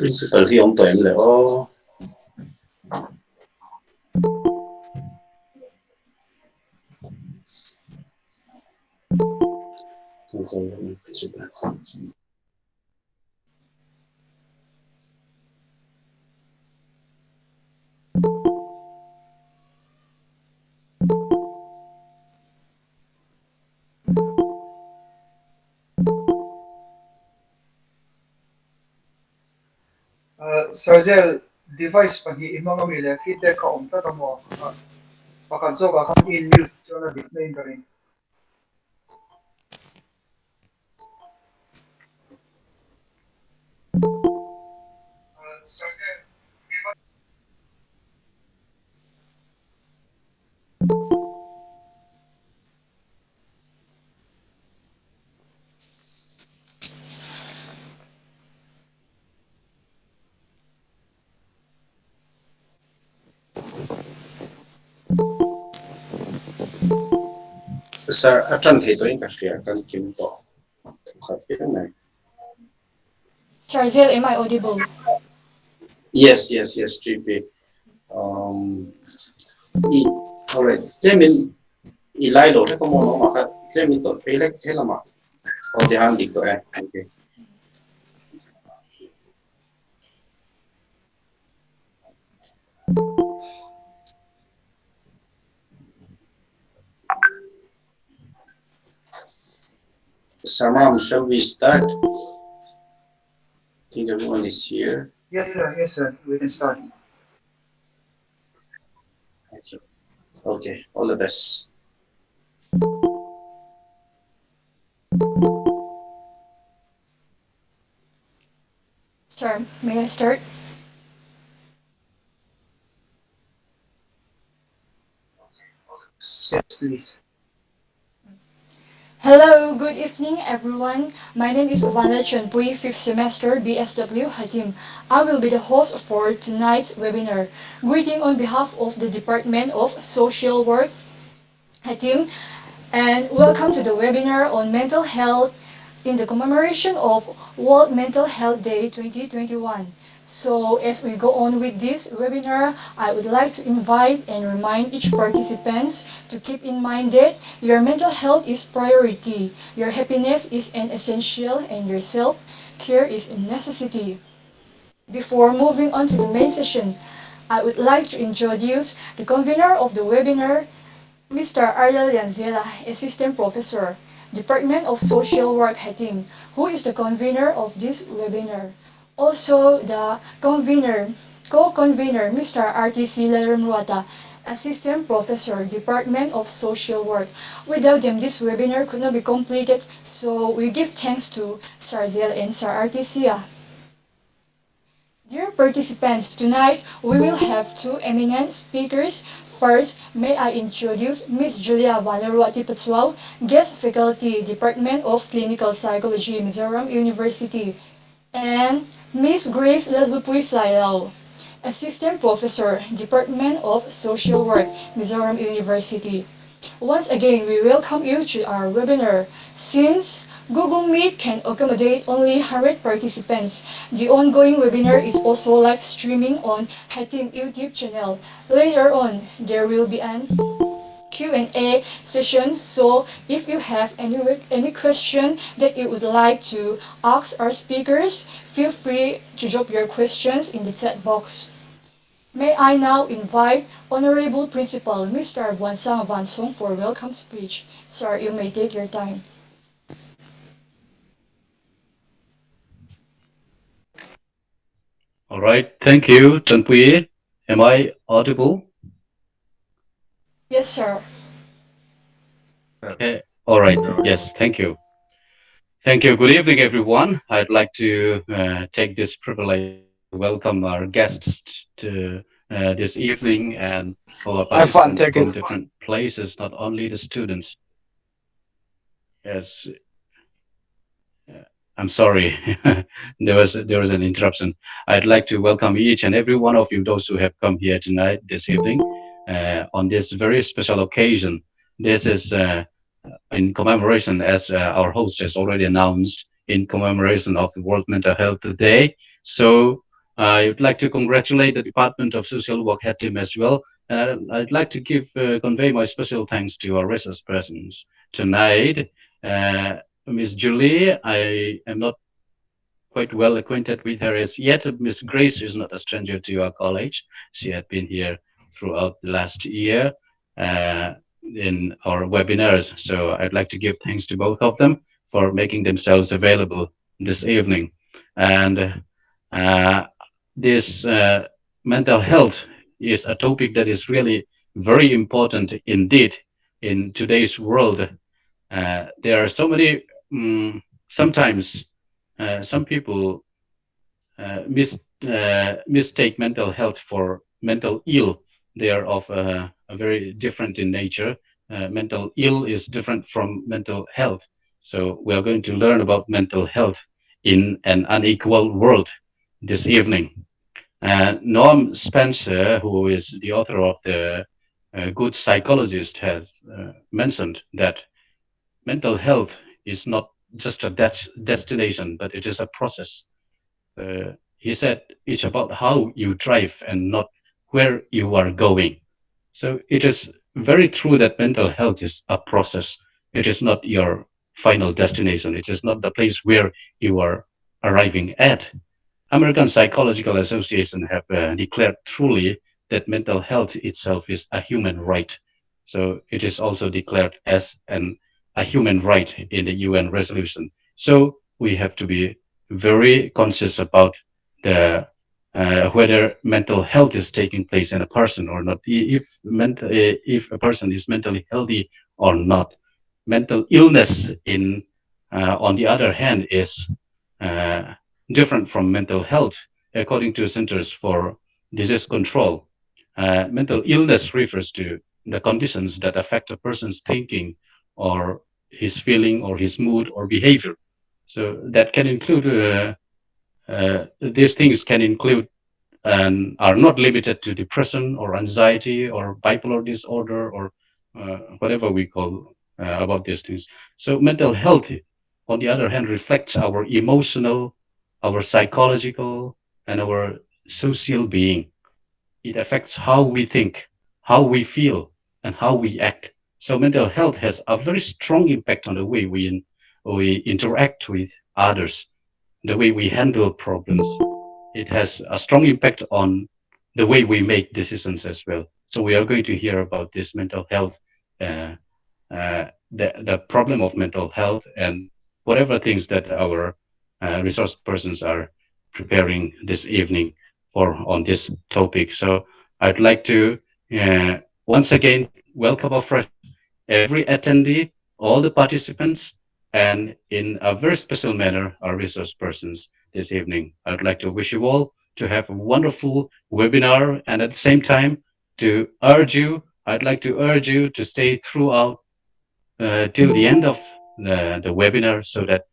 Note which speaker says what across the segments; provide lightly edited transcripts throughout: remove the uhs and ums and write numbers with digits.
Speaker 1: Principal khi ông tuần là ô
Speaker 2: Sarzel device pagi imong amile feedback ka umta kamo pakanso ka kan in mute so na bit na rin.
Speaker 1: sir atan thấy tôi cả share kan kim to khát biết này
Speaker 3: Charzel, am I audible?
Speaker 1: yes 3P i alright thế mình i lại đồ thế có món nó mà khác thế mình tội pay lại thế là mà ở thì hàng đi tội okay Samam, shall we start? I think everyone is here.
Speaker 2: Yes, sir. We can start.
Speaker 1: Okay, all the best.
Speaker 3: Sir, may I start?
Speaker 2: Yes, please.
Speaker 3: Hello, good evening, everyone. My name is Vanlalruati, 5th semester BSW HATIM. I will be the host for tonight's webinar. Greeting on behalf of the Department of Social Work HATIM, and welcome to the webinar on mental health in the commemoration of World Mental Health Day 2021. So as we go on with this webinar, I would like to invite and remind each participant to keep in mind that your mental health is priority, your happiness is an essential, and your self-care is a necessity. Before moving on to the main session, I would like to introduce the convener of the webinar, Mr. Ariel Yanzela, Assistant Professor, Department of Social Work HATIM, who is the convener of this webinar. Also, the co-convener, Mr. RTC Lalhlupuii, Assistant Professor, Department of Social Work. Without them, this webinar could not be completed, so we give thanks to Sarzel and Sir RTC. Dear participants, tonight we will have two eminent speakers First, may I introduce Miss Julia Vanlalruati Pachuau, Guest Faculty, Department of Clinical Psychology, Mizoram University, and Miss Grace Lalhlupuii Sailo, Assistant Professor, Department of Social Work, Mizoram University. Once again, we welcome you to our webinar. Since Google Meet can accommodate only 100 participants, the ongoing webinar is also live streaming on HATIM YouTube channel. Later on, there will be an Q&A session, so if you have any question that you would like to ask our speakers, feel free to drop your questions in the chat box. May I now invite Honorable Principal Mr. Buansang Vansong for welcome speech. Sir, you may take your time.
Speaker 4: All right, thank you, Tanpui. Am I audible?
Speaker 3: Yes, sir.
Speaker 4: Okay. All right. Yes, thank you. Thank you. Good evening, everyone. I'd like to take this privilege to welcome our guests to this evening and our participants from different places, not only the students. Yes, I'm sorry, there was an interruption. I'd like to welcome each and every one of you, those who have come here tonight, this evening, on this very special occasion. This is in commemoration, as our host has already announced, in commemoration of the World Mental Health Day. So I would like to congratulate the Department of Social Work HATIM as well. I'd like to convey my special thanks to our resource persons tonight. Miss Julie, I am not quite well acquainted with her as yet. Miss Grace is not a stranger to our college. She had been here throughout the last year in our webinars. So I'd like to give thanks to both of them for making themselves available this evening. And this mental health is a topic that is really very important indeed in today's world. There are so many, sometimes some people mistake mental health for mental ill. They are of a very different in nature. Mental ill is different from mental health. So we are going to learn about mental health in an unequal world this evening. Norm Spencer, who is the author of the Good Psychologist, has mentioned that mental health is not just a destination, but it is a process. He said it's about how you drive and not where you are going. So it is very true that mental health is a process. It is not your final destination. It is not the place where you are arriving at. American Psychological Association have declared truly that mental health itself is a human right. So it is also declared as a human right in the UN resolution. So we have to be very conscious about the whether mental health is taking place in a person or not. If a person is mentally healthy or not. Mental illness, on the other hand, is different from mental health, according to Centers for Disease Control. Mental illness refers to the conditions that affect a person's thinking or his feeling or his mood or behavior. So that can include, these things can include and are not limited to depression or anxiety or bipolar disorder or whatever we call about these things. So mental health, on the other hand, reflects our emotional, our psychological, and our social being. It affects how we think, how we feel, and how we act. So mental health has a very strong impact on the way we interact with others, the way we handle problems. It has a strong impact on the way we make decisions as well. So we are going to hear about this mental health, the problem of mental health, and whatever things that our resource persons are preparing this evening for on this topic. So I'd like to once again welcome afresh every attendee, all the participants, and in a very special manner, our resource persons this evening. I'd like to wish you all to have a wonderful webinar and at the same time to urge you I'd like to urge you to stay throughout till the end of the webinar, so that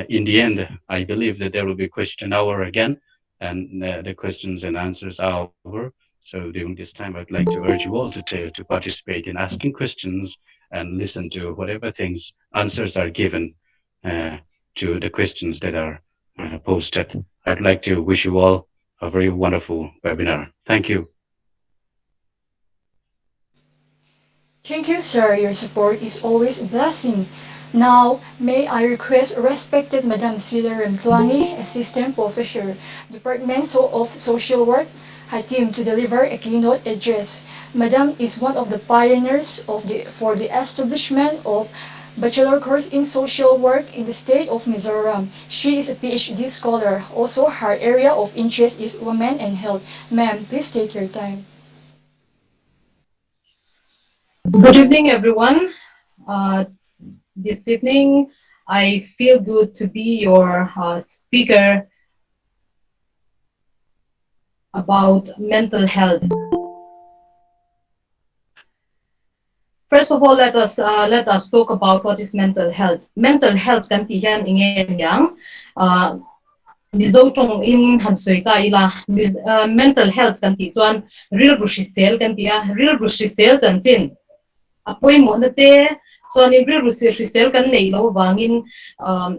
Speaker 4: in the end, I believe that there will be question hour again, and the questions and answers hour. So during this time, I'd like to urge you all to participate in asking questions and listen to whatever things answers are given to the questions that are posted. I'd like to wish you all a very wonderful webinar. Thank you.
Speaker 3: Thank you, sir. Your support is always a blessing. Now, may I request respected Madam Sila Remtuangi, Assistant Professor, Department of Social Work, HATIM, to deliver a keynote address. Madam is one of the pioneers for the establishment of bachelor course in social work in the state of Mizoram. She is a PhD scholar. Also, her area of interest is women and health. Ma'am, please take your time.
Speaker 5: Good evening, everyone. This evening, I feel good to be your speaker about mental health. First of all, let us talk about what is mental health. Mental health kan ti hian ingen yang mizo tong in hansoi ka ila mental health kan ti chuan real bruxisel kan ti a real bruxisel chan chin apoi mo na te chuan in real bruxisel kan nei lo wangin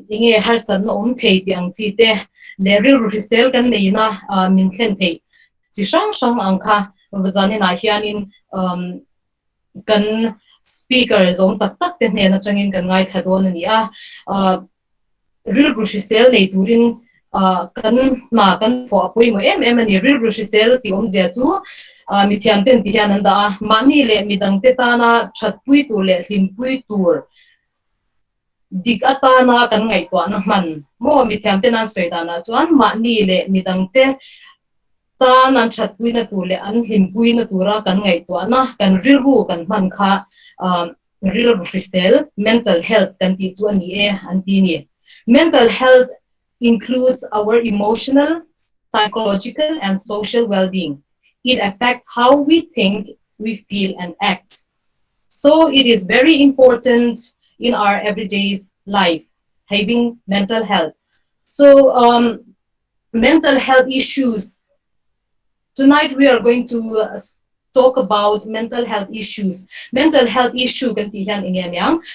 Speaker 5: inge har san no thei tiang chi te le real bruxisel kan nei na min thlen thei chi sang sang angkha wazani na hianin kan speaker zong tak tak te hne na changin kan ngai thadon ani a real bruxisel nei turin kan na kan fo apoi mo em ani real bruxisel ti om zia chu mi thiam ten ti hian an da mani le mi dang te ta na thatpui tur le hlimpui tur dik ata na kan ngai to na man mo mi thiam ten an soi da na chuan mani le mi dang te ta nan thatpui na tur le an hlimpui na tura kan ngai to na kan riru kan man kha real bruxisel mental health kan ti chu ani e an ti ni mental health includes our emotional, psychological, and social well-being. It affects how we think, we feel, and act. So it is very important in our everyday life, having mental health. So mental health issues. Tonight we are going to talk about mental health issues. Mental health issue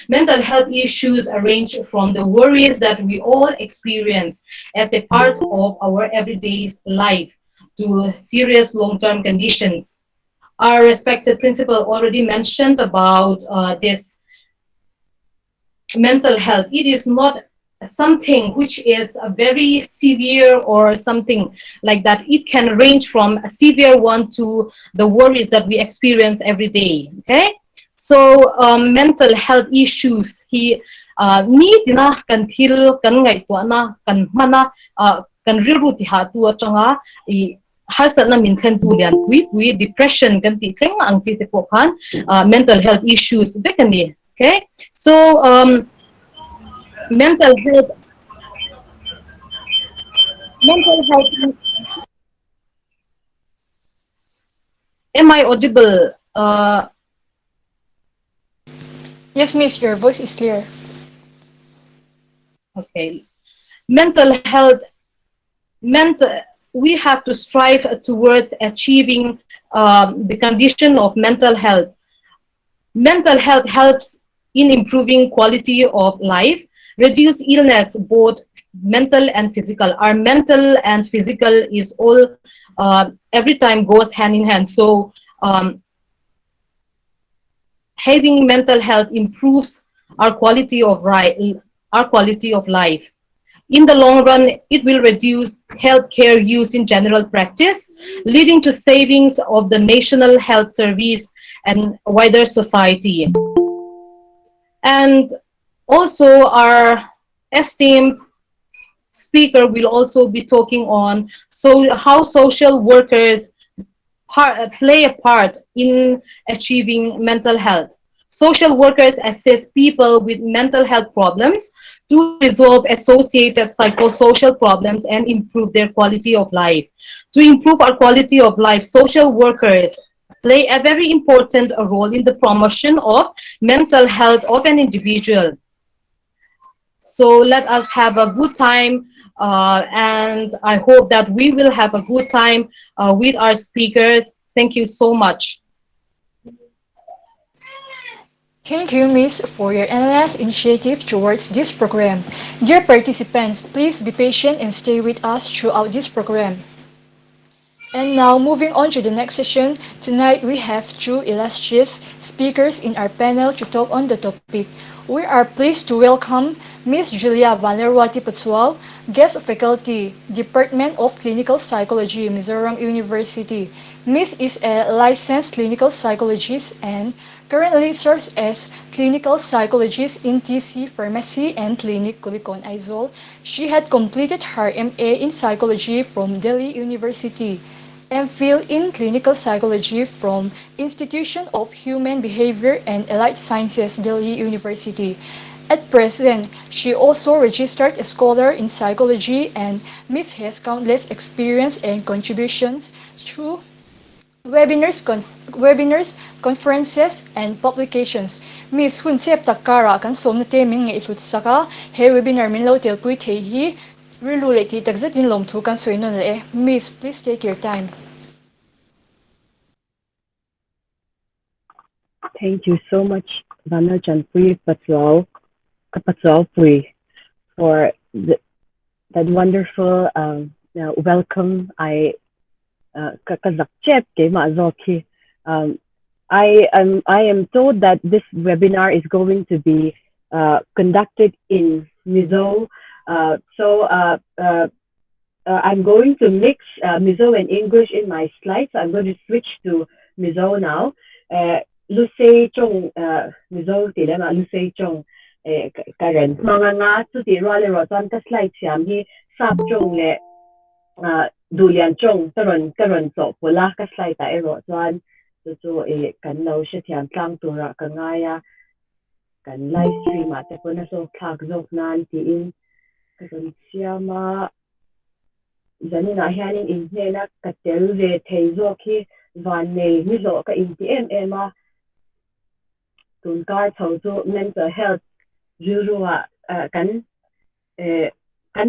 Speaker 5: mental health issues range from the worries that we all experience as a part of our everyday life to serious long-term conditions. Our respected principal already mentioned about this mental health. It is not something which is a very severe or something like that. It can range from a severe one to the worries that we experience every day. Okay, so mental health issues he need na kan thil kan ngai to na kan mana kan riru ti ha tu atanga I har sa na min khan tu lian we depression kan ti thleng ang chi te po khan mental health issues bekani. Okay, so mental health am I audible?
Speaker 3: Yes, miss, your voice is clear.
Speaker 5: Okay, mental health we have to strive towards achieving the condition of mental health. Mental health helps in improving quality of life, reduce illness, both mental and physical. Our mental and physical is all every time goes hand in hand. So having mental health improves our quality of life. In the long run, it will reduce healthcare use in general practice, leading to savings of the national health service and wider society. And also our esteemed speaker will also be talking on how social workers play a part in achieving mental health. Social workers assist people with mental health problems to resolve associated psychosocial problems and improve their quality of life. To improve our quality of life, social workers play a very important role in the promotion of mental health of an individual. So let us have a good time, and I hope that we will have a good time with our speakers. Thank you so much.
Speaker 3: Thank you, Miss, for your endless initiative towards this program. Dear participants, please be patient and stay with us throughout this program. And now, moving on to the next session, tonight we have two illustrious speakers in our panel to talk on the topic. We are pleased to welcome Ms. Julia Vanlalruati Pachuau, guest faculty, Department of Clinical Psychology, Mizoram University. Ms. is a licensed clinical psychologist and currently serves as clinical psychologist in TC Pharmacy and Clinic Kulikon Aizol. She had completed her MA in psychology from Delhi University. MPhil in Clinical Psychology from Institution of Human Behavior and Allied Sciences, Delhi University. At present, she also registered a scholar in psychology and Ms. has countless experience and contributions through webinars, conferences, and publications. Ms. Hun Sep Takara kan som na temin nga ifut saka he webinar min lo tel pui te hi Riluleti tagzatin lom thu kan suinon le. Miss, please take your time.
Speaker 6: Thank you so much, Vanlalruati Pachuau, for that wonderful welcome. I am told that this webinar is going to be conducted in Mizo. I'm going to mix Mizo and English in my slides. I'm going to switch to Mizo now. Lusay chong Mizo tila ma lusay chong karen mga nga tu ti rale rotan ka slide siam hi sap chong le dulian chong karon so pula ka slide ta ero chuan chu kan lo she thiam tlang tura ka ngaya kan live stream ate puna so thak zok nan ti in kan siama zanina hianin in hena ka tel ve thei zo ki van nei mi zo ka in ti ma tun kar chho chu mental health ruwa kan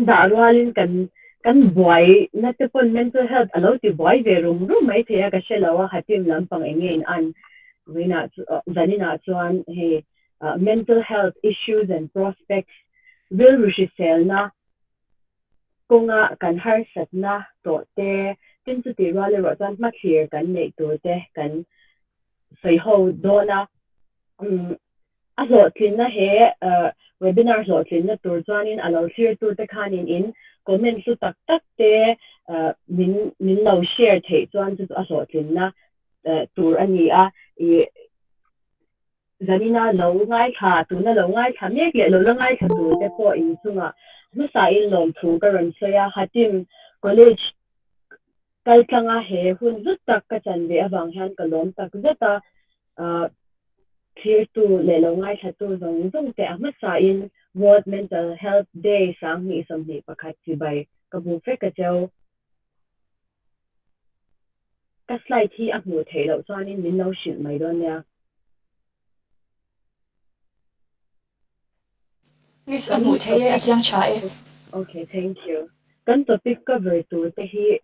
Speaker 6: da rwalin kan boy na te pon mental health alo ti boy ve rum mai thea ka shelawa hatim lampang engin an wina zanina chuan he mental health issues and prospects will rushisel na kunga kan har satna to te tin chu ti rale ro chan ma clear kan nei to te kan sei ho dona azo tlin na he webinar zo tlin na tur chuanin alo clear tu te khanin in comment su tak te min lo share thei chuan chu azo tlin na tur ani a zanina lo ngai kha tu na lo ngai kha mek le lo ngai kha tu te ko in chunga masa in lom thu karon soya hatim college kal tlanga he hun zut tak ka chan ve awang han ka lom tak zata clear tu le lo ngai kha tu zong te masa in World Mental Health Day sang ni som ni pakhat chi bai ka bu fe ka cheu ka slide hi a mu thei lo chuanin min lo shin mai don ya
Speaker 3: Miss, amu theye asyang chae.
Speaker 6: Okay, thank you. Kan topic cover tu te hi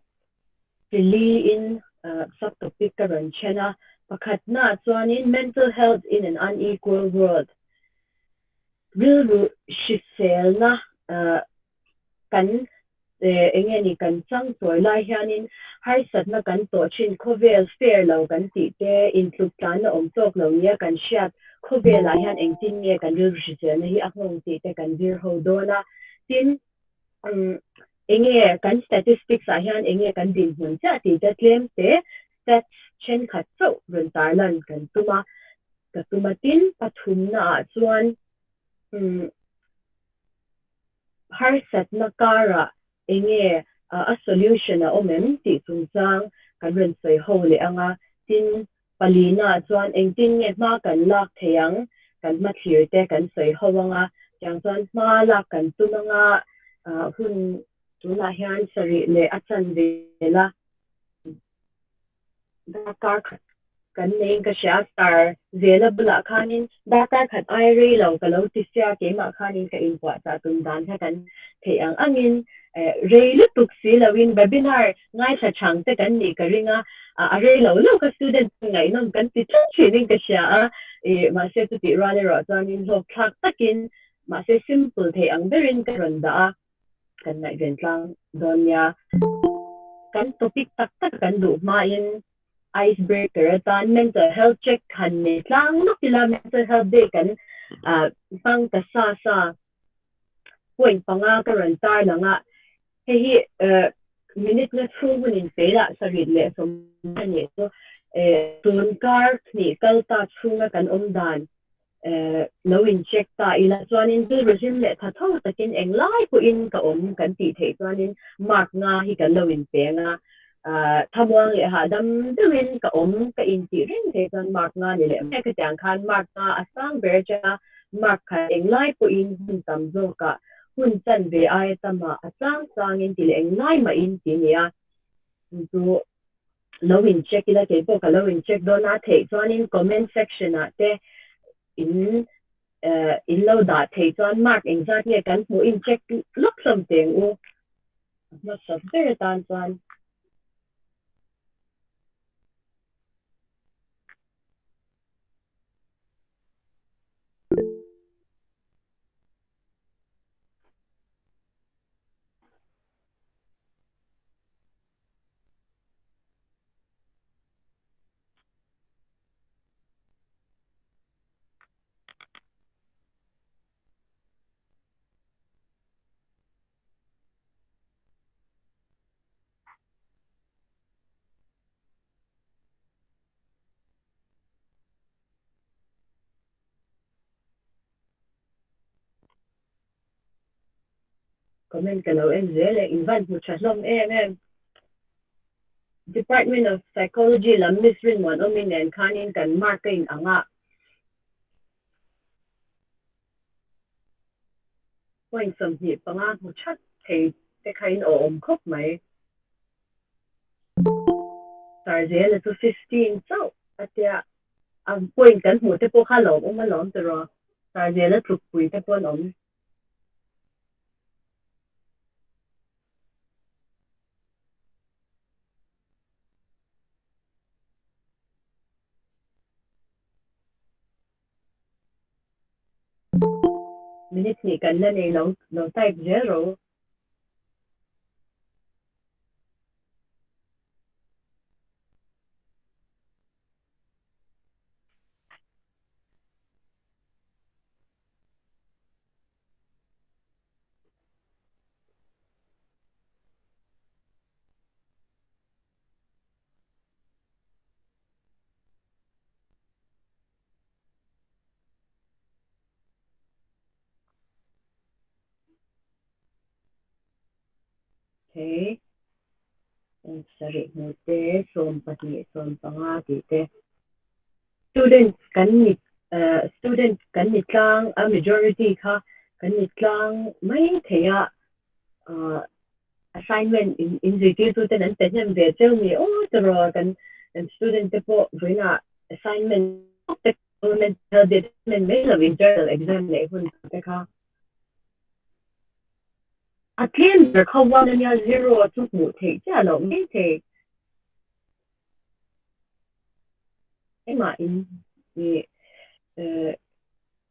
Speaker 6: pili in subtopic karon chena pakhat na chuanin mental health in an unequal world. Real shisel na kan engeni kan chang toy lai hianin hai sat na kan to chin khovel fair lo kan ti te intluk tan na om tok lo nia kan shat khovel lai hian engtin nge kan real shisel na hi akhong ti te kan vir ho dona tin enge kan statistics a hian enge kan din hun cha ti te claim te stats chen khat so run tarlan kan tuma tin pathum na chuan har sat na kara enge a solution a omem ti chungchang kan ren soi ho le anga tin palina chuan engtin nge ma kan lak theyang kan ma thlir te kan soi ho anga chang chuan ma lak kan tumanga hun tuna hian sari le achan vela da kar kan ning ka siya star zela bula khanin data khat ai re lo ka lo ti sia ke ma khanin ka in kwa sa tun dan ha kan the ang angin re lu tuk si lawin webinar ngai sa chang te kan ni ka ringa a re lo lo ka student ngai nom kan ti training ka siya ma se tu ti ra le ro chan in lo thak takin ma se simple the ang berin ka ronda kan nai ven tlang donya kan topic tak tak kan du ma in icebreaker tan mental health check kan ni tlang no tila mental health day kan pang ka sa point panga ka ran tar na nga he minute na through in pela sa rile so ni so tun kar ni kal ta through nga kan dan lo in check ta ila chuan in tu resume le tha tho takin eng lai ko in ka kan ti the chuan in mark nga hi kan lo in pe nga thamwang le ha dam dawin ka ka in ti rin the chuan mark nga ni le me ka chang khan mark nga asang ber cha mark kha eng lai ko in hun tam zo ka hun chan ve ai tama asang sang in ti le eng lai ma in ti nia tu lo in check ila ke po ka lo in check do na the chuan in comment section a te in lo da thei chuan mark exactly kan mu in check lok something u ma sa ver tan chuan comment ka lo en zele invite mu chaslom Department of Psychology lam misrin wan ominen kanin kan mark in anga point som hi panga mu chat thei te kain om khop mai tar zele to 15 so atia ang point kan mu te po khalom malom te ro tar zele truk pui te pon om minute ni kan na nei lo type 0 okay sorry mo te som pati som panga ti te students kan ni tlang a majority kha kan ni tlang mai thea assignment in the tu ten an ten ve cheu mi o tro kan student te po vina assignment te government held me la internal exam le hun te kha atien der kha wan ya zero tu mu the cha lo mi the ema in ni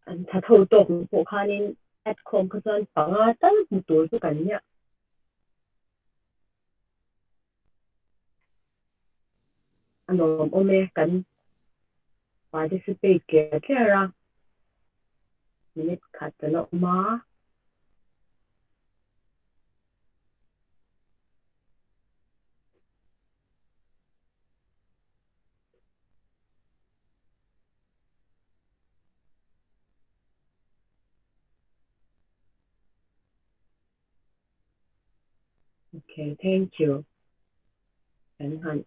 Speaker 6: an tha tho to po khanin at com khan panga ta mu to tu kan ya ano ome kan participate ke kera minute khatalo ma okay thank you kan han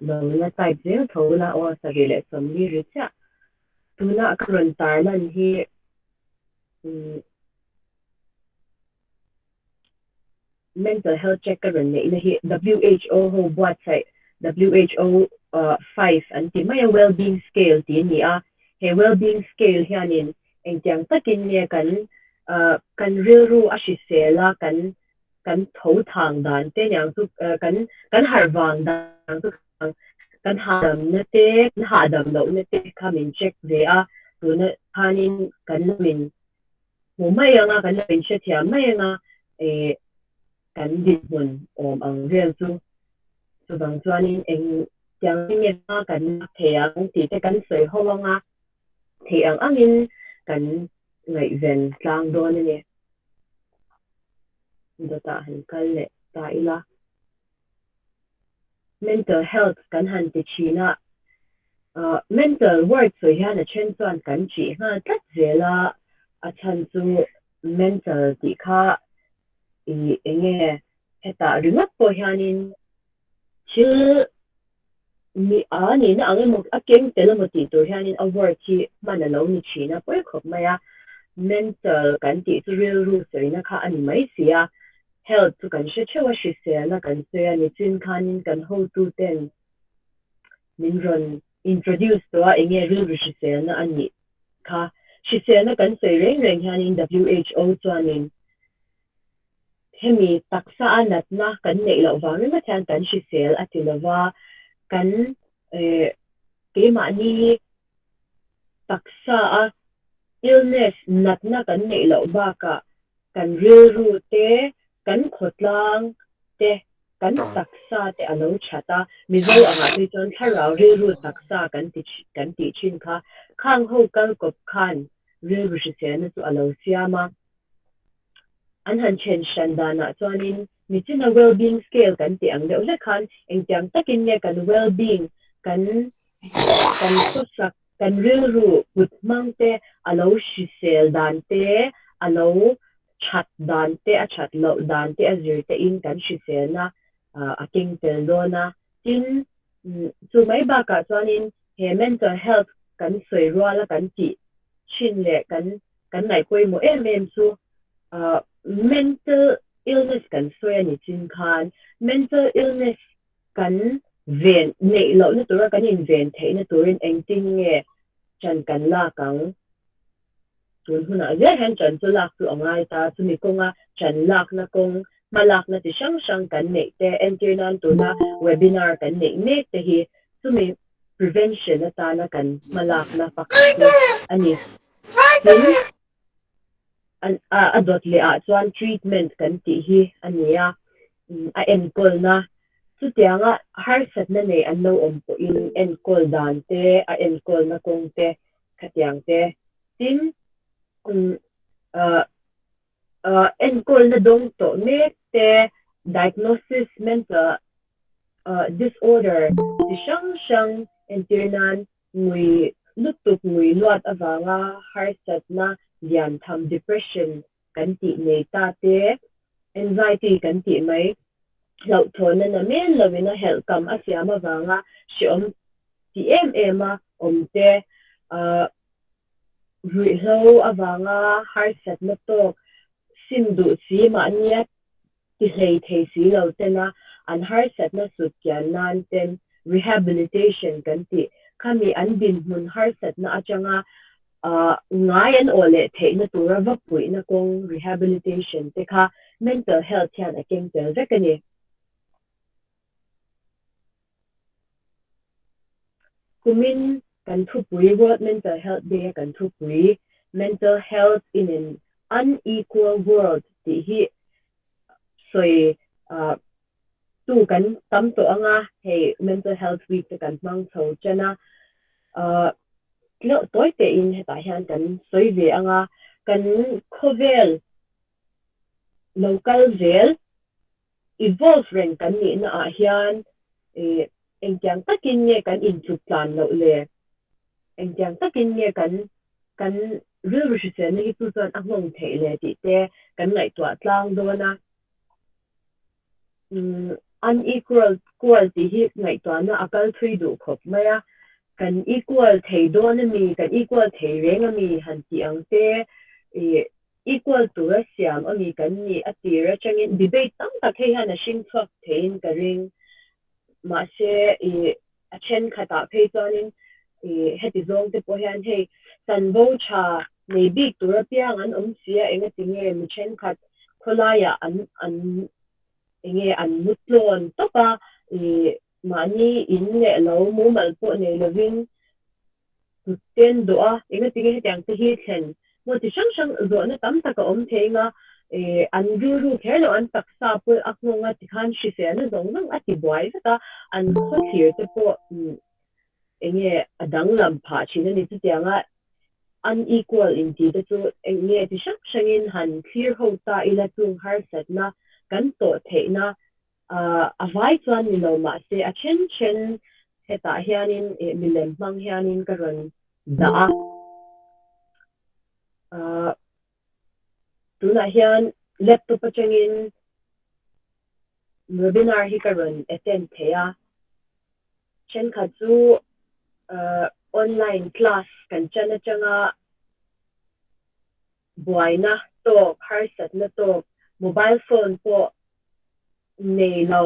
Speaker 6: lo na type zero tho la o sa rile som ni ri cha tu na karon tar lan hi mental health check karon ne hi WHO ho website WHO 5 an ti mai well-being scale ti ni a he well-being scale hianin engtiang takin nge kan rilru a shisela kan tho thang dan te nyang tu kan harwang dan tu kan hadam na te kan hadam lo na te kamin check ve a tu na hanin kan min mo mai nga kan min che tia mai nga kan di mun ang real tu bang chuanin eng tiang nge nga kan theyang ti te kan soi hawanga theyang angin kan ngai ven tlang don ni data han kal le ta ila mental health kan han ti china mental word so hian a chen chuan kan chi ha tat zela a chan chu mental ti kha enge heta ringat po hianin chil mi ani na angemo akeng telemoti to hianin a word chi manalo ni china poi khop maya mental kan ti chu real ru soina kha ani mai sia health tu kan she chewa shi se na kan se ani chin khanin kan ho tu ten min ron introduce to a enge real shi se na ani kha shi se na kan se reng hianin WHO chuanin hemi taksa anat na kan nei lo wa mi ma chan kan shi sel atilawa kan ke ma ni taksa illness nat na kan nei lo ba ka kan real ru te kan khotlang te kan taksa te alo chata mizo anga ti chon tharau real ru taksa kan ti chin kha khang ho kal kop khan real ru shi se na chu alo siama an han chen shandana chuanin mi china well-being scale kan ti ang deuh le khan engtiang takin nge kan well-being kan sosak kan rilru putmang te alo shisel dan te alo chat dan te a chat lo dan te azir te in kan shisel na aking tel dona tin chu mai ba ka chuanin he mental health kan soi ruala kan ti chin le kan nai koi mo em chu mental illness kan soya ni chin khan mental illness kan ven nei lo na tura kan in ven thei na turin engting nge chan kan la kang tun huna je han chan chu lak tu angai ta chu mi konga chan lak na kong malak na ti sang kan nei te entirnan tu na webinar kan nei me te hi chu mi prevention na ta na kan malak na pakatu ani tin adot le a chuan treatment kan ti hi ania a enkol na chu tianga har sat na nei an lo om po in enkol dan te a enkol na kong te khatiang te tin enkol na dong to me te diagnosis mental disorder ti sang entirnan ngui lutuk ngui luat awanga har sat na dian tham depression kan ti nei ta te anxiety kan ti mai lo thon na men lovina help kam asiama wanga shi om ti em a om te ri ho awanga har sat na to sindu si ma nia ti hlei thei si lo te na an har sat na sut kyan nan ten rehabilitation kan ti kami an bin mun har sat na achanga ngai an ole thei na tura va pui na kong rehabilitation te kha mental health hian a keng tel vekani kumin kan thu pui world mental health day kan thu pui mental health in an unequal world ti hi soi tu kan tam to anga hey mental health week te kan mang tho chana lo toy te in heta hian kan soi ve anga kan khovel local vel evolve ren kan ni na a hian engkyang takin nge kan in chu plan lo le engkyang takin nge kan real research ni tu chuan a ngong thei le ti te kan ngai twa tlang do na unequal quality hi ngai twa na akal thui du khop maya kan equal thei do na mi kan equal thei reng mi han ti ang te equal to siam ami kan ni atira changin debate tam ta thei han a shin thok thein ka ring ma se a chen khata phei chuanin heti zong te pawh hian hei san vo tha nei bik tura piang an sia enga tinge mi chen khat kholaya an enge an mutlon topa mani in le lo mu mal po nei loving ten doa enga tinge hetiang te hi thlen mo ti sang sang zo na tam taka theinga an ru khelo an taksa pu aknga ti khan shi se na zong nang ati boy ta an khothir te po enge adang lam pha china ni ti tianga unequal in ti te chu enge ti sang sangin han clear ho ta ila tung har sat na kan to theina a vai chuan ni lo ma se a chen heta hianin milem mang hianin karon da tuna hian laptop atangin webinar hi karon attend thea chen kha chu online class kan chana changa buaina to har sat na to mobile phone po nei lo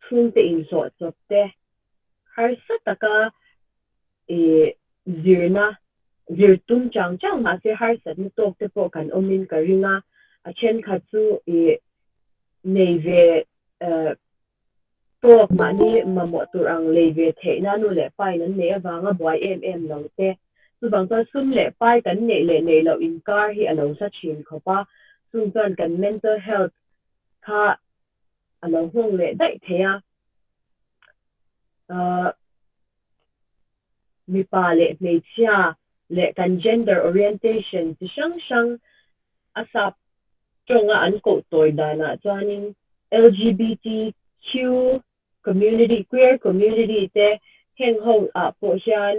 Speaker 6: chung te in so te har sataka zirtum chang ma se har sat ni tok te po kan omin karinga a chen kha chu nei ve tok ma ni mamo turang le ve the na nu le pai nan ne awanga boy em lo te chu bang ta sum le pai kan nei lo in kar hi alo sa chin khopa chung tan kan mental health kha alo hong le dai thea mi pa le nei chia le kan gender orientation ti sang asap chonga an ko toy dana chuanin LGBTQ community queer community te heng ho a po hian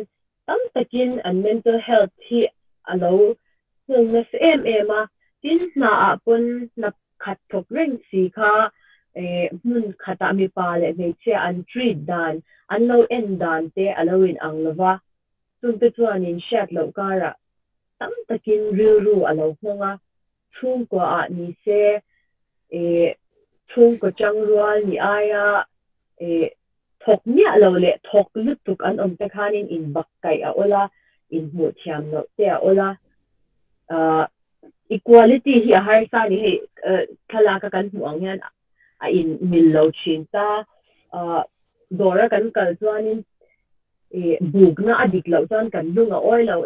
Speaker 6: tam takin an mental health hi alo hung na em a tin na a pon na khat thok reng si kha mun khata mi pa le nei chia an treat dan an lo en dan te alo in ang lova tung te chuanin shat lo kara tam takin ru alo honga chung kwa a ni se chung ko chang rual ni aya thok nya lo le thok lutuk an te khanin in bak kai a ola in mu thiam no te a ola equality hi har sa ni he khala ka kan mu ang hian a in mil lo chin ta dora kan kal chuanin buk na adik lo chuan kan lunga oi lo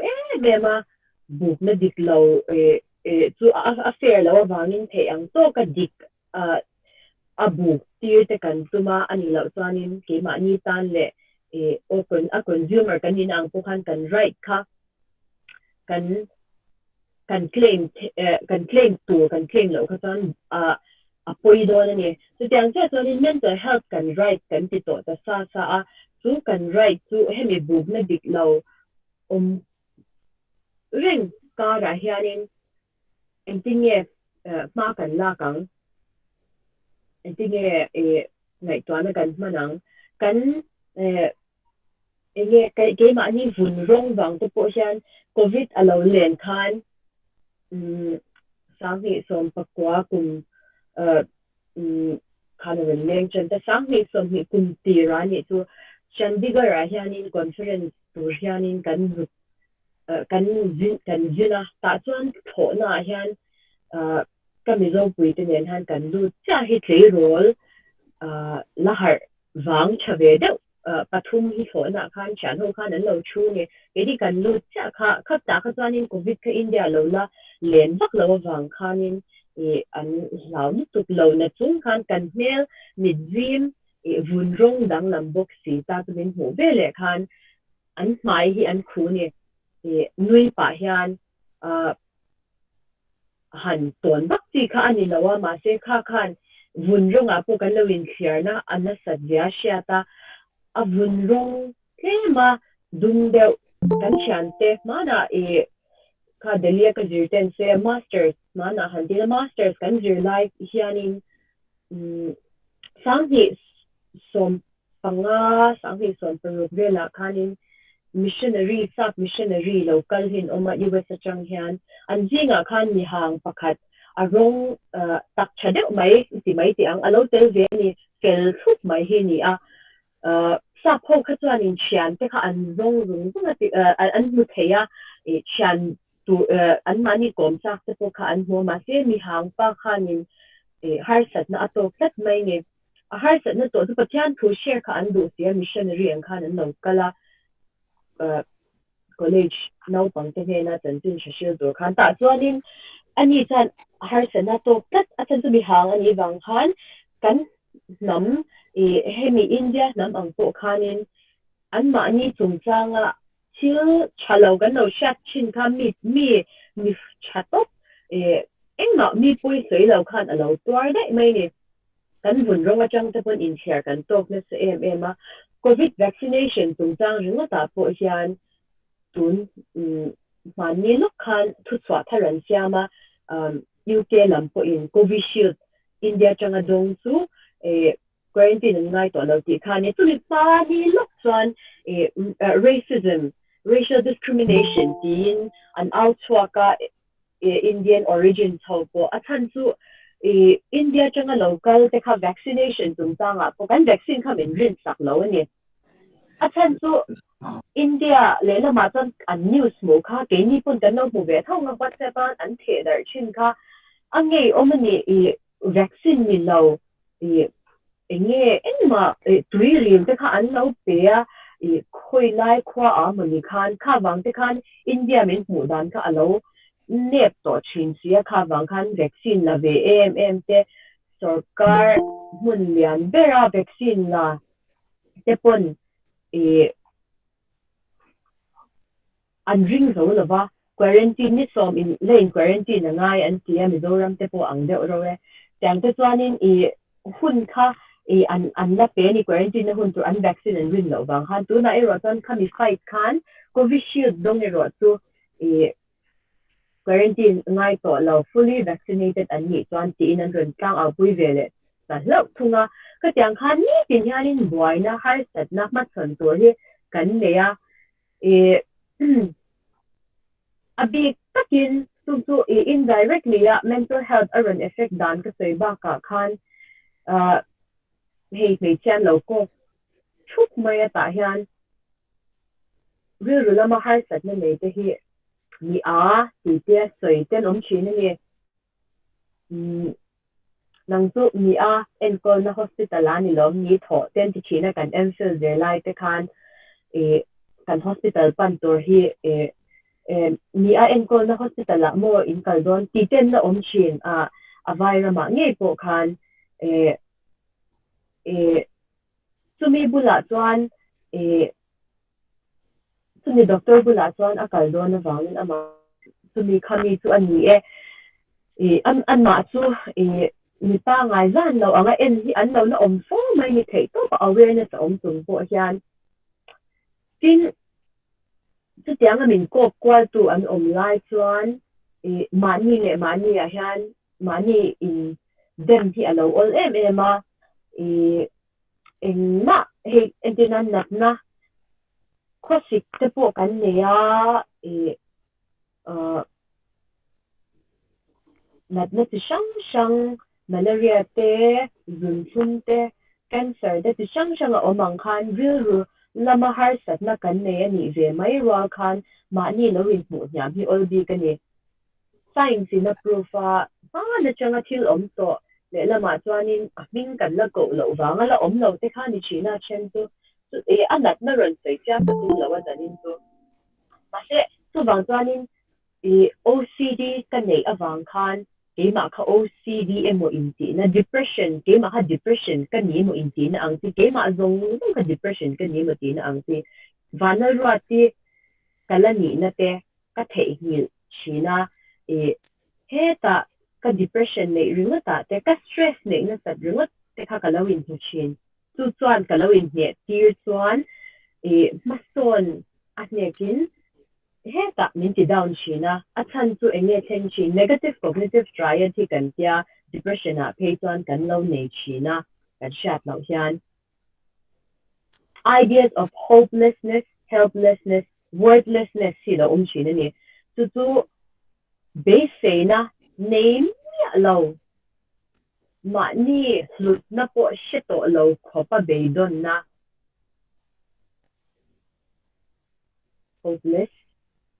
Speaker 6: mema buk na dik lo chu a fair lo wangin the ang to ka dik a buk tir te kan tuma ani lo chuanin ke ma ni tan le open a consumer kan in ang pukhan kan right kha kan claim lo kha chuan a poi do na ni so tiang cha chuanin mental health kan right kan ti to ta sa a chu kan right chu hemi buk na dik lo reng ka ra hianin entinge ma kan la kang entinge ngai to na kan manang kan enge ke ma ni vun rong wang te po hian covid alo len khan sangi som pakwa kum khan ren leng chen ta sangi som ni kum ti ra ni chu chandigarh ra hianin conference tur hianin kan jina ta chuan tho na hian Mizoram Pui te nen han kan lu cha hi tlei rol lahar wang chave deuh pathum hi tho na khan chan ho khan an lo thu ni edi kan lu cha kha ta kha chuanin covid ka India lo la len vak lo wang khanin an lau ni tuk lo na chung khan kan mel midzim vun rong dang lam bok si ta tu min hu ve le khan an mai hi an khu ni nui pa hian han ton bak ti kha ani lawa ma se kha khan vun rong a pu kan lo in clear na an sat via shiata a vun rong kema dung de kan chante mana kha delia ka jirten se masters mana han dina masters kan jir life hianin sanghi som panga sanghi som peruvela khanin missionary sub missionary local hin oma US chang hian an jinga khan ni hang pakhat arong tak chade mai ti ang alo tel ve ni fel thuk mai hi ni a sa po kha chuan in chian te kha an rong rung rung ati an mu theya chian tu an mani kom sak te po kha an mo ma se mi hang pa khan in har sat na atok tat mai ne har sat na to tu pathian thu share kha an du sia missionary an khan an no kala college no pang te ne na chan tin shil do khan ta chuan in ani chan har sat na to tat atan tu mi hang ani wang khan kan nam hemi India nam ang po khanin an ma ni chung changa chil chalo gan no shat chin kha mi chatop eng ma mi pui sei lo khan alo twar dai mai ni kan bun ronga chang te pon in share kan tok na se em a covid vaccination chung chang ringa ta po hian tun ma ni lo khan thu chwa tharan siama UK lam po in Covishield India changa dong chu quarantine ngai to lo ti khan ni tu ni pa ni lo chuan racism racial discrimination tin an out chwaka Indian origin thopo athan chu India changa local te kha vaccination tung tanga po kan vaccine kham in rin sak lo ni athan chu India le la ma chan an news mo kha ke ni pun kan no bu ve thong na WhatsApp an the dar chin kha ange omani vaccine ni lo enge enma tui rim te kha an lo pe a khoi lai khwa a mani khan kha wang te khan India min mu dan kha alo nep to chin sia kha wang khan vaccine la ve em te sarkar mun lian bera vaccine la te pon an ring zo lova quarantine ni som in lane quarantine ngai an tia Mizoram te po ang de ro tang te chuanin hun kha an la pe ni quarantine na hun tu an vaccine an rin lo bang han tu na ero tan khami fight khan Covishield dong ero tu quarantine ngai to lo fully vaccinated an ni chuan ti in an ron tlang au pui vele ta lo thunga ka tiang khan ni tin hianin boy na har sat na ma chon to hi kan ne ya abi takin tu indirectly mental health aron effect dan ka sei ba ka khan hei chan lo ko chuk mai ta hian ru lama har sat na nei te hi ni a ti te soi ten om chin ni nang tu ni a en ko na hospital ani lom ni tho ten ti china kan emphil de lai te khan kan hospital pan tor hi ni a en ko na hospital la mo in kal don ti ten na om chin a virus ma nge po khan sumi bula chuan sumi doctor bula chuan a kal don na wangin ama sumi khami chu ani an ma chu ni pa ngai zan lo anga en hi an lo na om fo mai ni thei to awareness om tung po hian tin chu tiang amin ko kwal tu an om lai chuan mani a hian mani in dem hi alo ol ema ma he entinan na khosik te po kan ne ya nat na ti shang malaria te zunfun te cancer te shang omang khan real lama har sat na kan ne ani ve mai ro khan ma ni lo in mu nyam hi ol bi kan ni science in a proof na changa thil om to le lama chuanin ming kan la ko lo wanga la om lo te khan ni china chen tu anat na ron sei cha tu lo wa danin tu ma se tu bang chuanin OCD kan nei awang khan ke ma kha OCD emo inti na depression ke ma ha depression kan ni mo inti na ang ti ke ma zong ka depression kan ni mo ti na ang ti Vanlalruati kalani na te ka thei hil china he ta ka depression nei ringa ta te ka stress nei na sa ringa te kha kalawin hu chin tu chuan kalawin ne tir chuan mason atnekin he ta min ti down china achan chu enge theng chi negative cognitive triad hi kan tia depression a phe chuan kan lo nei china kan shat lo hian ideas of hopelessness helplessness worthlessness hi lo china ni chu base na name lo ma ni hlut na po sheto lo khopa beidon na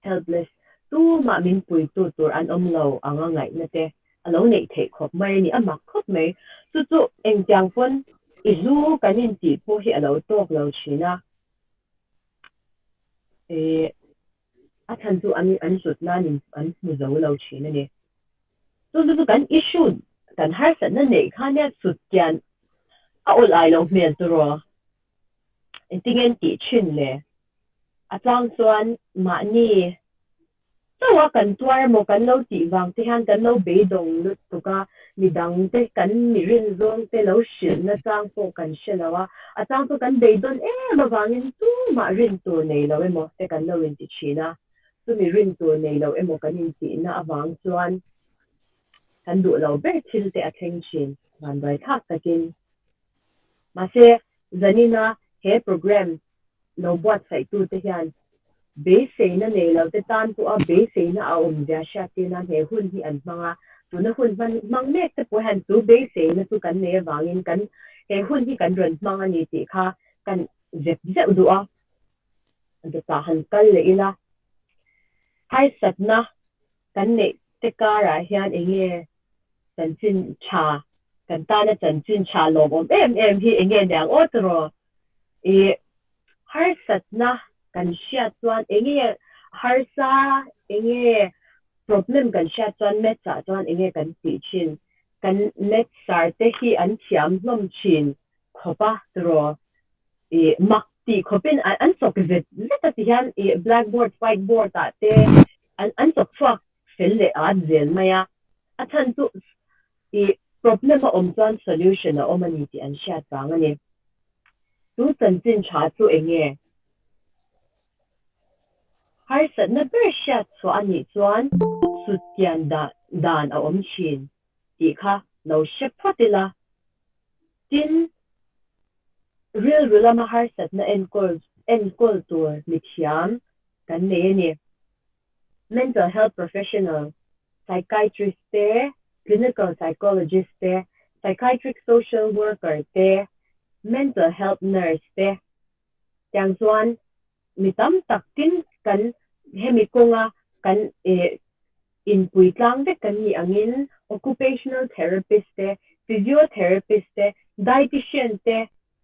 Speaker 6: helpless tu ma min pui tu tur an lo anga ngai na te alo nei the khop mai ni ama khop mai chu eng jang phone izu kanin ti po hi alo tok lo china a than chu an sut na nin an mu zo lo china ni chu kan issue kan har sa na nei kha ne sut kyan a ol ai lo mel tu ro tingen ti chin le a chang chuan ma ni tawa kan tuar mo kan lo ti wang ti han kan lo be dong lut tu ka mi dang te kan mi rin zong te lo shil na chang po kan shelawa a chang tu kan be don ma wangin tu ma rin tu nei lo mo te kan lo rin ti china tu mi rin tu nei lo mo kan in ti na awang chuan kan du lo be thil te attention man bai thak takin ma se zanina he program lo buat sai tu te hian base na nei lo te tan tu a base na a ja sha te na he hun hi an manga tu na hun man mang me te po han tu base na tu kan ne wangin kan he hun hi kan ron manga ni ti kha kan zep du a anta ta han kal le ila hai sat na kan ne te ka ra hian enge chan chin cha kan ta na chan chin cha lo om hi enge dang otro har sat na kan sha chuan enge harsa enge problem kan sha chuan met cha chuan enge kan ti chin kan met sar te hi an thiam hlom chin khopa tro mak ti khopin an sok vet leta ti han blackboard whiteboard ta te an sok fuak fel le a zel maya a than tu problem om chuan solution a omani ti an sha chang ani tu chan chin cha chu enge har sat na ber shat so ani chuan sut kian dan a om chin ti kha lo shep phatila tin real rulama har sat na enkol tur mithiam kan ne ni mental health professional psychiatrist te clinical psychologist te psychiatric social worker te mental health nurse te yang chuan mitam takin kan hemi konga kan in puitlang te kan ni angin occupational therapist te physiotherapist te dietitian te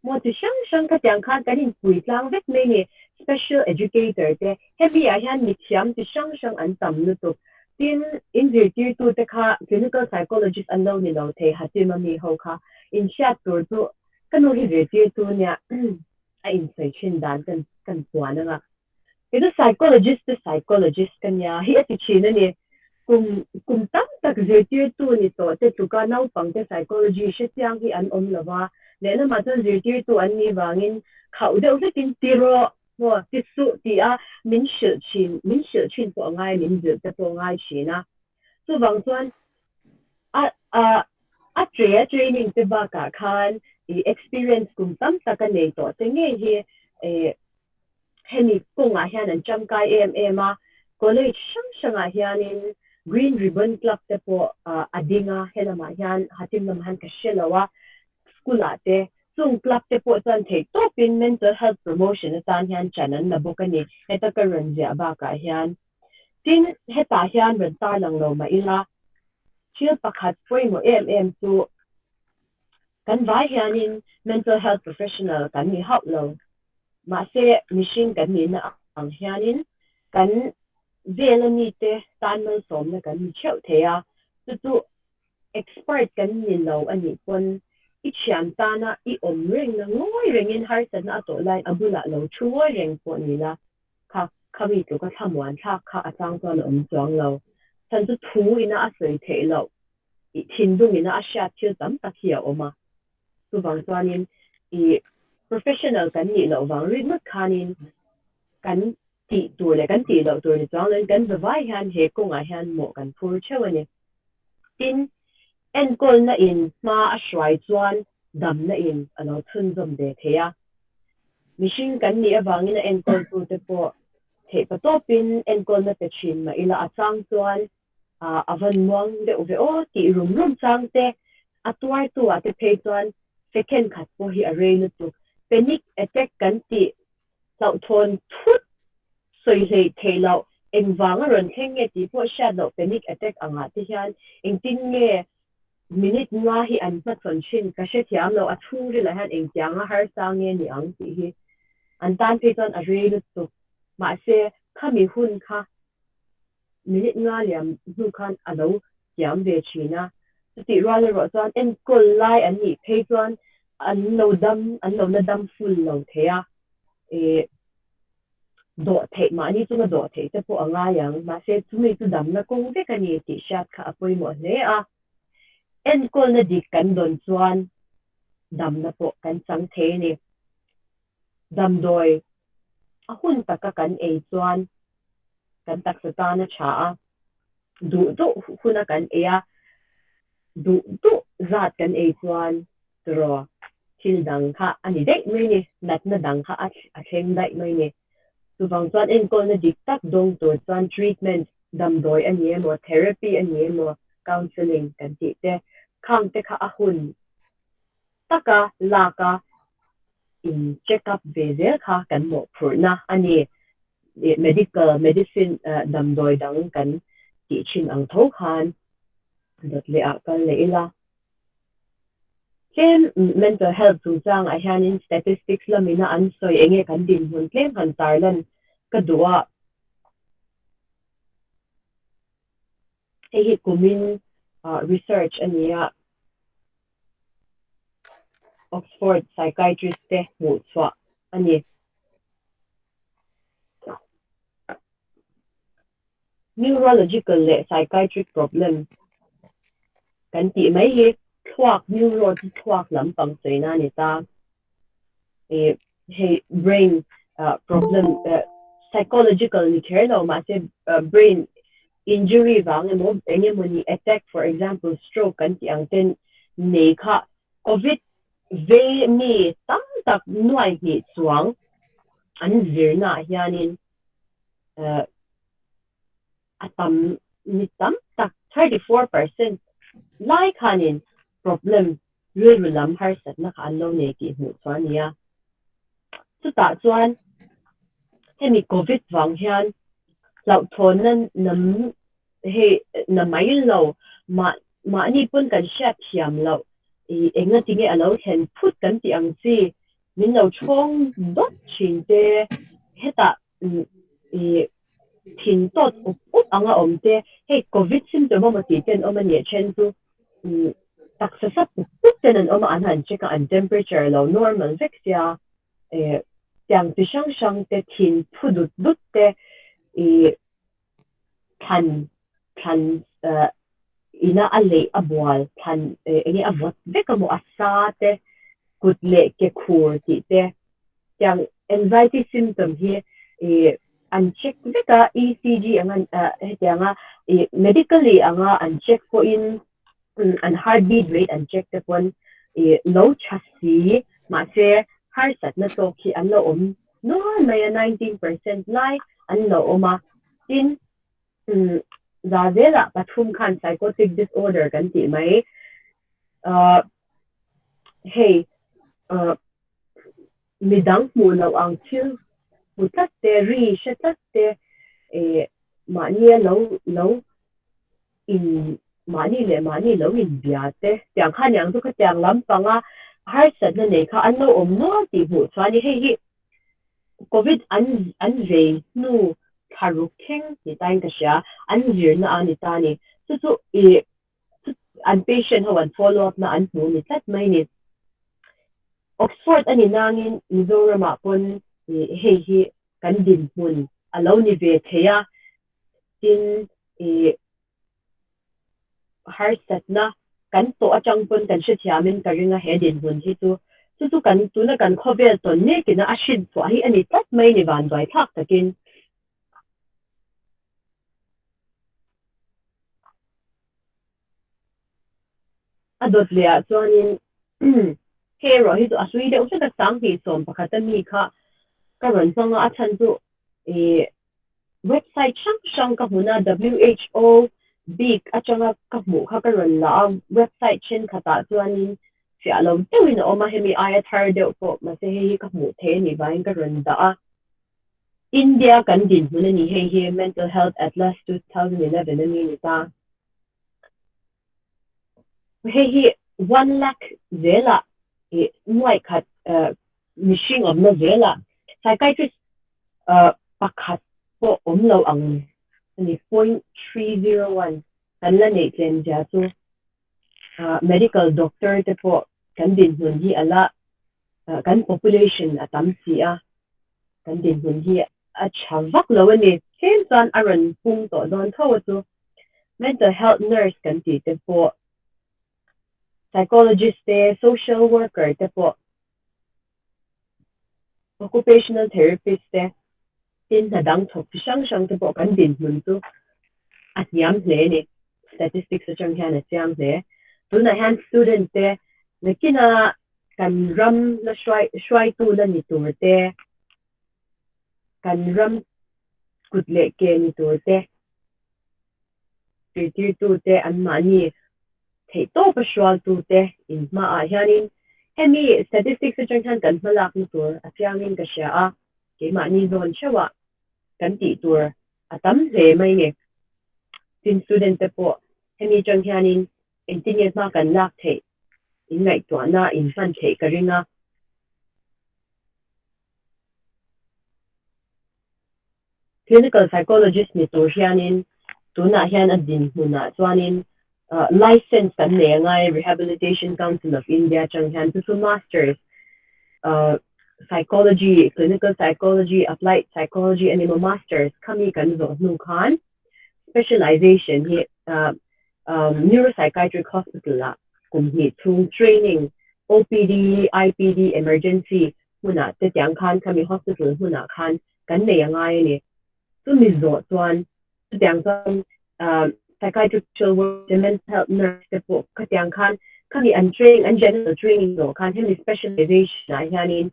Speaker 6: mo ti shang ka tyang khan kan in puitlang vet me ni special educator te hemi a hian ni thiam ti shang an tam nu tu tin in tier 2 te kha clinical psychologist an lo ni lo the HATIM mi ho kha in chat tur tu kanu hi tier 2 nya a in sai chin dan kan puana nga ito psychologist kanya hi ati china ni kum tam tak tier 2 ni to te tu ka nau pang te psychology shityang hi an om lawa le na ma tier 2 an ni wangin khau deuh te tin tiro mo ti su ti a min shil chin po ngai min zil te po ngai china so wang chuan a training te ba ka khan experience kum tam tak nei to te nge hi hemi konga hian an chamkai ma college shang hianin green ribbon club te po adinga helama hian HATIM lam han ka shelawa school ate chung club te po chan thei topin mental health promotion tan hian chanan na bokani heta ka ranjia ba ka hian tin heta hian ran tar lang lo ma ila chil pakhat poimo tu kan vai hianin mental health professional kan ni hau lo ma se machine kan ni na ang hianin kan velani te tanmal som na kan cheu thea tu expert kan ni lo ani pon i chian tana i om ring na ngoi ringin har san na to line abula lo chuo ring po ni la kami tu ka thamwan tha kha atang ton om chong lo san tu thu ina a sei the lo i thindung ina a sha thil tam takia oma tu wang chuanin i professional kan ni lo wang ri mat khanin kan ti tu le kan ti lo tu ni chang len kan vai han he ko nga han mo kan phur chewani tin en kol na in ma a shwai chuan dam na in alo thun zom de theya machine kan ni awangin en kol tu te po the patopin en kol na te chin ma ila achang chuan avan muang de ove o ti rum chang te atwai tu ate phei chuan second khat po hi array na tu panic attack kan ti sau thon thut soi le thelo engwanga ron thenge ti po shadow panic attack anga ti hian engtin nge minute nga hi an ma chon chin ka she thiam lo a thu ri la han eng tianga har sang nge ni ang ti hi an tan pe ton a relu tu ma se khami hun kha minute nga liam hu khan alo tiam ve china ti ral ro chon en kol lai an ni pe ton an lo na dam full lo thea e do the ma ni chu do the te po anga yang ma se chu mi chu dam na kong ve ka ni ti shat kha apoi mo le a en kol na dik kan don chuan dam na po kan chang the ni dam doi a hun taka kan e chuan kan tak sa ta na cha a du huna kan e a du zat kan e chuan tro thil dang kha ani dei mai ni nat na dang kha a theng dai mai ni tu vang chuan en kol na dik tak dong to chuan treatment dam doi ani emo therapy ani emo counseling kan ti te khang te kha a hun taka laka in check up ve kha kan mo phurna ani medical medicine dam doi dang kan ti chin ang tho khan dot le a kal le ila ken mental health tu chang a hian in statistics lamina an soi enge kan din hun tlem han tarlan ka duwa hi kumin research ania Oxford psychiatrist te mu chwa ani neurological le psychiatric problem kan ti mai hi thuak neuro ti thuak lam pang seina ni ta he brain problem psychological ni kherlo ma se brain injury wang mo enge moni attack for example stroke kan ti ang ten nei kha covid ve mi tam tak nuai hi chuang an zirna hianin atam ni tam tak 34% lai khanin problem lam har sat na khan lo ne ki hu chuania chu ta chuan hemi covid wang hian lau thon nan nam he na mai lo ma ni pun kan sha thiam lo enga tinge alo hen phut kan ti ang chi min lo chong dot chin te heta thin tot up anga omte he covid symptom ma ti ten omani chen tu taksa sa ten an oma an check an temperature lo normal vexia tiang ti shang te thin phudut dut te kan ina ale abwal kan enge avot vekamo asa te kutle ke khur ti te tiang anxiety symptom hi an check veka ECG angan tianga medically anga an check for in an heartbeat rate an check te pon low chasi ma se har sat na to ki an lo om no mai 19% lai an lo oma in Zadela pathum khan psychotic disorder kan ti mai hey midang mu lo ang thil mutat te ri shatat te mani lo in mani lo in bia te tiang khan yang tu ka tiang lam panga har sat na nei kha an lo om no ti hu chani hi covid an ve nu tharuk theng ni tain ka sha an zir na ani tani chu an patient ho an follow up na an mu ni tat mai ni Oxford ani nangin Mizoram pon hi kan din mun alo ni ve theya tin har sat na kan to achang pon kan she thiamin karinga he din mun hi chu kan tu na kan khovel ton ne kina ashin so hi ani tat mai ni van doi thak takin adot le chuanin hero hi to asui de usa sang hi som pakhatami kha karon songa athan tu website shang ka huna WHO big achanga ka mu kha karon la website chen khata chuanin fi alo tewin oma hemi aya thar de ko ma se hi ka mu the ni bain karon da India kan din hun ni he Mental Health Atlas 2011 ni ta he 1 lakh zela moi khat mishing of no zela psychiatrist pakhat po omlo ang ni 0.301 kan la nei tlen ja chu medical doctor te po kan din hun hi ala kan population atam si a kan din hun hi a chavak lo ni chen san aran pung to don tho chu mental health nurse kan ti te po psychologist te social worker te po occupational therapist te tin na dang thok sang sang te po kan din hun chu at yam hle ni statistics achang hian at yam hle tu na han student te nakina kan ram la shwai tu la ni tur te kan ram kutle ke ni tur te ti tu te an mani thei to pa shwal tu te in ma a hianin hemi statistics achang han kan malak ni tur atyangin ka sha a ke ma ni zon shawa kan ti tur atam hle mai ne tin student te po hemi chang hianin engineer ma kan lak thei in ngai to na in fan thei ka ringa clinical psychologist ni tur hianin tuna hian adin huna chuanin license kan le ngai Rehabilitation Council of India chang hian tu masters psychology, clinical psychology, applied psychology and masters kami kan zo nu khan specialization hi neuropsychiatric hospital la kumni through training OPD, IPD, emergency huna te tiang khan kami hospital huna khan kan le ngai ni tu mi zo chuan tiang chuan psychiatric work mental health nurse te po ka tiang khan kami an training and general training no khan hemi specialization na hianin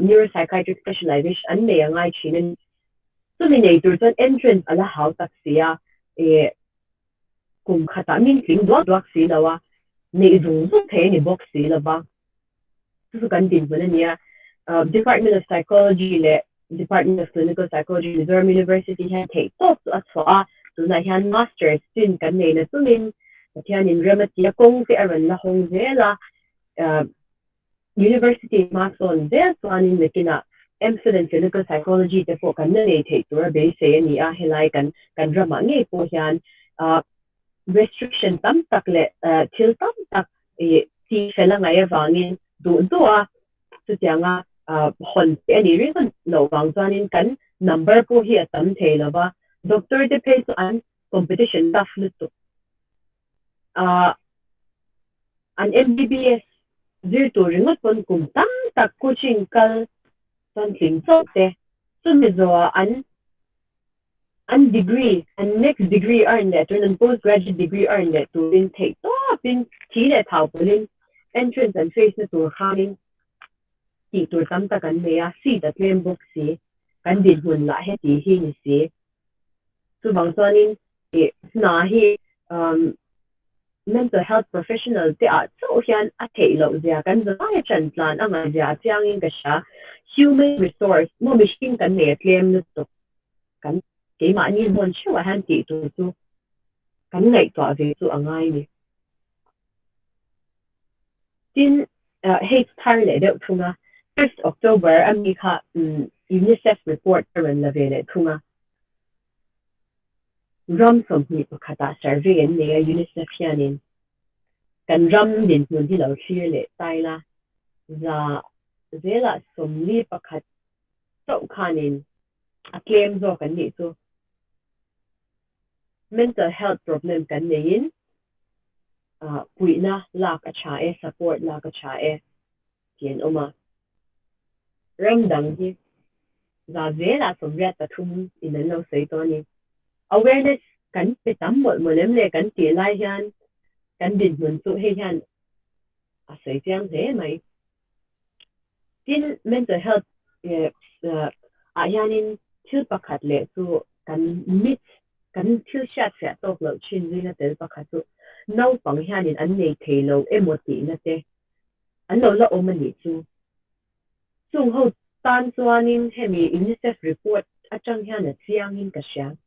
Speaker 6: neuropsychiatric specialization an le ngai chinin tu mi nei tur chuan entrance ala hau tak sia kum khata min tling duak si lawa nei dung zu the ni box si lawa tu kan din bula nia Department of Psychology le Department of Clinical Psychology Mizoram University han take top to atwa tu na han masters tin kan nei na tumin hian in ramatia kong te aran la hong zela university mason there so in the kina MPhil in clinical psychology te po kan nei thei tur be se ni a helai kan drama nge po hian restriction tam tak le thil tam tak ti fela ngai awangin du a tu tianga hon te ani ri kan lo wang chuanin kan number po hi atam thei lawa doctor te phe so an competition tough lu tu an MBBS zir tu ringot pon kum tam tak coaching kal son thing so te so mi zo an degree and next degree earn that and postgraduate degree earn that to in take to in ti le thau pulin entrance and face na tur khanin ti tur tam ta kan me a si da claim box si kan din hun la he ti hi ni si tu bang sonin na hi mental health professional te a so hian a thei lo zia kan za ai chan plan anga zia chiang in ka sha human resource mo machine kan ne claim nu to kan ke ma ni mon chwa han ti tu kan ngai to ve tu angai ni tin hate tar le de thunga 1st October America UNICEF report aran la ve le thunga ram som ni khata survey en ne UNICEF hianin kan ram din nun hi lo clear le taila za zela som ni pakhat to khanin a claim zo kan ni so mental health problem kan nein puina lak a cha e support lak a cha e tien oma ramdang hi za zela som ria ta thum in no sei to ni awareness kan pe tam mol molem le kan ti lai hian kan din mun su he hian a sei tiang he mai tin mental health a hianin thil pakhat le su kan mit kan thil shat fa tok lo chin ringa tel pakhat su no pang hianin an nei thelo emoti na te an lo la omani chu chung ho tan chuanin hemi UNICEF report achang hian na chiang in ka sia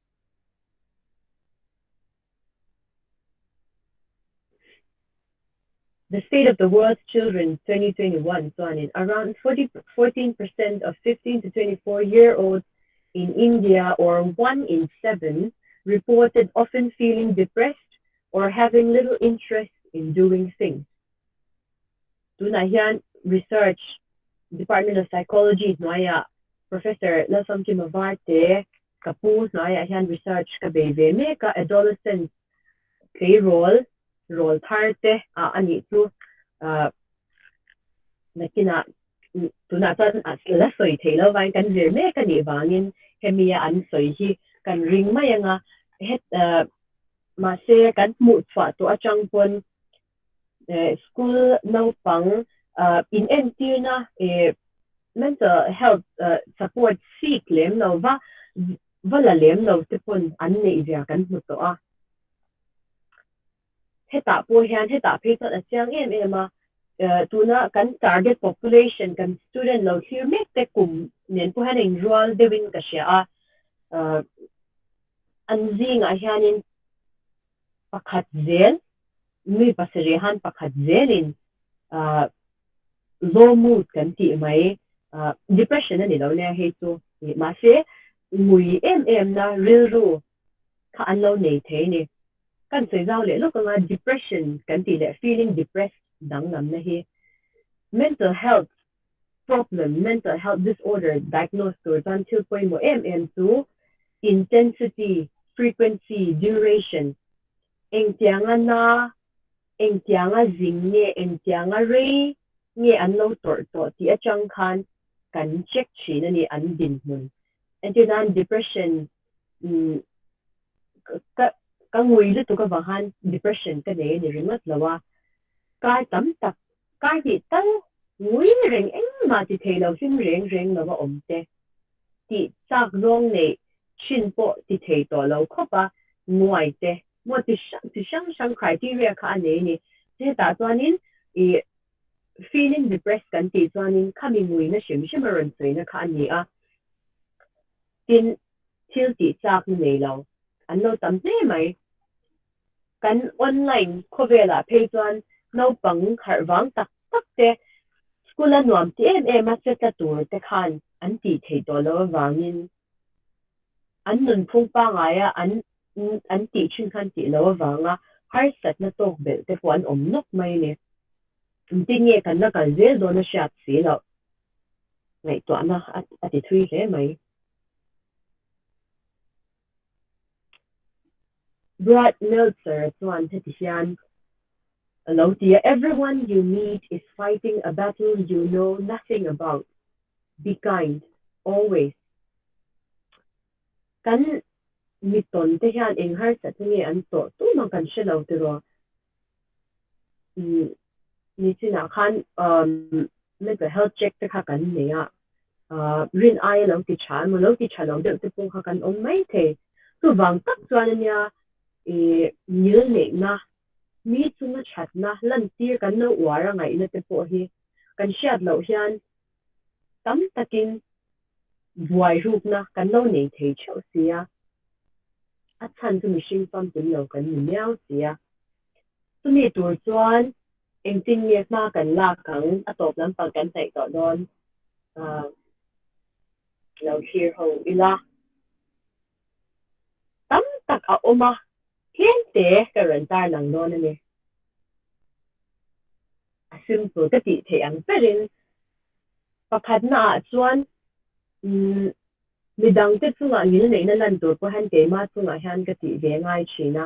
Speaker 6: The State of the World's Children 2021 chuanin around 14% of 15 to 24-year-olds in India, or 1 in 7, reported often feeling depressed or having little interest in doing things. Tuna hian research Department of Psychology noya Professor Lalhlupuii kapu noya hian research ka beve me ka adolescents play role tharte ani tu nakina tuna tan la soi thelo wang kan ver me kan ni wangin hemia an soi hi kan ring ma yanga het ma se kan mu fa to achang pon school no pang in entina mental health support seek lem no va lem no te pon an nei ja kan mu to a heta po hian heta phe ta achang em tuna kan target population kan student lo thir mek te kum nen po han enroll devin ka sia an zinga hianin pakhat zel mi pasari han pakhat zelin low mood kan ti mai depression ani lo ne he chu ma se ngui em na real ru kha an lo nei the ni kan sei zau le lo ka depression kan ti le feeling depressed dang nam na hi mental health problem mental health disorder diagnosed to until point mo to intensity frequency duration engtianga na engtianga zingne engtianga re nge an lo tor to ti achang khan kan check chin ani an din mun and depression ka ngui lu tu ka bahan depression ka ne ni ringat lawa ka tam tak ka hi tal ngui reng eng ma ti thelo sin reng lawa omte ti chak rong ne chin po ti thei to lo khopa nuai te mo ti shang criteria ka ne ni te ta chuanin feeling depressed kan ti chuanin khami ngui na shim ron sei na kha ni a tin thil ti chak nei lo an lo tam te mai kan online khovela phe chuan no pang khar wang tak te school an nuam ti em a se ta tur te khan an ti thei to lo wangin an nun phung pa nga ya an ti chin khan ti lo wanga har sat na tok bel te pon om nok mai ne tin ye kan na kan zel do na shat si lo ngai to na ati thui le mai Brad Meltzer chuan thetian Alotia, everyone you meet is fighting a battle you know nothing about. Be kind, always. Kan miton te hian eng har sa tingi an to tu mang kan shelo te ro ni china khan mental health check te kha kan ne ya rin ai lo ti chan mo lo ti chalo de te pung kha kan ong mai the tu wang tak chuan nya nil ne na mi chunga chat na lan tir kan no wara ngai na te po hi kan shat lo hian tam takin buai rup na kan no nei thei chau sia a chan tu mishing pam tin lo kan ni miao sia tu mi tur chuan eng tin ye ma kan la kang a top lam pang kan sai to don lo hir ho ila tam tak a oma hian te ka ran tar lang don ani asim tu ka ti the ang perin pakhat na chuan midang te chunga ngil nei na lan tur po han te ma chunga hian ka ti ve ngai china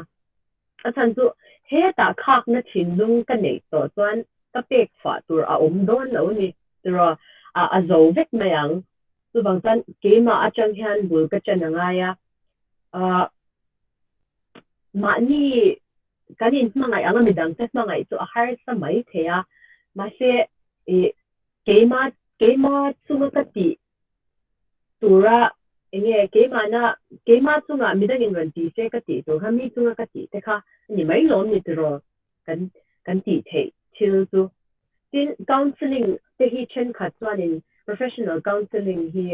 Speaker 6: a chan chu he ta khak na thin lung ka nei to chuan ka pek fa tur a om don lo ni tro a zo vek mayang tu bang tan ke ma a chang hian bul ka chana nga ya ma ni kanin mangai anga midang te mangai chu a har sa mai thea ma se ke ma chunga ka ti tura enge ke ma chunga midang in ran ti se ka ti to ha mi chunga ka ti te kha ni mai lom ni tro kan ti the thil chu tin counseling te hi chen khat chuan in professional counseling hi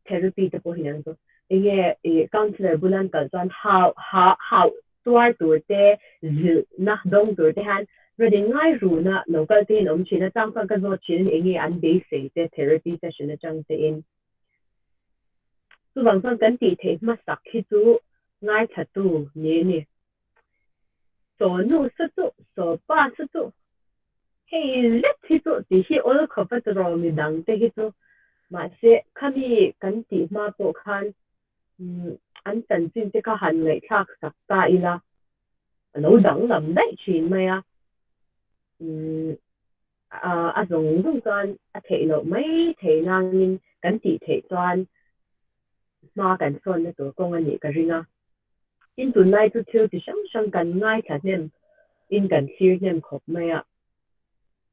Speaker 6: therapy te po hinang to enge counselor bulan kal chuan how tuar tur te zil na dong tur te han rồi ngay ru na local te nom china chang ka zo chin enge an day se te therapy session chang te in tu wang sang kan ti the ma sak khi tu ngay thatu ni so nu su tu so pa su tu hey let hi tu ti hi all khapat ro mi dang te hi tu ma se khami kan ti ma po khan an tan chin te ka han ngai thak sak ta ila lo dang lam dai chin mai a zong dung chuan a thei lo mai thei nang in kan ti thei chuan ma kan son na tur kong ani ka ringa in tu nai tu thil ti sang sang kan ngai tha nem in kan clear nem khop mai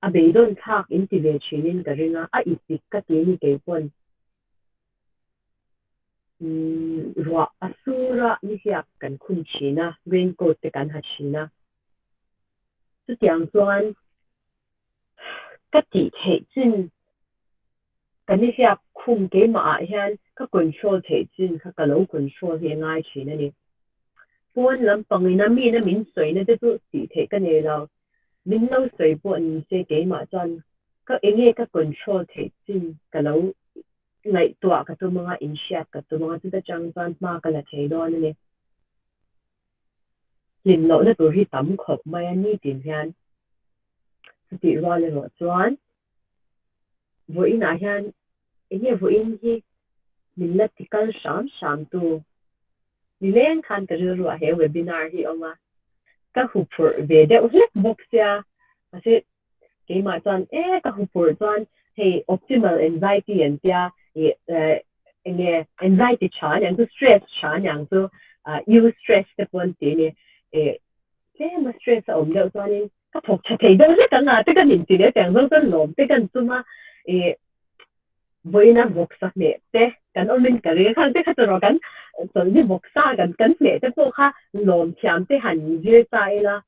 Speaker 6: a be don thak in ti ve chin in ka ringa a ipik ka ti ni ke pon ruwa asura ni siak kan khum china raincoat te kan ha china tu tiang chuan ka ti thei chin kan ni siak khum ke ma hian ka control thei chin ka lo control he ngai china ni pon lam pangina mi na min soi na te tu ti thei ka ne lo min lo soi pon se ke ma chuan ka enge ka control thei chin ka lo ngai tua ka tu mga inshat ka tu mga tu chang chuan ma ka la thei do ni lim lo na tu hi tam khop mai ani tin hian ti ro le ro chuan vo in a hian enge vo in hi min la tikal sham tu ni len khan ka ru a he webinar hi oma ka hu phur ve de ulek box ya ase ke ma chuan ka hu phur chuan hey optimal anxiety and tia enge anxiety chan and to stress chan yang so you stress te pon ti ni ke ma stress om de chuan in ka phok cha thei do le ka nga te ka nin ti le tang zo kan lom te kan tuma voina box sa me te kan omin ka re khan te kha to kan so ni box sa kan me te po kha lom thiam te han je tai la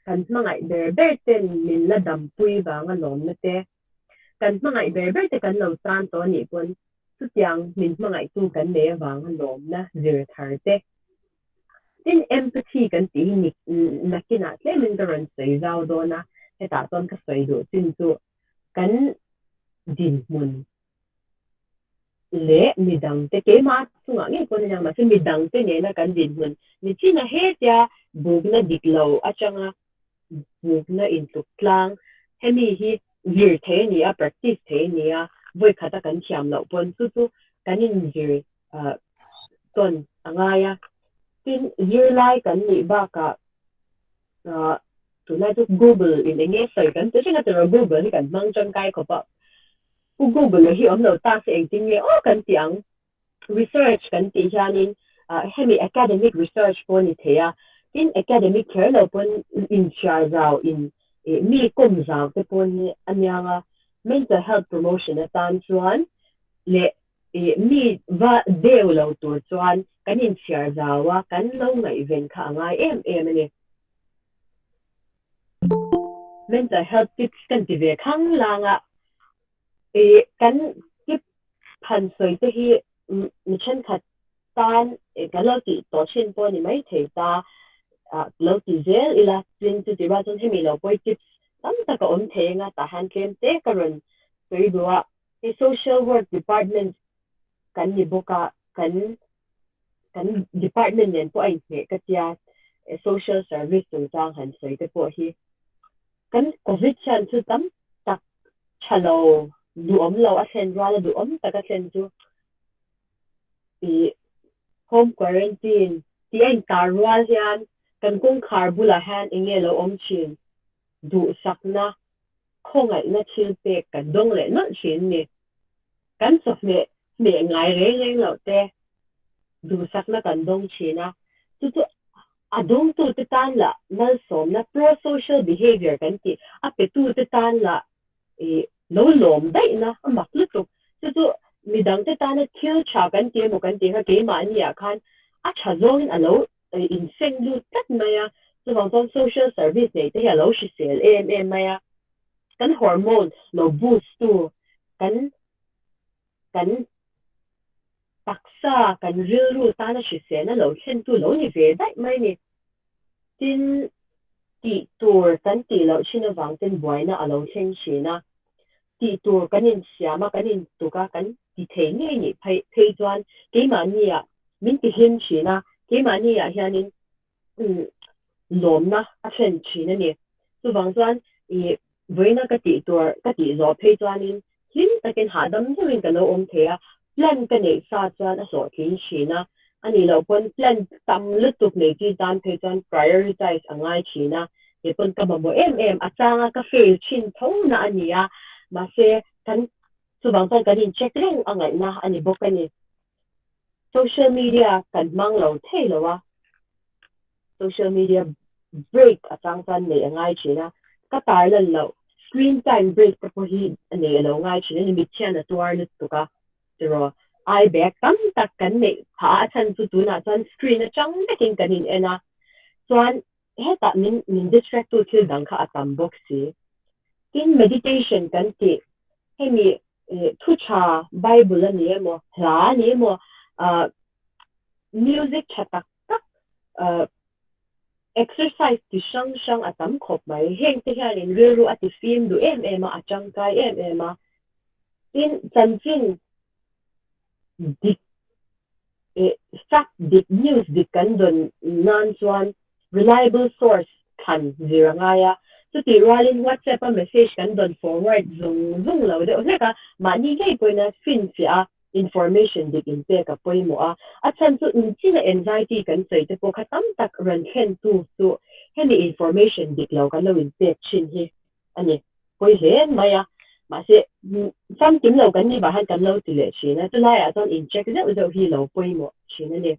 Speaker 6: kan mangai ber ten min la dam pui ba nga lom na te kan mangai ber te kan lo tran to ni pon tu tiang min mangai tu kan le wang lom na zir thar te tin empathy kan ti ni nakina tle min ron sei zau do na he ta ton ka sei do tin tu kan din mun le midang te ke ma sunga nge ko na ma se midang te ne na kan din mun ni china he tia bug na diklo achanga bug na in tuk tlang hemi hi vir the ni a practice the ni a voi khata kan thiam lo pon tu kan in vir ton angaya tin year lai kan ni ba ka tu na tu google in nge sai kan te singa te google kan mang chang kai ko pa Google hi om lo ta se ting le kan tiang research kan ti janin hemi academic research pon ni thea in academic care lo pon in char zao in mi kom zao te pon ni anyanga mental health promotion a tan chuan le mi va deu lo tur chuan kan in char zawa kan lo ngai ven kha ngai em ni mental health tips kan ti ve khang langa kan kip phan soi te hi mi chen khat tan ka lo ti to chen po ni mai thei ta lo ti zel ila tin tu ti ba ton hemi lo poi tips tam ta ka on thenga ta han kem te karon soi duwa social work department kan ni boka kan department nen po ai me ka tia social service tu tang han soi te po hi kan covid chan chu tam tak chalo du om lo a sen ra du om ta ka sen chu home quarantine ti ein tarwa hian kan kong khar bula han enge lo om chin du sakna khongai na thil pe kan dong le na chin ni kan sof me ngai re lo te du sakna kan dong china tu adong tu te tan la nal som na pro social behavior kan ti a pe tu te tan la lo lom dai na mak lu tu midang te tan thil cha kan ti mo kan ti ha ke ma ni a khan a cha zong a lo in seng lu tat maya so bang social service nei te hello shi sel em maya kan hormone lo boost tu kan taksa kan rilru ta na shise na lo chen tu lo ni ve dai mai ni tin ti tur kan ti lo china wang tin boy na alo chen shi na ti tur kan in siama kan in tu ka kan ti the ni ni phei chuan ke ma ni ya min ti hin shi na ke ma ni ya hianin lom na a chen chi na ni tu wang chuan i voina ka ti tur ka ti zo phei chuan in hin takin hadam chuin ka lo om the a plan ka nei sa chuan a so thin shi na ani lo pon plan tam lutuk nei ti dan phei chuan prioritize angai chi na e pon ka mo em atanga ka fail chin tho na ania ma se kan tu bang chuan kan in check reng angai na ani bok ani social media kan mang lo thei lo wa social media break atang chuan nei angai chi na ka tar lan lo screen time break ka po hi nei lo ngai chi na mi chian na tuar lut tu ka ro ai back tam tak kan nei pha chan tu tu na chuan screen a chang takin kan in ena chuan heta min distract tu thil dang kha atam box si in meditation kan ti hemi thu cha bible ani emo hla ani emo music chatak tak exercise ti shang shang atam khop mai heng te hian in ru ati film du em a chang kai em a in chanchin dik fact dik news dik kan don nan chuan reliable source kan zirangaya so ti rolling whatsapp a message kan don forward zung lo de ka ma ni ke koina fin sia information dik in pe ka poimo a chan chu in china anxiety kan sei te po khatam tak ran khen tu hemi information dik lo kan lo in pe chin hi ani poi hen maya ma se sam kim lo kan ni ba han kan lo ti le chi na tu lai a ton in check zo hi lo poimo chi na ni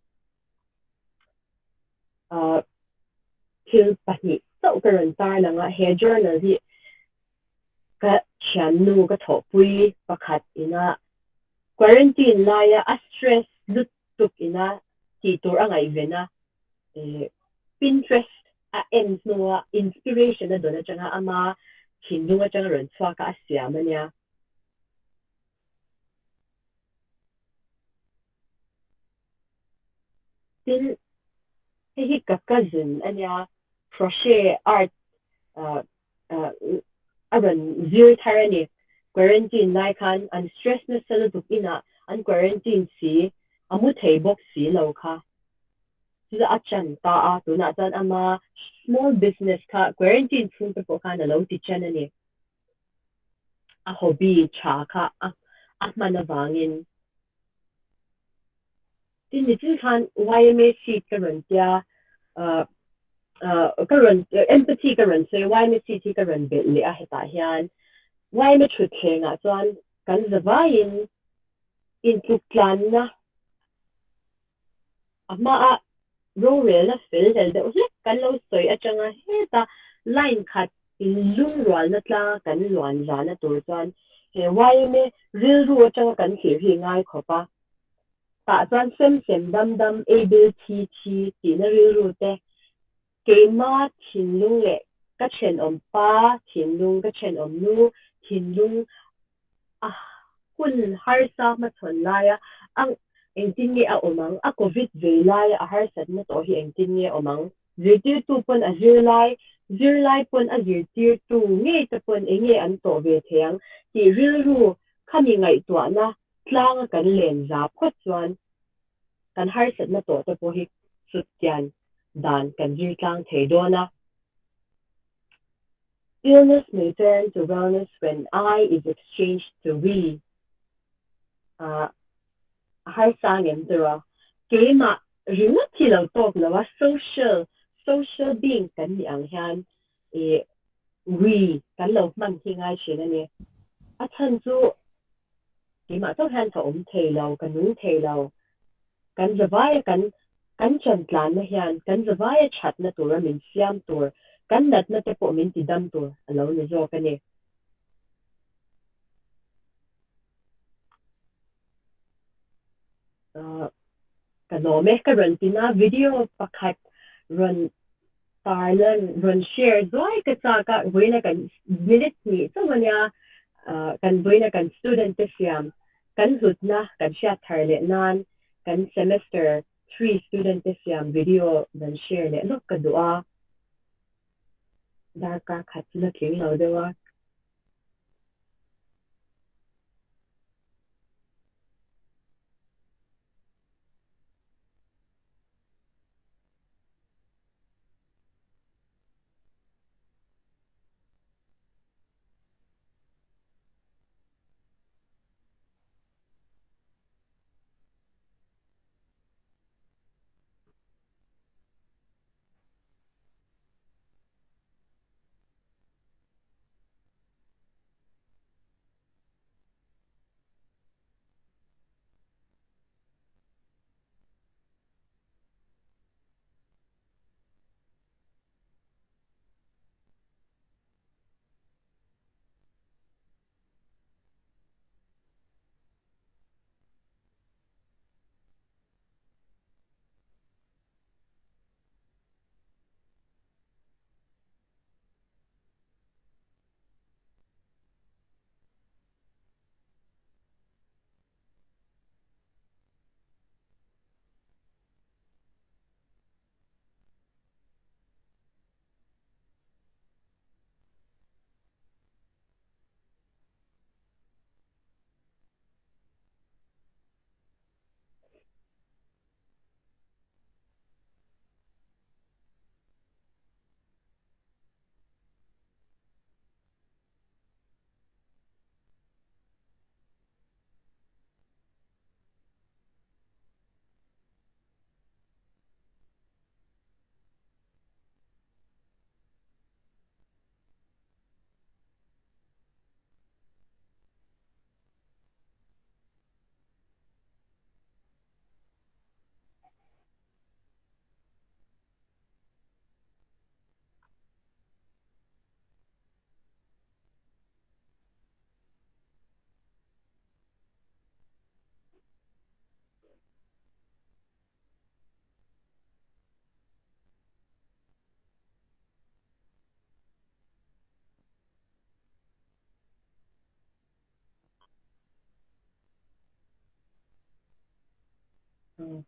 Speaker 6: thil pahnih so ka ran tar langa he journal hi ka chian nu ka tho pui pakhat ina quarantine laia a stress lut tuk ina ti tur angai vena Pinterest a ends no inspiration na dona changa ama chinunga changa ran chwa ka asia mania tin hi ka cousin ania crochet art aran zero tyranny quarantine lai khan an stress na sala dukina an quarantine si amu thei box si lo kha za achan ta a tu na tan ama small business kha quarantine chung te po khan lo ti chan ani a hobby cha kha a mana wangin tin ni tin khan YMA sheet ka ran tia ka ran empathy ka ran se YMA sheet ka ran be le a heta hian YMA thut thenga chuan kan zawain in tu plan na ama a rowel na fil del de hle kan lo soi atanga heta line khat in lung rwal na tla kan luan za na tur chuan he YMA ril ru atanga kan thir hi ngai khopa ta chuan sem dam able ti na ril ru te ke ma thin lung le ka chen om pa thin lung ka chen om nu thin lung kun har sa ma thon laia ang engtin nge a omang a covid ve lai a har sat na to hi engtin nge omang zirtir tu pon a zir lai pon a zirtir tu nge ta pon enge an to ve theng ti ril ru khani ngai to na tlang kan len za phot chuan kan har sat na to te po hi sut tian dan kan zir tlang thei dona illness may turn to wellness when I is exchanged to we har sang em dura ke ma ringa ti lo tok lo wa social being kan ni ang hian we kan lo man hi ngai chi na ni a chan chu ke ma to han tho thei lo kan nu thei lo kan zawai kan chan tlan na hian kan zawai chat na tur min siam tur kan nat na te po min ti dam tur alo ni zo ka ni kanome ka run tina video pakhat run tarlan run share doi ka cha ka buina kan minute ni so manya kan buina kan student te siam kan hutna kan sha tharle nan kan semester 3 student this video dan share le lo ka dua da ka khat na tling lo de wa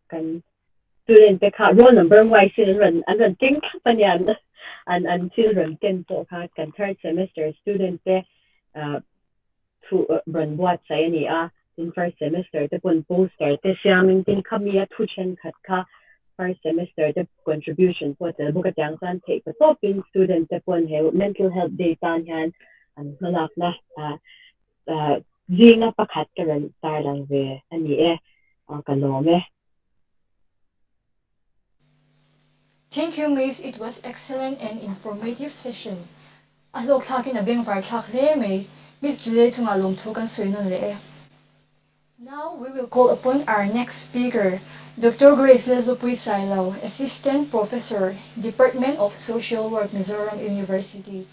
Speaker 6: kan student te kha roll number wise sin ran an ting pan yan an children ken to kha kan third semester student te thu ran what sai ni in first semester te pun poster te siaming tin khamia thu chen khat kha first semester the contribution for the book at san take the top in student te pun he mental health day tan yan an halak na zinga pakhat karan tar lang ve ani kalome.
Speaker 3: Thank you, Miss. It was excellent and informative session. Alok thakin na beng var thak le may Miss Julie chung alom thukan suinon le. Now we will call upon our next speaker, Dr. Grace Lalhlupuii Sailo, Assistant Professor, Department of Social Work, Mizoram University.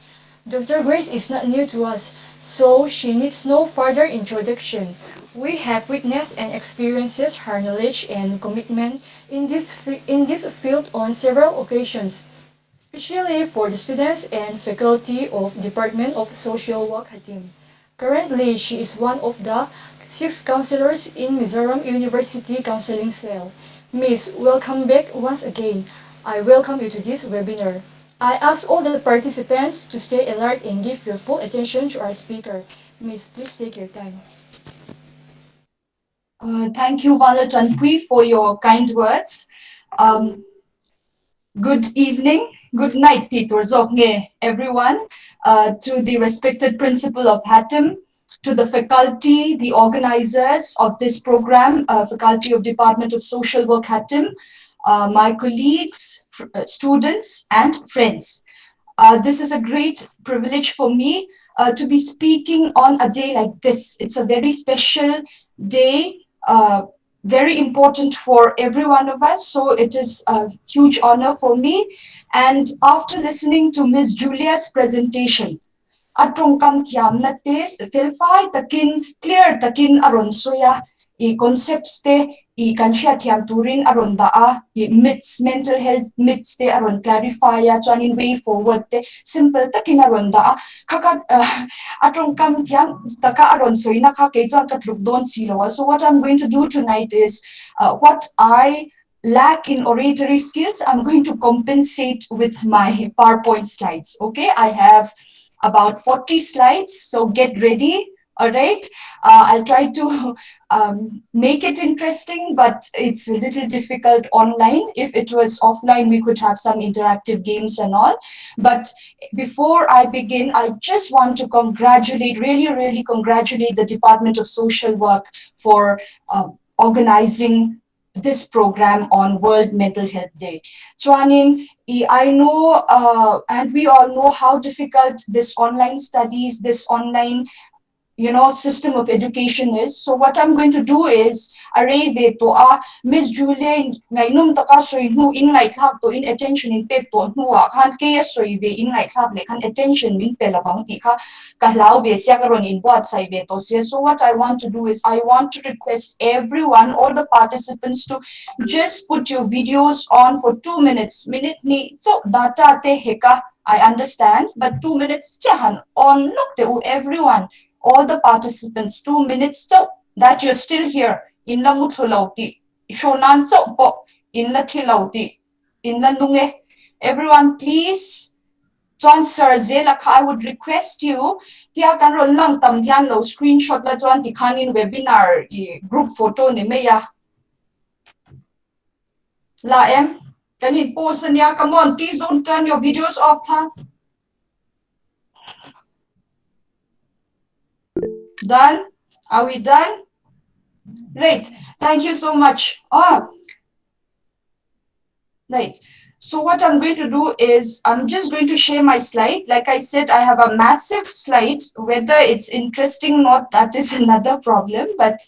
Speaker 3: Dr. Grace is not new to us, so she needs no further introduction. We have witnessed and experienced her knowledge and commitment in this field on several occasions, especially for the students and faculty of Department of Social Work HATIM. Currently, she is one of the 6 counselors in Mizoram University Counseling Cell. Miss, welcome back once again. I welcome you to this webinar. I ask all the participants to stay alert and give your full attention to our speaker. Miss, please take your time.
Speaker 7: Thank you, Vanlalruati, for your kind words. Good evening, good night, Titor Zoknge, everyone, to the respected principal of HATIM, to the faculty, the organizers of this program, faculty of Department of Social Work HATIM, my colleagues, students, and friends. This is a great privilege for me to be speaking on a day like this. It's a very special day, very important for every one of us. So it is a huge honor for me. And after listening to Ms. Julia's presentation, atong kam tiam na te verify takin clear takin aron soya I concepts te I kan siya tiam turin aron I myths mental health myths te aron clarify chuanin way forward te simple takin aron kaka atong kam tiam taka aron soina ka ke chuan katluk don silo. So what I'm going to do tonight is what I lack in oratory skills, I'm going to compensate with my PowerPoint slides. Okay, I have about 40 slides, so get ready. All right, I'll try to make it interesting, but it's a little difficult online. If it was offline, we could have some interactive games and all. But before I begin, I just want to congratulate, really congratulate the Department of Social Work for organizing this program on World Mental Health Day. Chuanin, I know, and we all know how difficult this online studies, this online system of education is. So what I'm going to do is array to Miss Julia ngai num taka soi nu in ngai thak to in attention in pe to nu khan ke soi ve in ngai thak le khan attention in pe la bang ti kha ka lau ve sia karon in what sai ve to se. So what I want to do is I want to request everyone, all the participants, to just put your videos on for 2 minutes. Minute ni so data te heka, I understand, but 2 minutes chahan on look te everyone, all the participants, 2 minutes so that you're still here in la muthulauti shonan so po in la thilauti in la nunge. Everyone please chuan sir zela kha, I would request you tia kan ron lang tam hian lo screenshot la chuan ti khanin webinar group photo ni meya la em can you pause and yeah, come on, please don't turn your videos off tha. Done? Are we done? Right. Thank you so much. Right. So what I'm going to do is I'm just going to share my slide. Like I said, I have a massive slide. Whether it's interesting or not, that is another problem. But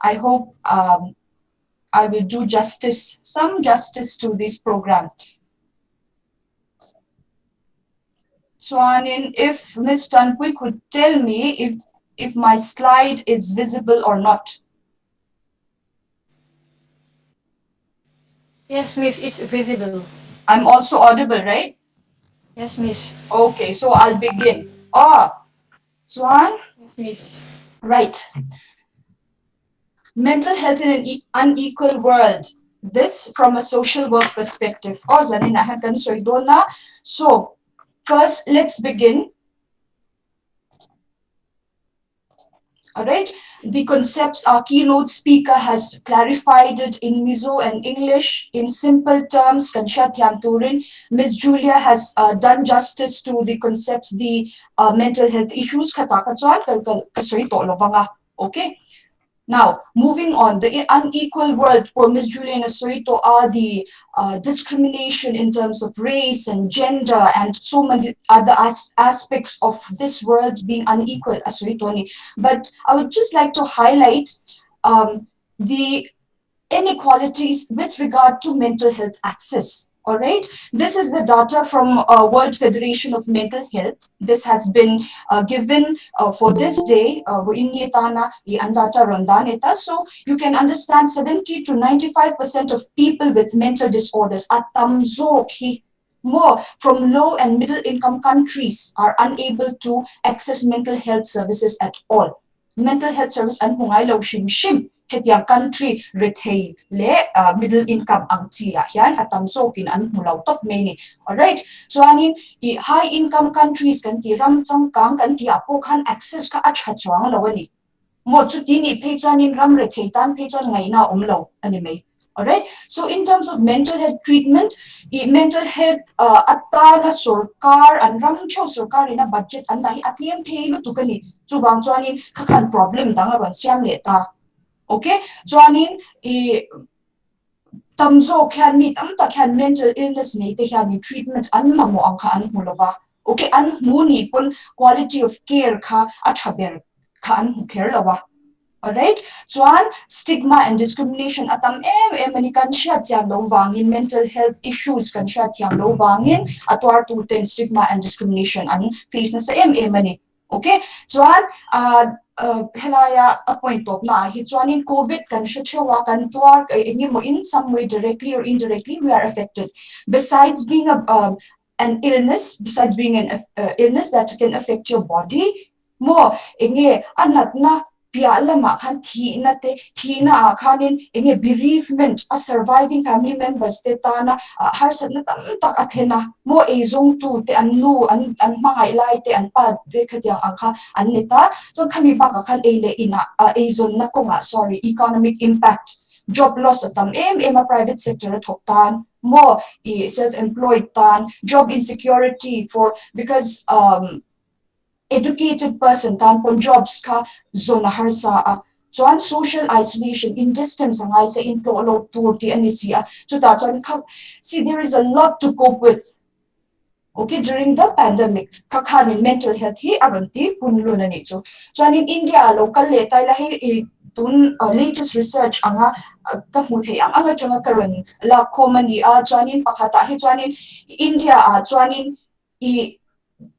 Speaker 7: I hope I will do some justice to this program. So Anin, if Ms. Tanpui could tell me if my slide is visible or not.
Speaker 3: Yes, Miss, it's visible.
Speaker 7: I'm also audible, right?
Speaker 3: Yes, Miss.
Speaker 7: Okay, so I'll begin. Swan?
Speaker 3: Yes, Miss.
Speaker 7: Right. Mental health in an unequal world. This from a social work perspective. So, first, let's begin. All right. The concepts our keynote speaker has clarified it in Mizo and English in simple terms. Kansha Tiamturin. Ms. Julia has done justice to the concepts, the mental health issues. Okay. Now, moving on, the unequal world for Ms. Juliana Soito are the discrimination in terms of race and gender and so many other aspects of this world being unequal. But I would just like to highlight the inequalities with regard to mental health access. All right, this is the data from World Federation of Mental Health. This has been given for this day. So you can understand 70 to 95% of people with mental disorders more from low and middle income countries are unable to access mental health services at all. Mental health service and shim hetiang country rethei le middle income ang chia hian atam kin an mulau top meni. All right, so anin high income countries kan ti ram chang kang kan ti apo khan access ka acha chuang lawani mo chu ti ni phe chuanin ram rethei tan phe chuan ngai na omlo ani mai. All right, so in terms of mental health treatment, mental health atana sarkar an ram chau sarkar ina budget an dai atliam thei lu tukani chu bang chuanin khakhan problem danga ron siam le ta. Okay, chuanin tamzo khan mi tamta khan mental illness nei te hian treatment an mamo ang kha an mulova. Okay, an muni pun quality of care kha athaber kha an kher lawa. All right, chuan stigma and discrimination atam mani kan sha chiang lo wangin mental health issues kan sha chiang lo wangin atwar tu ten stigma and discrimination an face na sa mani. okay chuan helaya a point of na hi chuan in covid kan shchewa kan tuar in some way directly or indirectly we are affected besides being an illness, besides being an illness that can affect your body more enge anat na pia lama khan thi na khanin enge bereavement a surviving family members te ta na har sat na tam tak athena mo ezong tu te an lu an mangai lai te an pa te khatyang angkha an neta so khami ba ka khan ele ina ezon na konga sorry economic impact job loss atam em a private sector thoktan more self-employed tan job insecurity for because educated person tan pon jobs ka zona harsa chuan social isolation in distance angai se in to lo tur ti anisia chuta chuan see there is a lot to cope with okay during the pandemic kakhan in mental health hi aranti punlun ani chu chuan in India local le tai la hi tun latest research anga ka mu the anga changa karon la commonly chuan in pakhata hi chuan in India chuan in I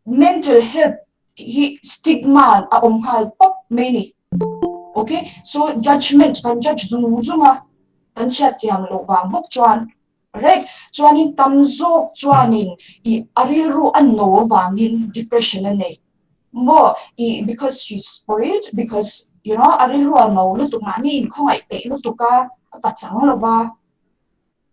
Speaker 7: mental health hi stigma a hal pop many okay so judgment kan judge zunga kan chat yang lo bang bok chuan right chuanin tamzo chuanin I ariru anno wangin depression ane mo because she's spoiled because you know ariru anno lu tu mani in khongai pe lu tu ka pachang lo ba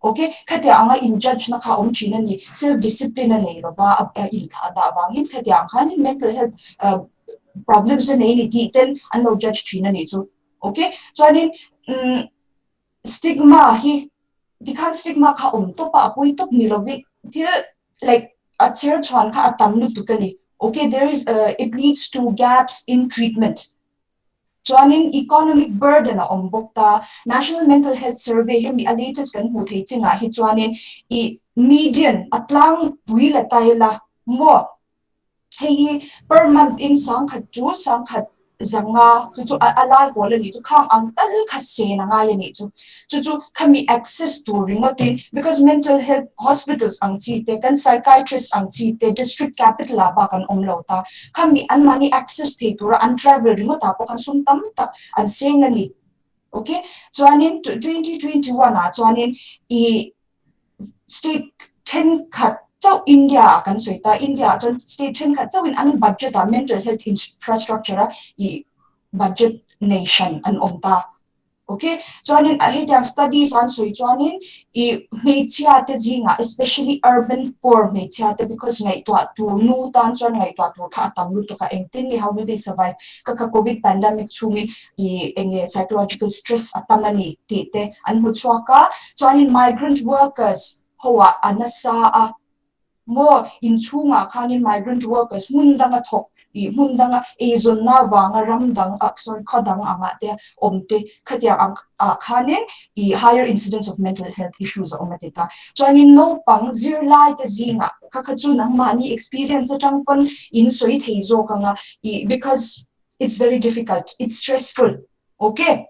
Speaker 7: okay khatia anga in judge na kha china ni self discipline ane lo ba in kha da wangin khatia khan mental health problems ane ni ti ten an lo judge china ni chu okay chuanin stigma hi dikhan stigma kha to pa apoi top ni lovi thil like a chair chuan kha atam lu tukani okay there is it leads to gaps in treatment chuanin economic burden a bokta national mental health survey hemi a latest kan hu thei chinga hi chuanin I median atlang puila taila mo hei per month in sang khat zanga chu alai bol ni chu khang ang tal kha se na nga ni chu khami access to remote because mental health hospitals ang chi te kan psychiatrist ang chi te district capital ba kan omlo ta khami an mani access the to an travel remote ta po kan sum tam ta an se nga ni okay chuanin 2021 chuanin I state 10 khat so India kan soita India chon state 10 khat so in an budget mental health infrastructure I budget nation an omta okay chuanin a hetiang studies an soi chuanin I mechia te jinga especially urban poor mechia te because ngai to nu tan chuan ngai to kha tam lu to kha engtin ni how will they survive ka covid pandemic chungin I enge psychological stress atamani ti te an hu chwaka chuanin migrant workers hoa anasa more in chunga khanin migrant workers mundanga thok I mundanga ezon na wanga ramdang sorry khodang anga te omte khatia khanin I higher incidence of mental health issues omateta chuanin no pang zirlai te zinga khakhachu nang mani experience atang pon in soi theizo kanga because it's very difficult it's stressful okay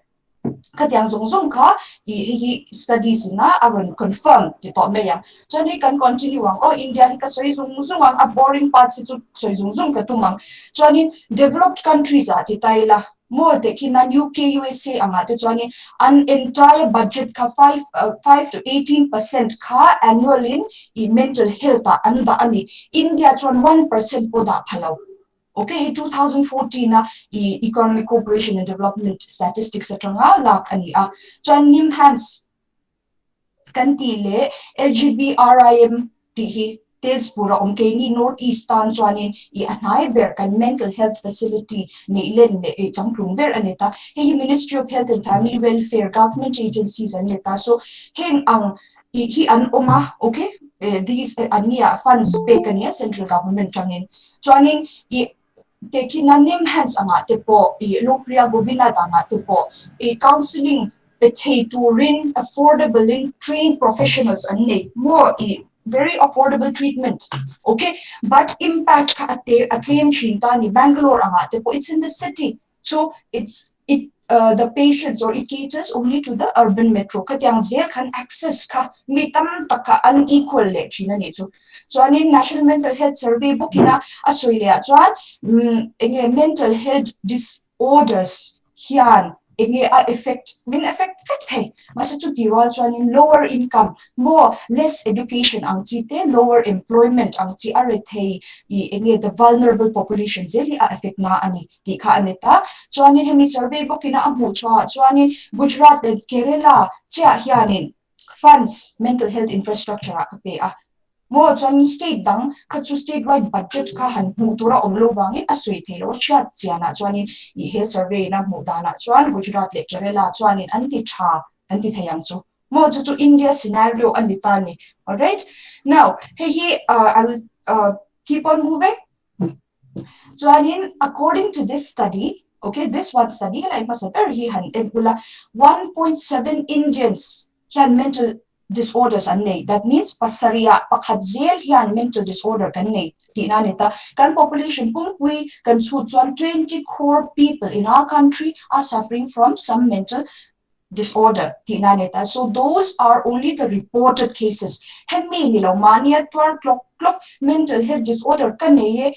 Speaker 7: khatyang zong kha hi studies na aron confirm ti to me yang chani kan continue ang India hi ka soi zong ang a boring part si chu soi zong ka tumang chani developed countries ti taila mo te kinan UK USA anga te chani an entire budget ka 5 to 18% kha annual in mental health anda ani India chon 1% poda phalo okay 2014 na economic cooperation and development statistics atanga lak ani chuan nim hands kantile LGBRIM hi Tezpura omkeni northeastern chuanin I anai ber kan mental health facility nei len ne changplung ber aneta he Ministry of Health and Family Welfare government agencies aneta so heng ang hi an oma okay these ania funds pay kania central government changin chuanin taking a name hands anga tepo Lopria Bobina anga tepo counseling turin affordable trained professionals and more very affordable treatment okay but impact at the same chinta ni Bangalore anga tepo it's in the city so it the patients or it caters only to the urban metro. Katyang zel kan access ka mitam taka unequal le china ni chu. So anin National Mental Health Survey book ina Australia. Chuan mental health disorders hian affect hey masachu tiwal chuan in lower income more less education ang chite lower employment ang chi arethei the vulnerable population zeli affect na ani ti kha aneta chuan in hemi survey book ina amu chwa chuan in Gujarat and Kerala chia hianin funds mental health infrastructure a pe a mo chuan state dang khachu state wide budget kha han hu tura omlo wangin asui thelo chat chiana chuan in he survey na mu dana chuan Gujarat le Kerala chuan in anti thayang chu mo chu India scenario anitani. All right, now he I will keep on moving. Chuan in according to this study, okay, this one study I must have he han 1.7 Indians had mental disorders and that means pasaria pakhazel hian mental disorder kan nei tinanita kan population pungpui kan chu 20 crore people in our country are suffering from some mental disorder tinanita. So those are only the reported cases. Hemi ni lo mania twar clock mental health disorder kan nei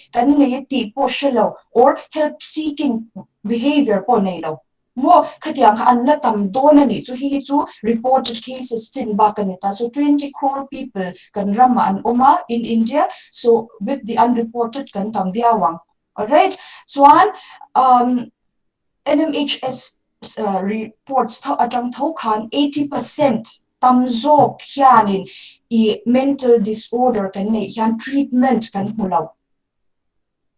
Speaker 7: ti po shelo or help seeking behavior po nei lo mo khatyang anla tam dona ni chu hi chu reported cases tin ba kanita. So 20 crore people kan rama an oma in India, so with the unreported kan tam viawang. All right, so NMHS reports atang thokan 80% tamzo hianin mental disorder kan nei hian treatment kan hulau.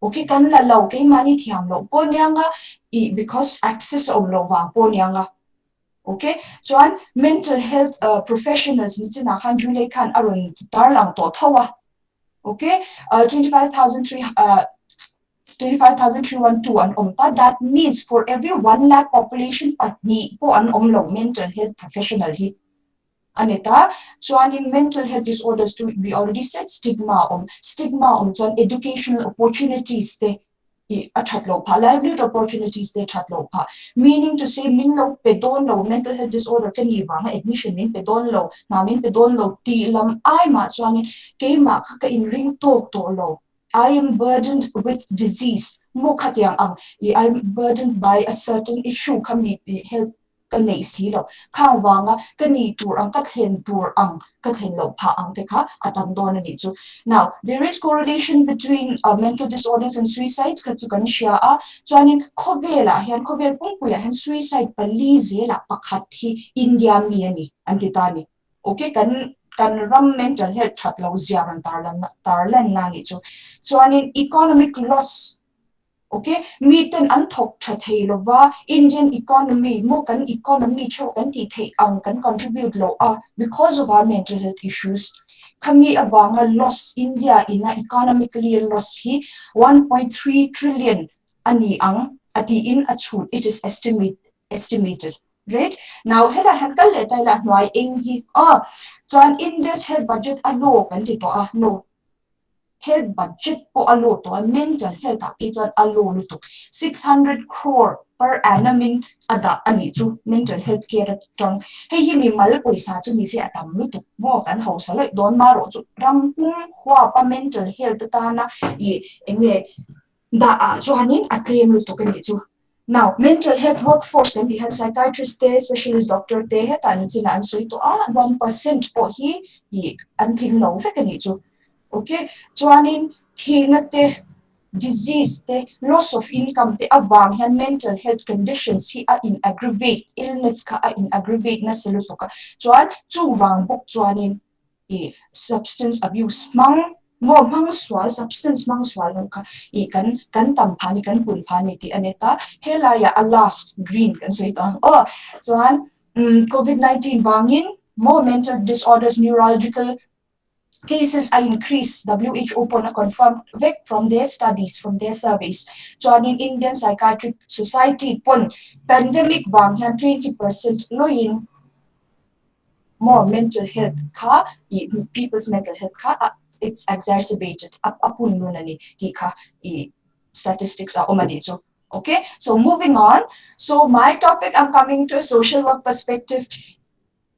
Speaker 7: Okay, kan la lau ke mani thiam lo po nyanga because access om lo wang po nyanga. Okay, chuan mental health professionals ni china khan jule khan arun tarlang to thawa. Okay, 25,312 an omta. That means for every 1 lakh population patni po an omlo mental health professional hi. Anita, chuan in mental health disorders too, we already said stigma chuan educational opportunities te athatlo pa, livelihood opportunities te athatlo pa, meaning to say min lo pedon lo mental health disorder kan iwanga admission min pedon lo namin pedon lo ti lam ai ma chuan in ke ma ka in ring to lo I am burdened with disease mo khatyang ang I am burdened by a certain issue kami health kanei silo khawanga kani tur ang kathen tur ang kathen lo pha ang tekha atam don ani chu. Now there is correlation between mental disorders and suicides katsu kan sha a chuanin khovela hian khovel pungpuya hian suicide pali zela pakhat hi India mi ani antitani. Okay, kan ram mental health thatlo ziaran tarlan na ni chu. Chuanin economic loss. Okay, miten anthok thathei lova Indian economy mo kan economy cho kan ti thei ang kan contribute lo because of our mental health issues. Kami awanga loss India ina economically loss hi 1.3 trillion ani ang ati in achut it is estimated. Right now hela hankal letai la noi eng hi chuan India's health budget alo kan ti to no health budget po alo to mental health chuan alo to 600 crore per annum in ada ani chu mental health care tong hei hi mi mal poisa chu ni se atam lu tu mo kan ho sa loi don ma ro chu rampung hwa pa mental health ta na enge da chuanin atlem lu to kan ni chu. Now, mental health workforce can be had psychiatrist te, specialist doctor te, he tan china an soi to 1% po hi until no fe kan ni chu. Okay, chuanin thina te disease te loss of income te awang hian mental health conditions hi in aggravate illness ka in aggravate na siluto ka chuan chu wang bok chuanin substance abuse mang substance mang swal ka kan tam phani kan pun phani ti aneta hela ya a last green kan say ta chuan COVID-19 wangin more mental disorders neurological cases are increased. WHO pona confirmed from their studies, from their surveys. Joining Indian Psychiatric Society pon pandemic wang hian 20% loin more mental health ka people's mental health ka it's exacerbated apun nunani ti ka statistics are omani so Okay, so moving on. So my topic, I'm coming to a social work perspective.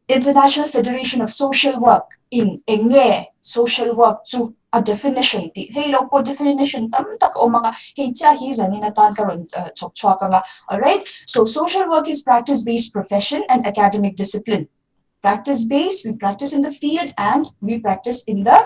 Speaker 7: International Federation of Social Work in enge social work to a definition ti hey lo po definition tam tak o mga hey cha hi zani na tan karon chok chwa ka nga. All right, so social work is practice based profession and academic discipline. Practice based, we practice in the field and we practice in the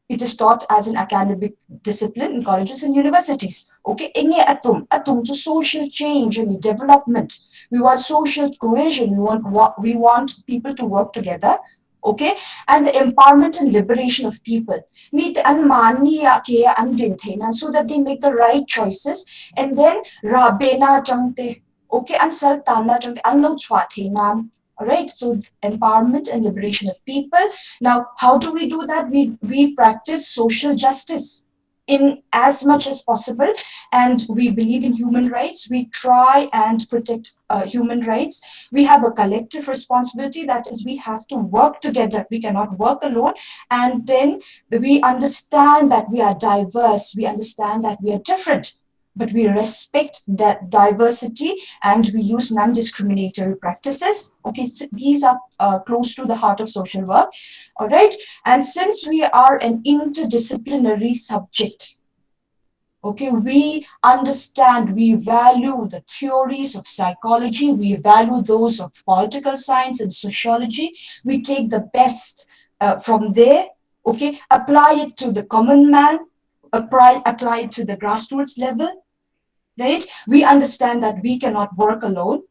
Speaker 7: it is taught as an academic discipline in colleges and universities. Okay, inge atum to social change and development. We want social cohesion. We want people to work together. Okay, and the empowerment and liberation of people. Meet and mania kaya andintenan so that they make the right choices and then rabena jangte. Okay, and saltana jangte anlo chwatenan. All right, so empowerment and liberation of people. Now, how do we do that? We practice social justice in as much as possible, and we believe in human rights. We try and protect human rights. We have a collective responsibility, that is, we have to work together. We cannot work alone. And then we understand that we are diverse. We understand that we are different, but we respect that diversity and we use non-discriminatory practices. Okay, so these are close to the heart of social work. All right, and since we are an interdisciplinary subject, okay, we understand, we value the theories of psychology, we value those of political science and sociology. We take the best from there, okay, apply it to the common man, apply it to the grassroots level, right? We understand that we cannot work alone.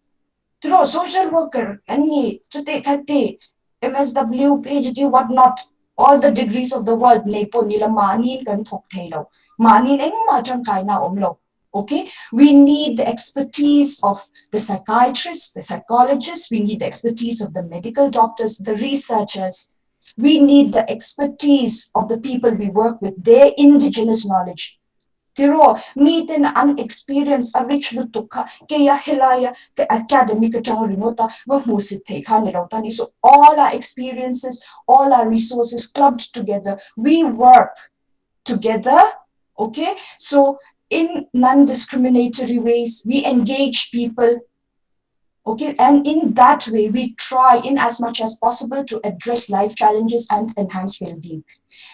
Speaker 7: Through social worker, any to take a day, MSW, PhD, whatnot, all the degrees of the world, nepo nila manin kan thok tayo. Manin eng matang kaina omlo. Okay, we need the expertise of the psychiatrists, the psychologists, we need the expertise of the medical doctors, the researchers. We need the expertise of the people we work with, their indigenous knowledge. Tiro, meeting unexperienced, a rich lutuka, kaya hilaya, the academic remota, musit take hanirautani. So all our experiences, all our resources clubbed together, we work together. Okay, so in non-discriminatory ways, we engage people. Okay, and in that way, we try in as much as possible to address life challenges and enhance well-being.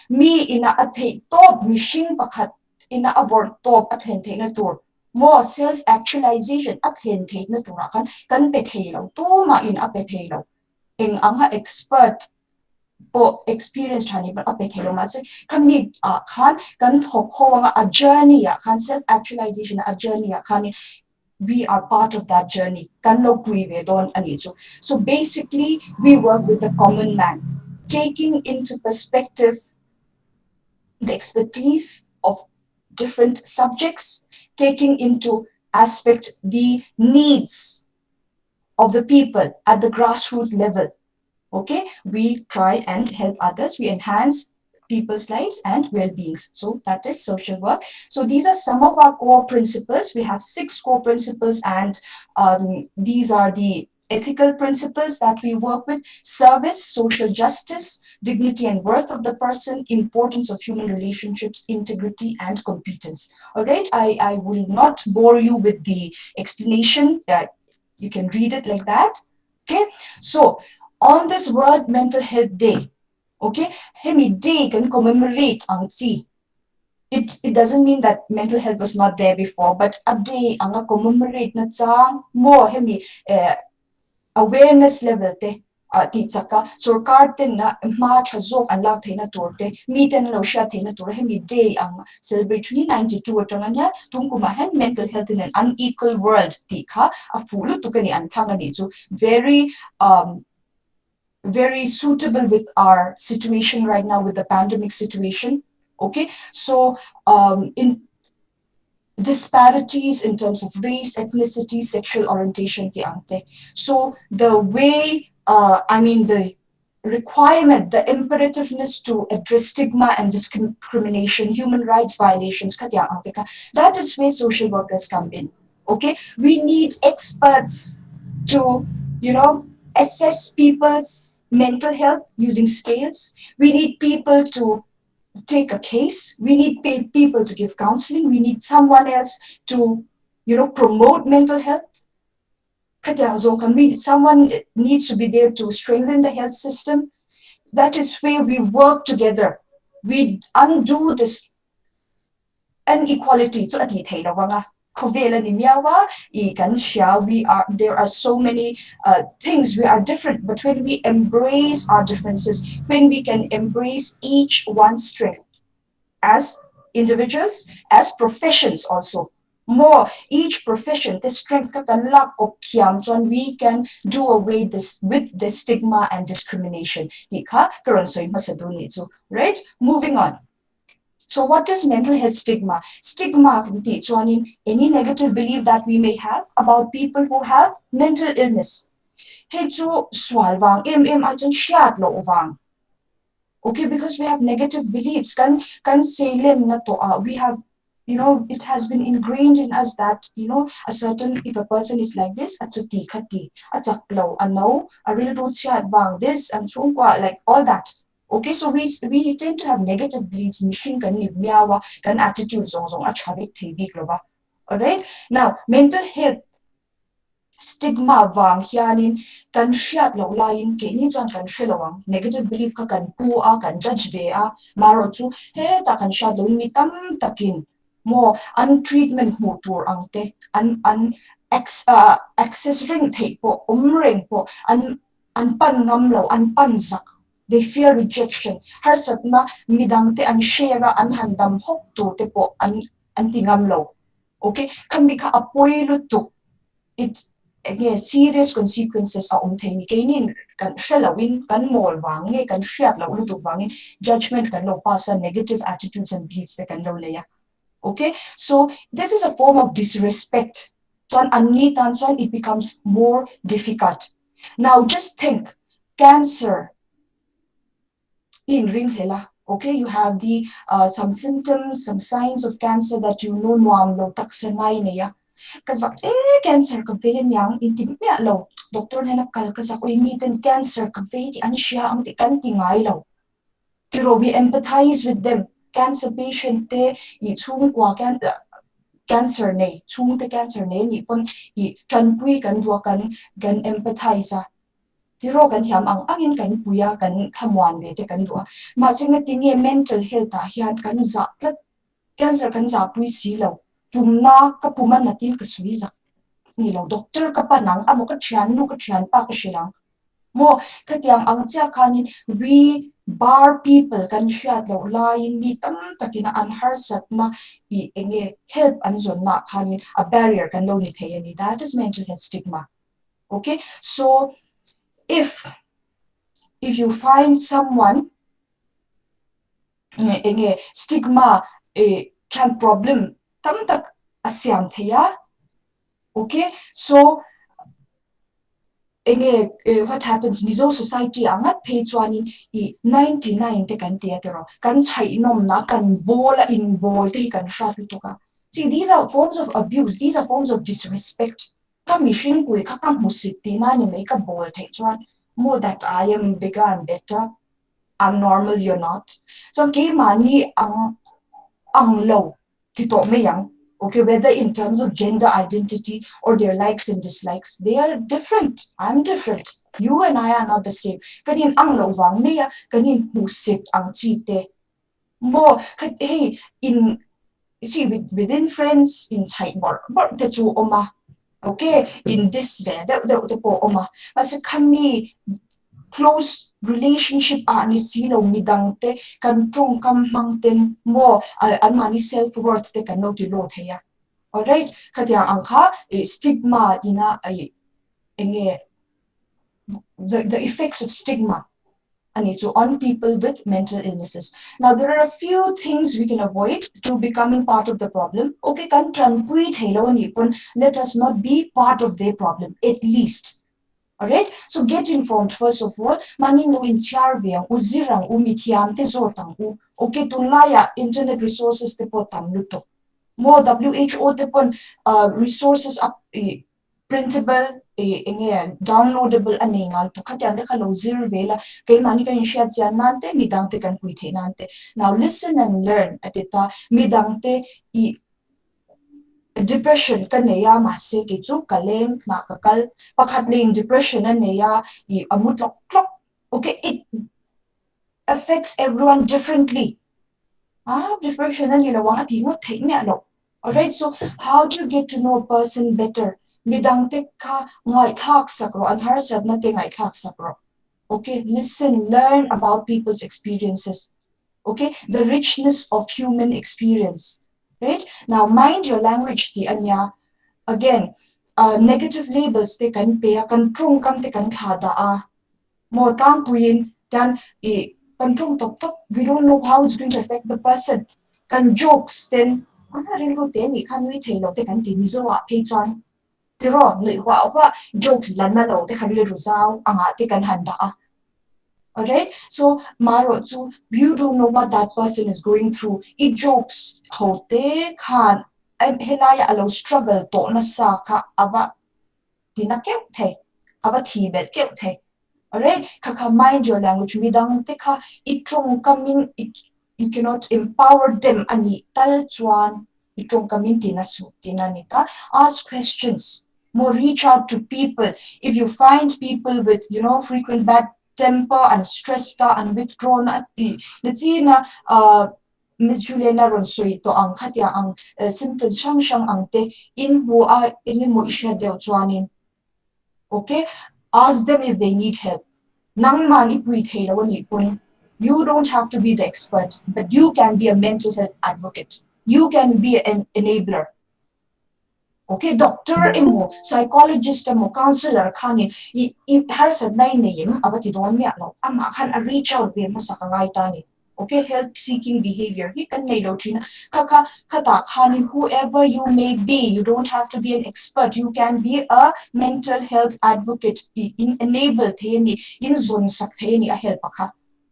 Speaker 7: Me ina athe top machine pakhat ina award top athen na tur more self actualization athen na tura kan pe thelo to ma in ape thelo eng anga expert po experience thani ba ape thelo ma se kami khan kan thokho a journey khan self actualization a journey khan we are part of that journey. So basically, we work with the common man, taking into perspective the expertise of different subjects, taking into aspect the needs of the people at the grassroots level. Okay, we try and help others, we enhance people's lives and well-beings. So that is social work. So these are some of our core principles. We have 6 core principles, and these are the ethical principles that we work with: service, social justice, dignity and worth of the person, importance of human relationships, integrity and competence. All right, I will not bore you with the explanation. You can read it like that. Okay, so on this World Mental Health Day, okay, hemi day can commemorate ang si. It doesn't mean that mental health was not there before, but a day ang commemorate na tsang more hemi awareness level te ti tsaka sarkar tin na ma chazok ang lag thina torte mi ten lo sha thina tor hemi day ang celebratory 92 atanganya tungkumahan mental health in an unequal world ti kha a fulu tukani an thangani chu very suitable with our situation right now with the pandemic situation. Okay, so in disparities in terms of race, ethnicity, sexual orientation, so the way the requirement, the imperativeness to address stigma and discrimination, human rights violations, that is where social workers come in. Okay, we need experts to assess people's mental health using scales. We need people to take a case. We need people to give counseling. We need someone else to promote mental health. Someone needs to be there to strengthen the health system. That is where we work together. We undo this inequality. So there are so many things. We are different, but when we embrace our differences, when we can embrace each one's strength as individuals, as professions also, more each profession, the strength we can do away with the stigma and discrimination. Right? Moving on. So what is mental health stigma? Stigma, any negative belief that we may have about people who have mental illness. Okay, because we have negative beliefs. We have, it has been ingrained in us that, if a person is like this, a real root this, and so like all that. Okay, so we tend to have negative beliefs, attitudes, alright? Now, mental health stigma wang hianin kan hriat lo lain ke ni chuan kan hrelawang negative belief kan pu a kan judge ve a maro chu he ta kan hriat lo mi tam takin mo untreatment mu tur angte access ring thei po ring po an pan ngam lo an pan zak. They fear rejection. Har satna midang te an share an handam hok tu te po an tingam lo. Okay, kan bika apoy lutuk. It again serious consequences are umtheni kainin kan shalawin kan mol wange kan hriat lo lutuk wangin judgment kan lo pass negative attitudes and beliefs that kan lo leya. Okay, so this is a form of disrespect. It becomes more difficult. Now just think, cancer in ring hela. Okay, you have the some symptoms, some signs of cancer that you know nuam lo taksanai neya. Kazak cancer ka vein yang intim me lo doctor na kal kazak oi miten cancer ka vein ti an siya ang ti kan tingay lo. Tiro we empathize with them. Cancer patient te I chung kwa cancer ne chung te cancer ne ni pon I tranpui kan dua kan empathize. Tiro kan thiam ang angin kan puya kan thamwan ve te kan dua. Ma singa tingi mental health a hian kan za tlat cancer kan za pui si lo. Pumna ka puma natin ka suiza. Nilo doctor ka pa nang amo ka thian pa ka silang. Mo katiang ang tia kanin we bar people kan hriat lo lain mi tam takina an harsat na I enge help an zon na kanin a barrier kan lo ni thayani. That is mental health stigma. Okay, so if you find someone enge stigma can problem tam tak asyam thaya. Okay, so what happens Mizo society angat pay chuanin I 99 te kan teatero kan chai nom na kan bola in bol te kan shat to ka. See, these are forms of abuse, these are forms of disrespect. Kam mission ku ka kam musiti na ni make a bol te chuan more that I am bigger and better, I'm normal, you're not. So ke mani ang low tito me yang. Okay, whether in terms of gender identity or their likes and dislikes, they are different. I'm different. You and I are not the same. Kanin ang lawang niya, kanin musit ang chite. Mo, hey, within friends, in chai but the two oma. Okay, in this way, the po oma. Mas kami close relationship ni silo midangte kan trung kam mangten mo an mani self worth te kan no ti lo theya. Alright, kaya angka stigma ina ay enge the effects of stigma and it's on people with mental illnesses. Now there are a few things we can avoid to becoming part of the problem. Okay, kan tranquil hello nipon, let us not be part of their problem at least. Alright, so get informed first of all. Mani no in charbiang uzirang umitiam te zotang u. Okay, tunlaya internet resources te potam luto. More WHO te pon resources up printable downloadable aningal to katyan de kalo zero vela kay mani kan share jan nante midang te kan puite nante. Now listen and learn at ita midang te depression kan neya mase ki chu kaleng na kakal pakhatling depression an neya I amutlok klok. Okay, it affects everyone differently. Depression and wanga ti mo take me alo. Alright, so how do you get to know a person better? Midang ka ngai thak sakro an har sat na te ngai thak sakro. Okay, listen, learn about people's experiences. Okay, the richness of human experience. Right? Now mind your language ti anya. Again, negative labels te kan pe kan trung kam te kan thada more kang puin dan control top we don't know how it's going to affect the person. Kan jokes then ana rin ro te ni kan wi thei lo te kan ti mi zo a pe chan te ro nei hwa jokes lan na lo te kan ri ru zau anga te kan han da alright, so maro chu you don't know what that person is going through. It jokes ho te khan helaya alo struggle to na sa ka ava tina keu the ava thi bet keu the. Alright, kaka mind your language midang teka itrong kamin you cannot empower them ani tal chuan itrong kamin tinasu tinanika ask questions more reach out to people if you find people with frequent bad temper and stressed and withdrawn at the let's see na Miss Juliana Ronsoi to ang katya ang symptoms siyang ang te in mo mo isya deo chuanin. Okay, ask them if they need help. You don't have to be the expert, but you can be a mental health advocate. You can be an enabler. Okay, doctor imo, psychologist imo, counselor kanin, har sa nay nayim, abati doon mi alo, ama kan a reach out be masakangay tani. Okay, help seeking behavior. You can lay kaka kanin, whoever you may be, you don't have to be an expert. You can be a mental health advocate. In enable tayani, in zone sak tayani a help ka.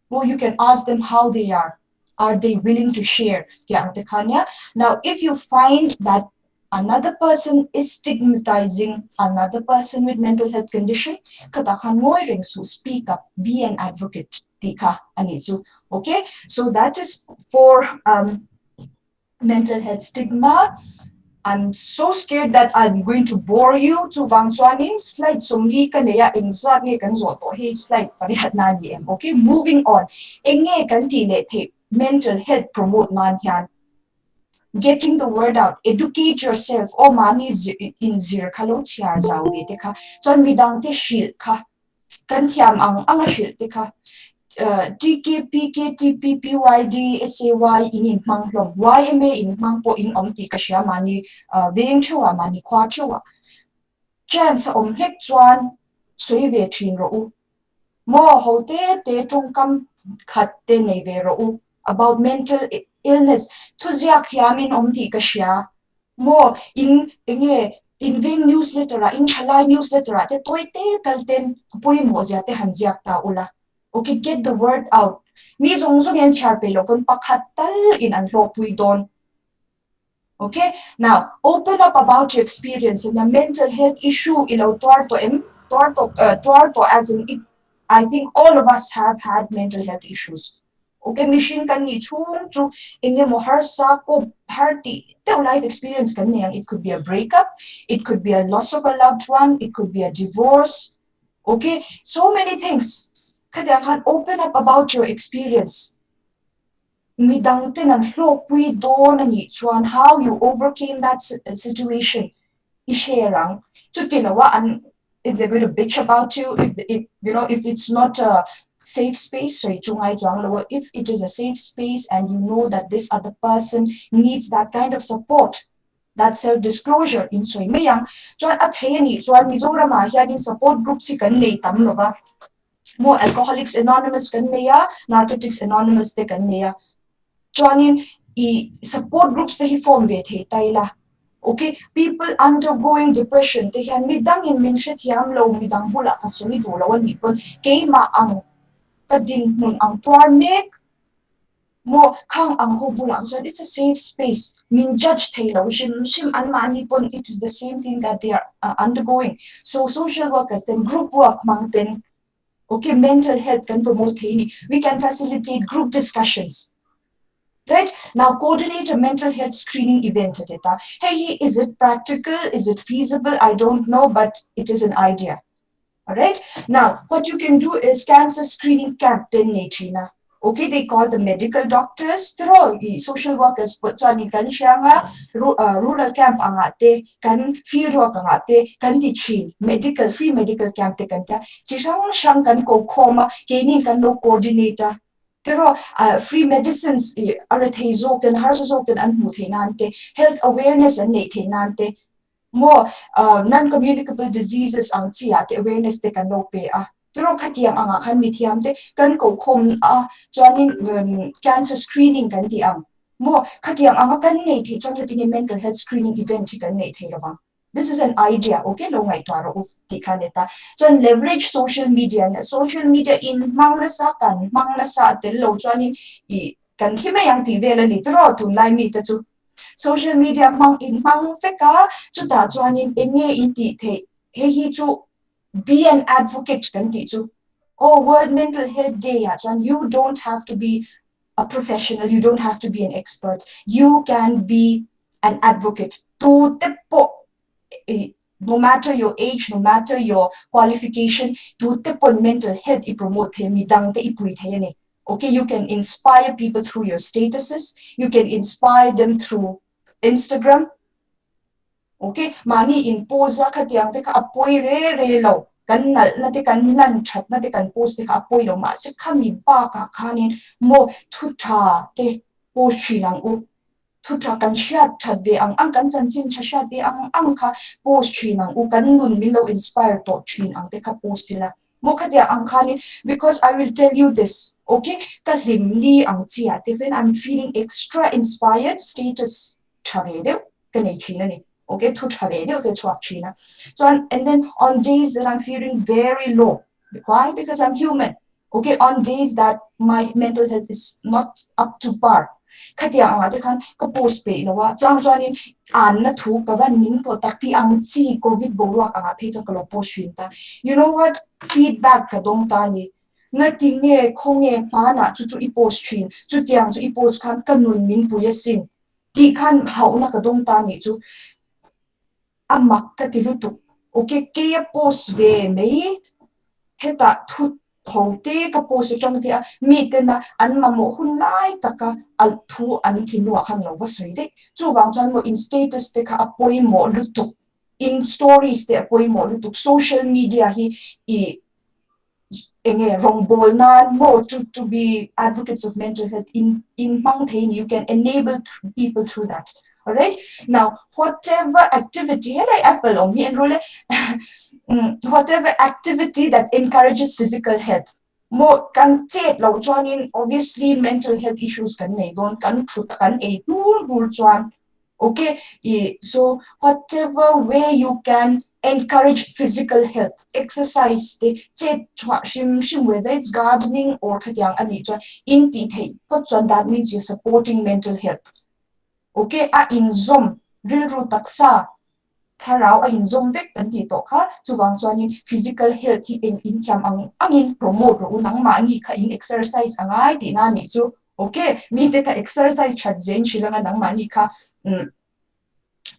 Speaker 7: Or you can ask them how they are. Are they willing to share? Now, if you find that another person is stigmatizing another person with mental health condition, katakan mo ring so speak up, be an advocate. Tika anitsu. Okay, so that is for mental health stigma. I'm so scared that I'm going to bore you to Wang Chuaning slide. So mi kanaya insa ni kan zo to he slide parihat na ni em. Okay, moving on. Enge kan ti le the mental health promote nan hian. Getting the word out, educate yourself. O mani in zir kalo chiar zau be te ka. Chon midang te shil ka. Kan thiam ang anga shil te ka. TK, PK, TP, PYD, SAY in mang long, YMA in mang po in ti kasya mani veng chawa mani kwa chawa. Chance hek chuan sui ve chin ro mo ho te trung kam khat te nei ve ro about mental illness tu ziak thiamin ti kasya mo in veng newsletter in chalai newsletter te toy te talten poi mo zia te han ziak ta ula. Okay, get the word out. Mi zong yan charpelo kun pakhatal in Lalhlupuii don. Okay, now open up about your experience in a mental health issue ilo tuarto as in I think all of us have had mental health issues. Okay, mission kan ni chung chu inge mo har sa ko party the life experience kan yang it could be a breakup, it could be a loss of a loved one, it could be a divorce. Okay, so many things. Kada kan open up about your experience. Midang Lalhlupuii don ani chuan how you overcame that situation. I-share to tinawa and if they're going to bitch about you, if it's not a safe space, so if it is a safe space and you know that this other person needs that kind of support, that self-disclosure in soy mayang chuan at hayani chuan Mizoram hian support group si kan nei tam lova. More Alcoholics Anonymous kanneya, Narcotics Anonymous te kanneya. Chuanin support groups te hi form ve the taila. Okay, people undergoing depression te hian midang in minshet hiam lo midang bula kasuni do lawan ni pon ke ma ang kading mun ang tuar mek mo kang ang ho bula so it's a safe space. Min judge tailo shim an mani pon it is the same thing that they are undergoing. So social workers then group work mang then. Okay, mental health can promote we can facilitate group discussions. Right? Now coordinate a mental health screening event. Hey, is it practical? Is it feasible? I don't know, but it is an idea. All right. Now, what you can do is cancer screening campaign nature. Okay, they call the medical doctors, pero social workers put kan siya nga rural camp angate, kan field work angate, kan teaching medical free medical camp te kanta. Siyang kan ko koma, kini kan no coordinator. Pero free medicines aratay zokten harsa zokten an nante health awareness an nante more non-communicable diseases ang chia te awareness te kan no pe pero khatiang anga khan mi thiam te kan ko khom chuanin cancer screening kan ti ang mo khatiang anga kan nei the chuan the mental health screening event kan nei the rawang. This is an idea, okay? Lo ngai twaro ti khaneta. So leverage social media in manglasa te lo chuanin I kan thime yang ti vela ni tro tu lai mi ta chu social media mang feka chu ta chuanin enge in ti the he chu be an advocate kan ti chu World Mental Health Day ya chuan you don't have to be a professional, you don't have to be an expert, you can be an advocate to te po no matter your age, no matter your qualification, to te po mental health I promote he midang te ipui the ne. Okay, you can inspire people through your statuses, you can inspire them through Instagram. Okay, mani imposa khatiang te ka apoi re lo kan nal na te kan lan that na te kan post te ka apoi lo ma se khami ba ka khanin mo thutha te post chinang u thutha kan shat that ve ang kan chan chin chasha te ang kha post chinang u kan nun milo inspire to chin ang te ka post tila mo khatia ang khanin because I will tell you this. Okay, ka himli ang chia te when I'm feeling extra inspired status thave de kanai china ni. Okay, to travel to China. So and then on days that I'm feeling very low, why? Because I'm human. Okay, on days that my mental health is not up to par. Katia ang ate kan ka post pe lawa chang chuanin an na thu ka ban ning to takti ang chi covid bolwa ka phe cha kalo post shin ta. You know what? Feedback ka dong ta ni na tinge khonge pa na chu I post shin chu tiang chu I post kan kanun min pu yasin ti kan hau na ka dong ta ni chu amak ka tilutuk. Okay, kaya post ve may heta thut hote ka post chang tia mi te na an mamo hun lai taka al thu an kinu khang lo wasui de chu wang chan mo in status te ka apoi mo lutuk in stories te apoi mo lutuk social media hi I enge wrong ball na mo to be advocates of mental health in mountain you can enable people through that. All right, now whatever activity apple on me enroll whatever activity that encourages physical health more can take lo chuan obviously mental health issues kan nei don kan thut kan e dur chuan. Okay, so whatever way you can encourage physical health, exercise, whether it's gardening or in that means you're supporting mental health. Okay, in zom, real taksa, karao in zom vek anti toka, chuwang chuanin physical health in tiam angin promote unang mangi ka in exercise angai ti na ni chu. Okay, mi te ka exercise chat zen chilanga nang mani ka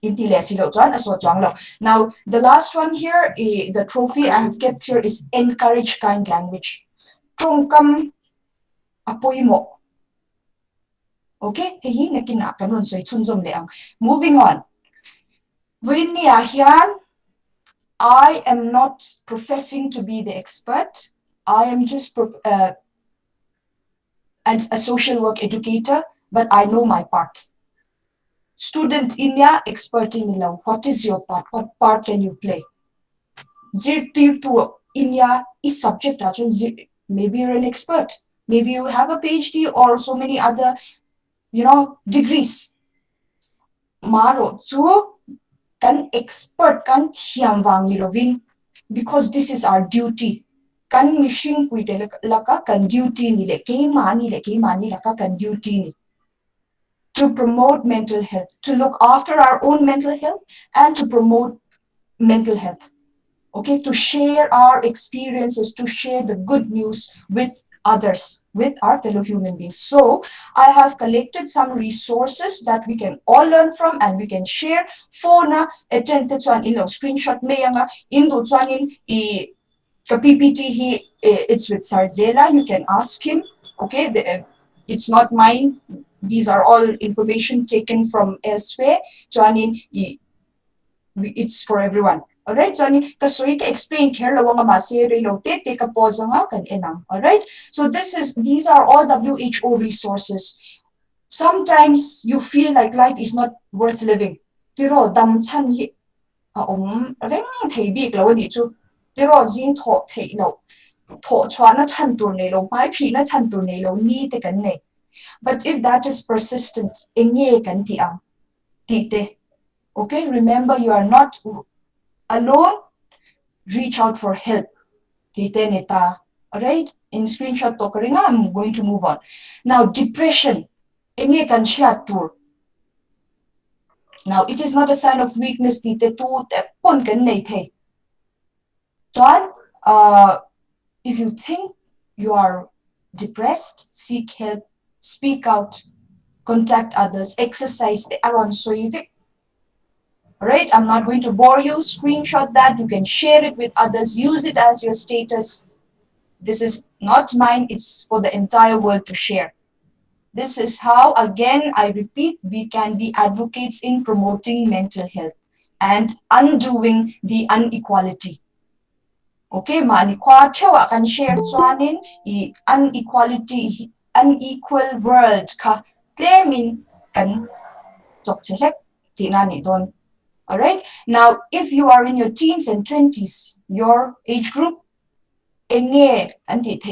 Speaker 7: Now, the last one here, the trophy I have kept here is encourage kind language. Trongkam apoy mo. Okay? Moving on. I am not professing to be the expert. I am just a social work educator, but I know my part. Student India, expert in Milan. What is your part? What part can you play? To India is subject. Maybe you're an expert. Maybe you have a PhD or so many other, degrees. Maro, so can expert can thiamwang nilovin because this is our duty. Kan mission puite laka kan duty ni le ke mani laka kan duty ni. To promote mental health, to look after our own mental health and to promote mental health. Okay, to share our experiences, to share the good news with others, with our fellow human beings. So I have collected some resources that we can all learn from and we can share. Phone attend chuan in screenshot me anga indo chuan in the PPT it's with Sarzela. You can ask him. Okay, it's not mine. These are all information taken from elsewhere. Chuan in it's for everyone. Alright, so kasui ka explain care lawa nga masiri lo te ka pause nga kan enang. Alright, so these are all WHO resources. Sometimes you feel like life is not worth living. Tiro dam chan hi reng thei bik lo ni chu. Tiro jin tho thei lo. Tho chwa na chan tur nei lo, mai phi na chan tur nei lo ni te kan nei. But if that is persistent, engye kan ti ang. Ti te. Okay, remember you are not alone. Reach out for help. Tite neta. Alright? In screenshot to karinga, I'm going to move on. Now, depression. Enge kan siya tur. Now, it is not a sign of weakness. Tite tu te pon kan nei te. John, if you think you are depressed, seek help, speak out, contact others, exercise the around soivik. Alright, I'm not going to bore you. Screenshot that. You can share it with others. Use it as your status. This is not mine. It's for the entire world to share. This is how, again, I repeat, we can be advocates in promoting mental health and undoing the inequality. Okay, manikwa chewa kan share chuanin unequal world ka claiming kan chokchelek tinani don. Alright, now if you are in your teens and 20s, your age group,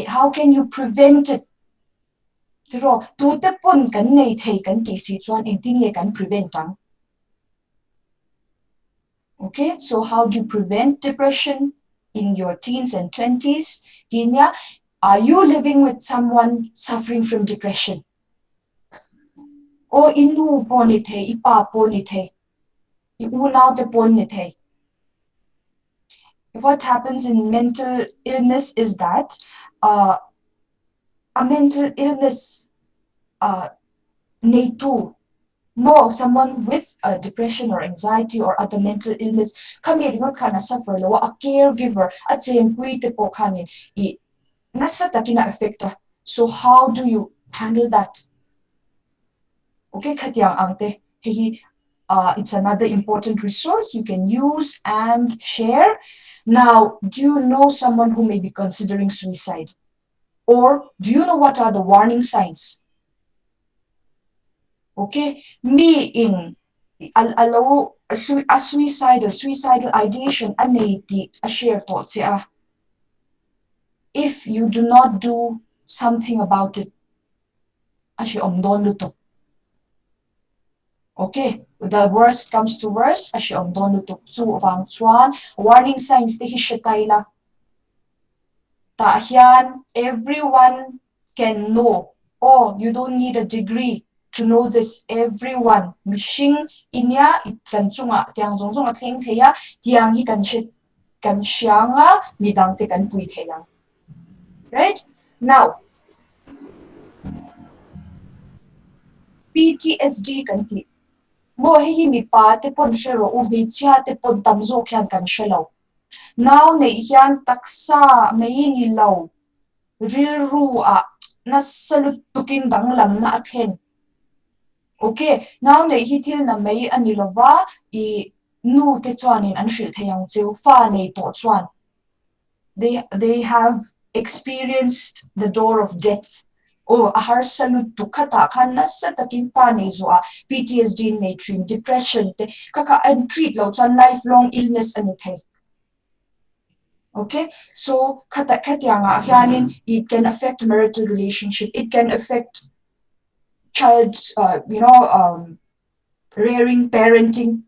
Speaker 7: how can you prevent it? Okay, so how do you prevent depression in your teens and 20s? Are you living with someone suffering from depression? O inu ponite, ipa ponite, iunaw te ponite. What happens in mental illness is that a mental illness someone with depression or anxiety or other mental illness come here not kind of suffer a caregiver at saying affect. So how do you handle that? Okay, it's another important resource you can use and share. Now, do you know someone who may be considering suicide? Or do you know what are the warning signs? Okay, me in a suicidal ideation, a share thoughts. If you do not do something about it, okay, the worst comes to worst, warning signs everyone can know. Oh, you don't need a degree to know this. Everyone mishing inya kan chunga tiang zong zong atheng theya tiang hi kan sianga midang te kan pui theyang. Right? Now, PTSD kan ti mo hi mi pa te pon shero u bi chia te pon tamzo kyan kan shelo. Now ne yan taksa mai ni lo ril ru a nasalut tukin dang lam na athen. Okay, now ne hi thil na mai anilova I nu te chuanin an shil theyang chiu fa nei to chuan. They have experienced the door of death. Oh, ahar salut tu kata kan nasa takin fa nei zo a PTSD nei trin depression te kaka and treat lo chuan lifelong illness ani thei. Okay, so it can affect marital relationship. It can affect child, rearing, parenting.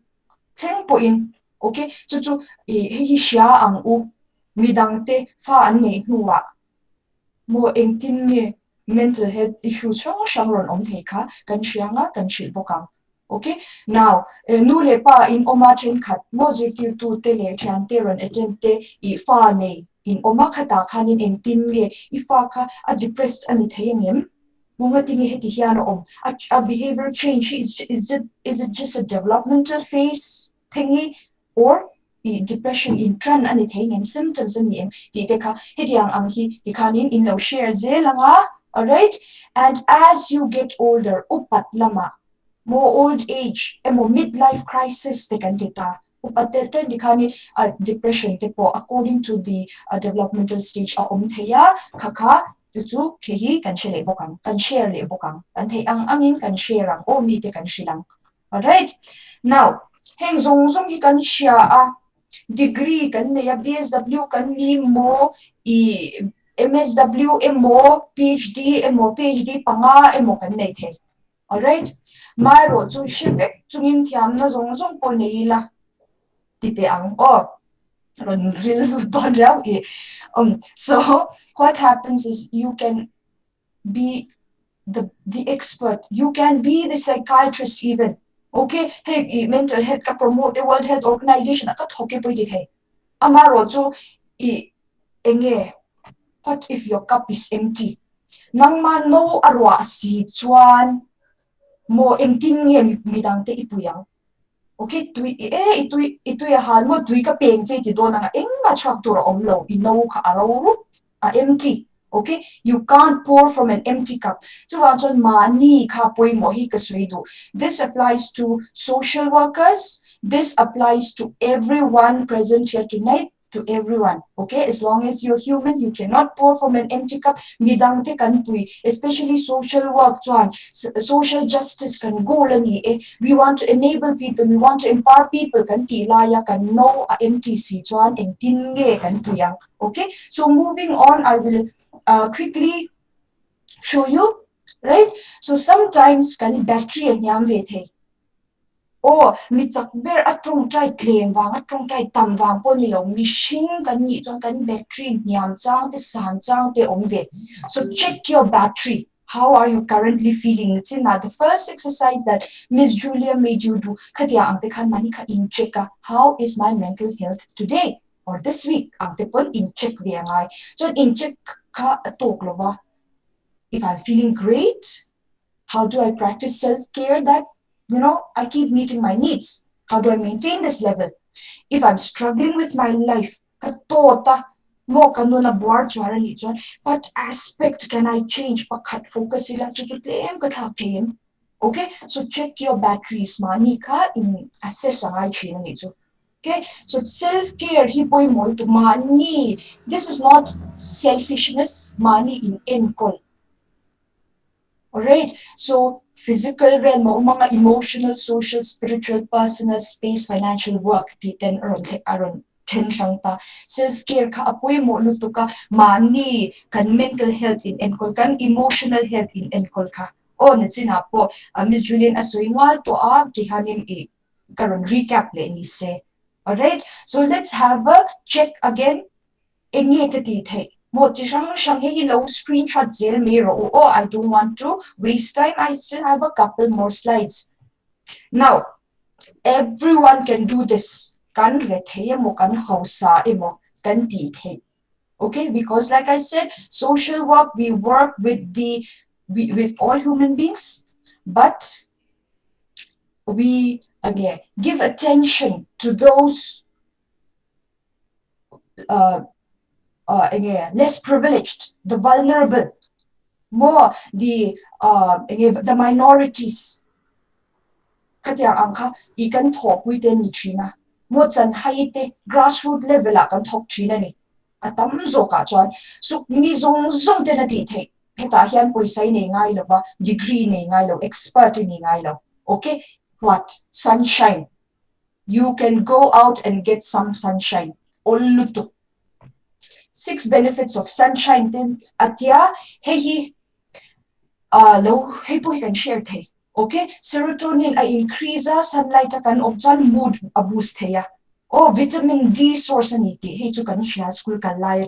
Speaker 7: Okay, so he siya ang u midang te fa an nei nuwa mo engtin nge mental health issues siyang ron theka kan siya nga kan shilbokang. Okay, now nule pa in oma chen khat mo zirtil tu tele chan teron etente I fa nei in oma khata khanin entin nge ifa kha a depressed ani thayengem monga tingi heti hiano a behavior change is it just a developmental phase thingy or depression in tran ani thayengem symptoms ani em ti te kha heti ang hi ti khanin in lo share zelanga. All right, and as you get older upat lama more old age emo midlife crisis te kan dita upat te di khani depression te po according to the developmental stage a theya khakha chu kehi kan share bokang kan share le bokang kan thei angin kan share ang o mi te kan shilang. All right, now heng zong zong hi kan share a degree kan ne ya BSW kan ni mo i MSW emo PhD emo PhD panga emo kan nei the. All right, maro chu shivek chungin thiam na zong zong po nei la tite ang ron ril don rau e so what happens is you can be the expert, you can be the psychiatrist even. Okay, hey mental health ka promote the World Health Organization ka thoke poi di the amaro chu i enge what if your cup is empty nang man no arwa si chuan mo engting nge midang te ipuyang. Okay, itui hal mo tui ka peng che ti do na eng ma chak tur om lo ino ka araw empty. Okay, you can't pour from an empty cup. So mani ka poi mo hi ka suido. This applies to social workers. This applies to everyone present here tonight. To everyone, okay? As long as you're human, you cannot pour from an empty cup. Midang te kan pui, especially social work, social justice kan go lani eh. We want to enable people, we want to empower people kan tilaya kan no a empty si chuan eng tinge kan puyang. Okay? So moving on, I will quickly show you, right? So sometimes kan battery ang yam ve the. Mi chak ber atung trai claim wang atung trai tam wang po ni lo machine kan ni chuan kan battery nyam chang te san chang te om ve. So check your battery. How are you currently feeling? It's in the first exercise that Miss Julia made you do. Katiya ang te kan mani ka in check ka. How is my mental health today or this week? Ang te pon in check ve ngai. So in check ka atok lo ba. If I'm feeling great, how do I practice self-care that I keep meeting my needs? How do I maintain this level? If I'm struggling with my life, katota mo kanuna board chwarani chon, what aspect can I change? Pakat focus sila chututlem kathakim. Okay, so check your batteries mani ka in assess ang chino nito. Okay, so self-care hi boy mo to mani. This is not selfishness, mani in enkol. Alright, so physical realm, mga emotional, social, spiritual, personal space, financial work, titen aron tension ta. Self-care ka apoy mo luto ka mani kan mental health in enkol kan emotional health in enkol ka. Natsina po Miss Julian Asoinwal to tihanim karon recap le ni se. Alright, so let's have a check again. Engete titay. Mo tisang screenshot zel mero. I don't want to waste time. I still have a couple more slides. Now, everyone can do this. Kan rethe mo kan hausa emo kan titay. Okay, because like I said, social work, we work with with all human beings, but we again give attention to those again, less privileged, the vulnerable, more the minorities. Katya angka ikan talk with any china. Mo chan haite grassroots level akan talk china ni. Atam zo ka chuan. So mi zong zong te na ti te. Heta hian poisai ne ngai lo ba, degree ne ngai lo, expert ne ngai lo. Okay? What? Sunshine. You can go out and get some sunshine. Olutuk. 6 benefits of sunshine then atya hey low hey po can share the. Okay, serotonin ay increase sunlight kan often mood a boost ya. Vitamin D source aniti hey to kan share school kan laya.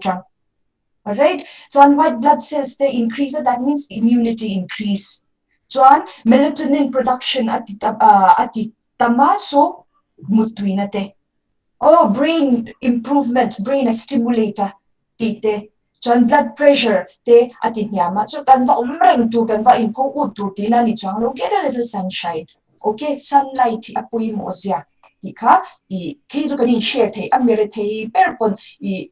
Speaker 7: Alright, so on white blood cells they increase, that means immunity increase. So on melatonin production at tama so mutwinate. Brain improvement, brain stimulator. ti te chuan blood pressure te ati nyama chu kan va reng tu kan va info u tu ti na ni chuang lo get a little sunshine okay sunlight apui mo zia ti kha I ke chu kan in share thei amere thei perpon I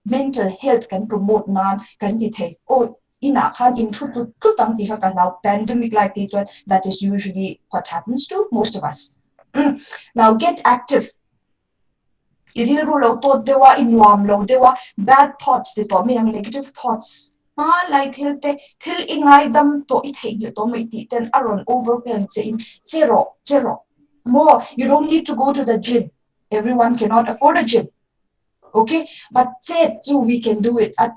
Speaker 7: mental health kan promote nan kan ti thei o ina khan in thu tang ti kha kan now pandemic like ti chuan that is usually what happens to most of us now get active iril ru lo to dewa inwam lo dewa bad thoughts te to me ang negative thoughts lai thil ingai dam to I thei to mai ti ten aron overwhelm che in zero more you don't need to go to the gym everyone cannot afford a gym okay but che chu we can do it at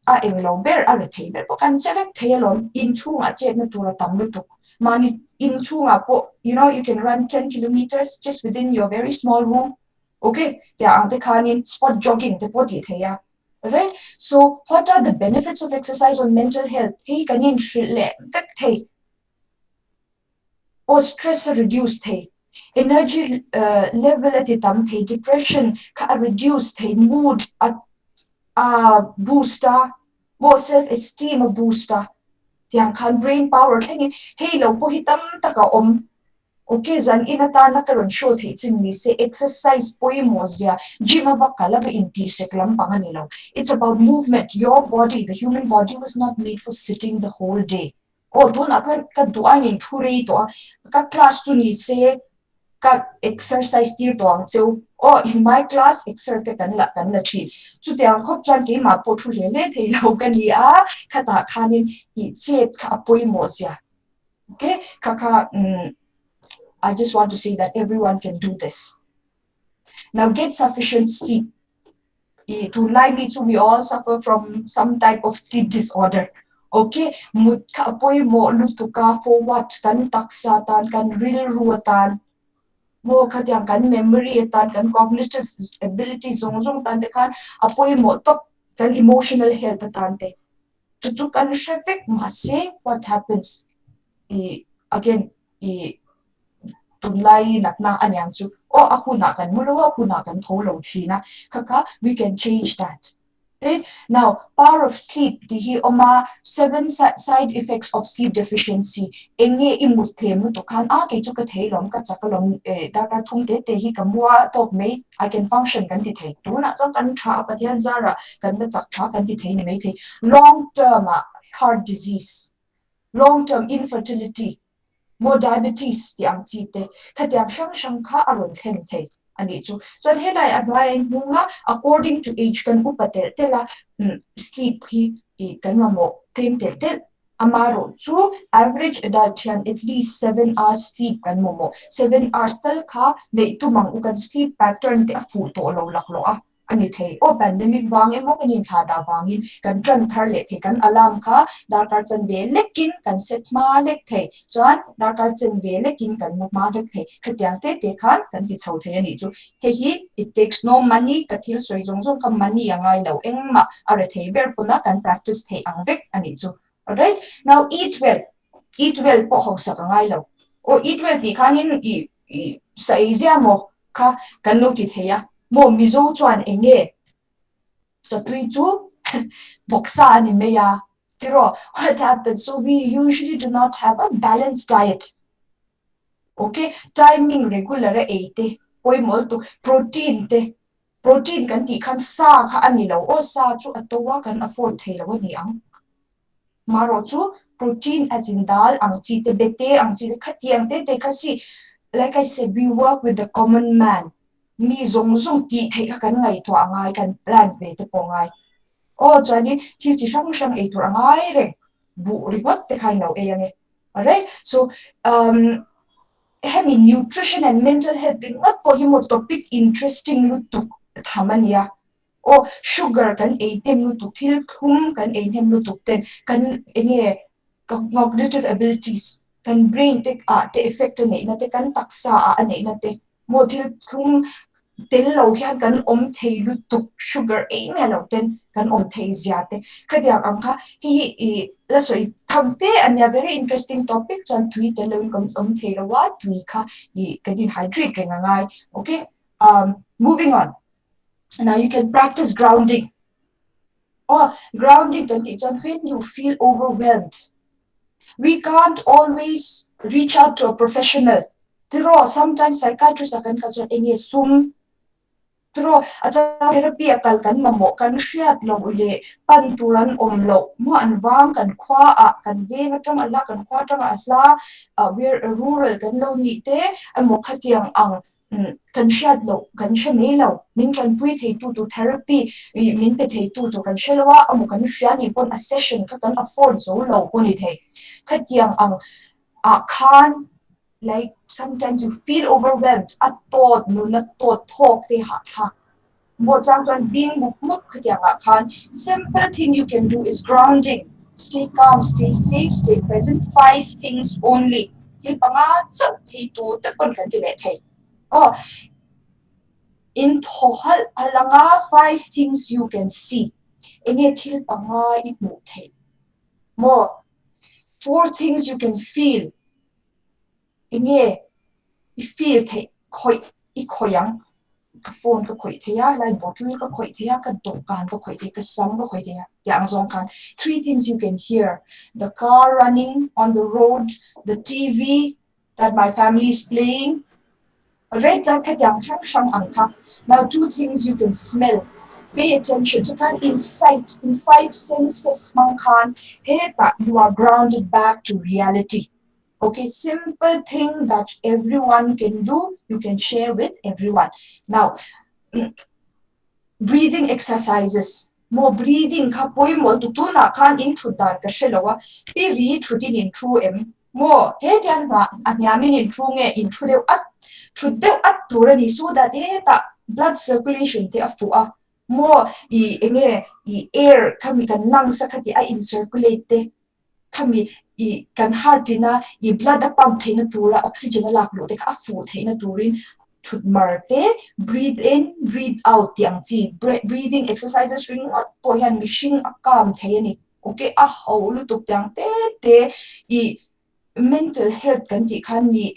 Speaker 7: a englo ber a thei ber kan chelek theilon in chunga che na tura tam lu to mani in chunga po you know you can run 10 kilometers just within your very small room okay there are the kind in spot jogging the body theya right so what are the benefits of exercise on mental health hey kanin shile vek thei or stress reduced thei energy level at tam thei depression ka reduce thei mood at booster more self esteem a booster tiang khan brain power thengin hey lo po hitam taka okay zan inata na karon show thei chin ni se exercise poi mozia gym ava kala ba inti seklam pangani lo it's about movement your body the human body was not made for sitting the whole day don akan ka duan in thurei to ka class tu ni se ka exercise tir to ang cheu in my class exercise kan la thi chu tiang khop chan ke ma po thu le thei lo kan ni khata khanin I chet kha poi mozia okay kaka I just want to say that everyone can do this. Now get sufficient sleep. To lie me too, we all suffer from some type of sleep disorder. Okay, mut ka apoy mo lutuka for what kan taksatan kan real ruatan mo katyang kan memory tan kan cognitive ability zong tan te kan apoy mo top kan emotional health tan te tutu kan traffic mase what happens again tunlai natna anyang chu aku na kan mulo aku na kan tholo china kaka we can change that right now power of sleep the hi oma 7 side effects of sleep deficiency enge imutle mu to khan ke chu ka theilom ka chakalom data thum te hi kamwa top me I can function kan ti thei tu na so kan tha pathian zara kan da chak tha kan ti thei ne me thei long term heart disease long term infertility more diabetes ti ang chi te khatiam shang kha aron thleng thei ani chu chon helai adwai munga according to age kan upatel tela sleep hi kan mo tem tel amaro chu average adult hian at least 7 hours sleep kan mo 7 hours tal kha nei tumang u kan sleep pattern te fu to lo laklo ani thei pandemic wang emo kanin thada wangin kan tran thar le the kan alarm kha darkar chan ve lekin kan set ma lek thei chuan darkar chan ve lekin kan mu ma lek thei khatiang te khan kan ti chho thei ani chu hi it takes no money ka thil soi jong ka money angai lo engma are thei ber puna kan practice thei ang vek ani chu alright now eat well po ho sa ngai lo eat well ti khanin sai ja mo kha kan lo ti theya mo mizo chuan enge so tui chu boksa ani meya tiro what happens so we usually do not have a balanced diet okay timing regular ate poi mol tu protein kan ti khan sa kha ani lo sa chu atowa kan afford thei lo ni ang maro chu protein as in dal ang chi te bete ang chi khatiang te khasi like I said we work with the common man mi zong ti thei kan ngai to angai kan plan ve te pongai chani chi shang e to angai re bu rigot te khai no e yange alright so hemi nutrition and mental health not po himo topic interesting lu tu thamania sugar kan e tem lu tu thil khum kan e hem lu tu ten kan enge cognitive abilities kan brain te effect ne na te kan taksa ane na te model khum tel lo hian kan om thei lu tu sugar e me lo ten kan om thei zia te khadiam ang kha hi la soi tham pe anya very interesting topic chan thui te lo kan om thei lo wa thui kha kan hydrate ring angai okay moving on now you can practice grounding Grounding kan ti chon when you feel overwhelmed. We can't always reach out to a professional. Pero sometimes psychiatrists akan kalchon enge sum. Pero acha therapy akal kan mamo kan shiat lo ule panturan omlo mo anwang kan khwa a kan ve na tang ala kan khwa tang ala we're a rural kan lo ni te amo khatiang ang kan shiat lo kan shame lo min tran pui thei tu therapy min pe thei tu kan shelwa amo kan shiani pon a session ka kan afford zo lo ko ni thei khatiang ang a khan like sometimes you feel overwhelmed at thought no na thought talk te ha mo chang chuan being muk khatiang a khan simple thing you can do is grounding. Stay calm, stay safe, stay present. 5 things only. Til panga chau hi tu te pon kan ti le thei. In total alanga 5 things you can see. Enge til panga I mu thei. More 4 things you can feel. Enge I feel thei khoi I khoyang ka phone ka khoi theya lai bottle ka khoi theya ka dokan ka khoi theya ka sam ka khoi theya yang zong kan 3 things you can hear: the car running on the road, the TV that my family is playing. Right, that yang shang angka. Now 2 things you can smell. Pay attention to kan insight in 5 senses mang kan heta you are grounded back to reality. Okay, simple thing that everyone can do, you can share with everyone. Now, breathing exercises. More breathing ka poi mo tutuna kan intrudan ka shelowa. Piri trudin intru em. More he dian ma anyamin intru nge intrudew at turani so that he ta blood circulation te afua. More I air kami kan lungs sakati I in circulate te. Kami kan heart dina blood a pump theina tura oxygen a laklo te ka fu theina turin thut marte breathe in breathe out tiang chi breathing exercises ring not to yan mishing akam theini okay a holu tuk tiang te mental health kan ti khan ni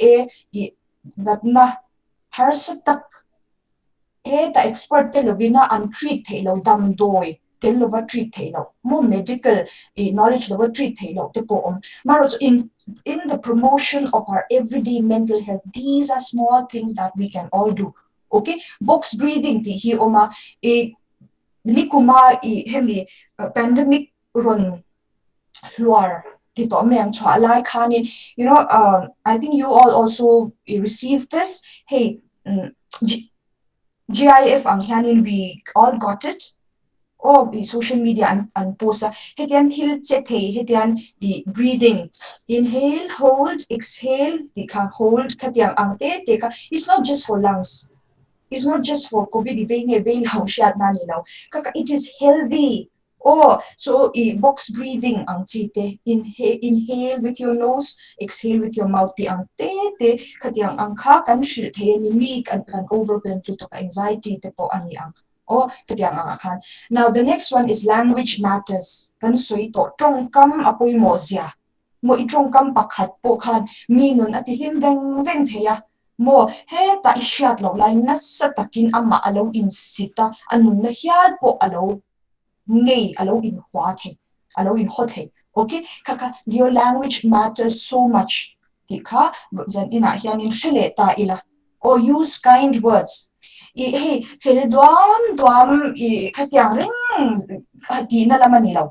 Speaker 7: datna har satak ta expert te lovina an treat theilo dam doi tel lova treat theilo more medical knowledge lova treat theilo te po maros in the promotion of our everyday mental health, these are small things that we can all do. Okay, box breathing ti hi oma likuma hemi pandemic run luar kito meng chwa lai khanin I think you all also received this. Hey, GIF ang hianin we all got it. Social media and post hetian thil che thei hetian breathing inhale hold exhale ti kha hold khatiang ang te ka it's not just for lungs, it's not just for covid vein how shat na ni lo kaka it is healthy. So box breathing ang chi te inhale with your nose, exhale with your mouth ti ang te khatiang ang kha kan shil the ni mi kan overwhelm to anxiety te po ani ang now the next one is language matters. Kan sui to tongkam apoy mo siya. Mo itongkam pakhat po kan minun at him veng theya. Mo he ta isyat lo lai nasa takin ama alo in sita anun na hiyad po alo ngay alo in huate alo in hote. Okay, kaka your language matters so much. Tika zan ina hiyan in shile ta ila. Or use kind words. Hey, feel duam katiang ring hati na laman nilaw.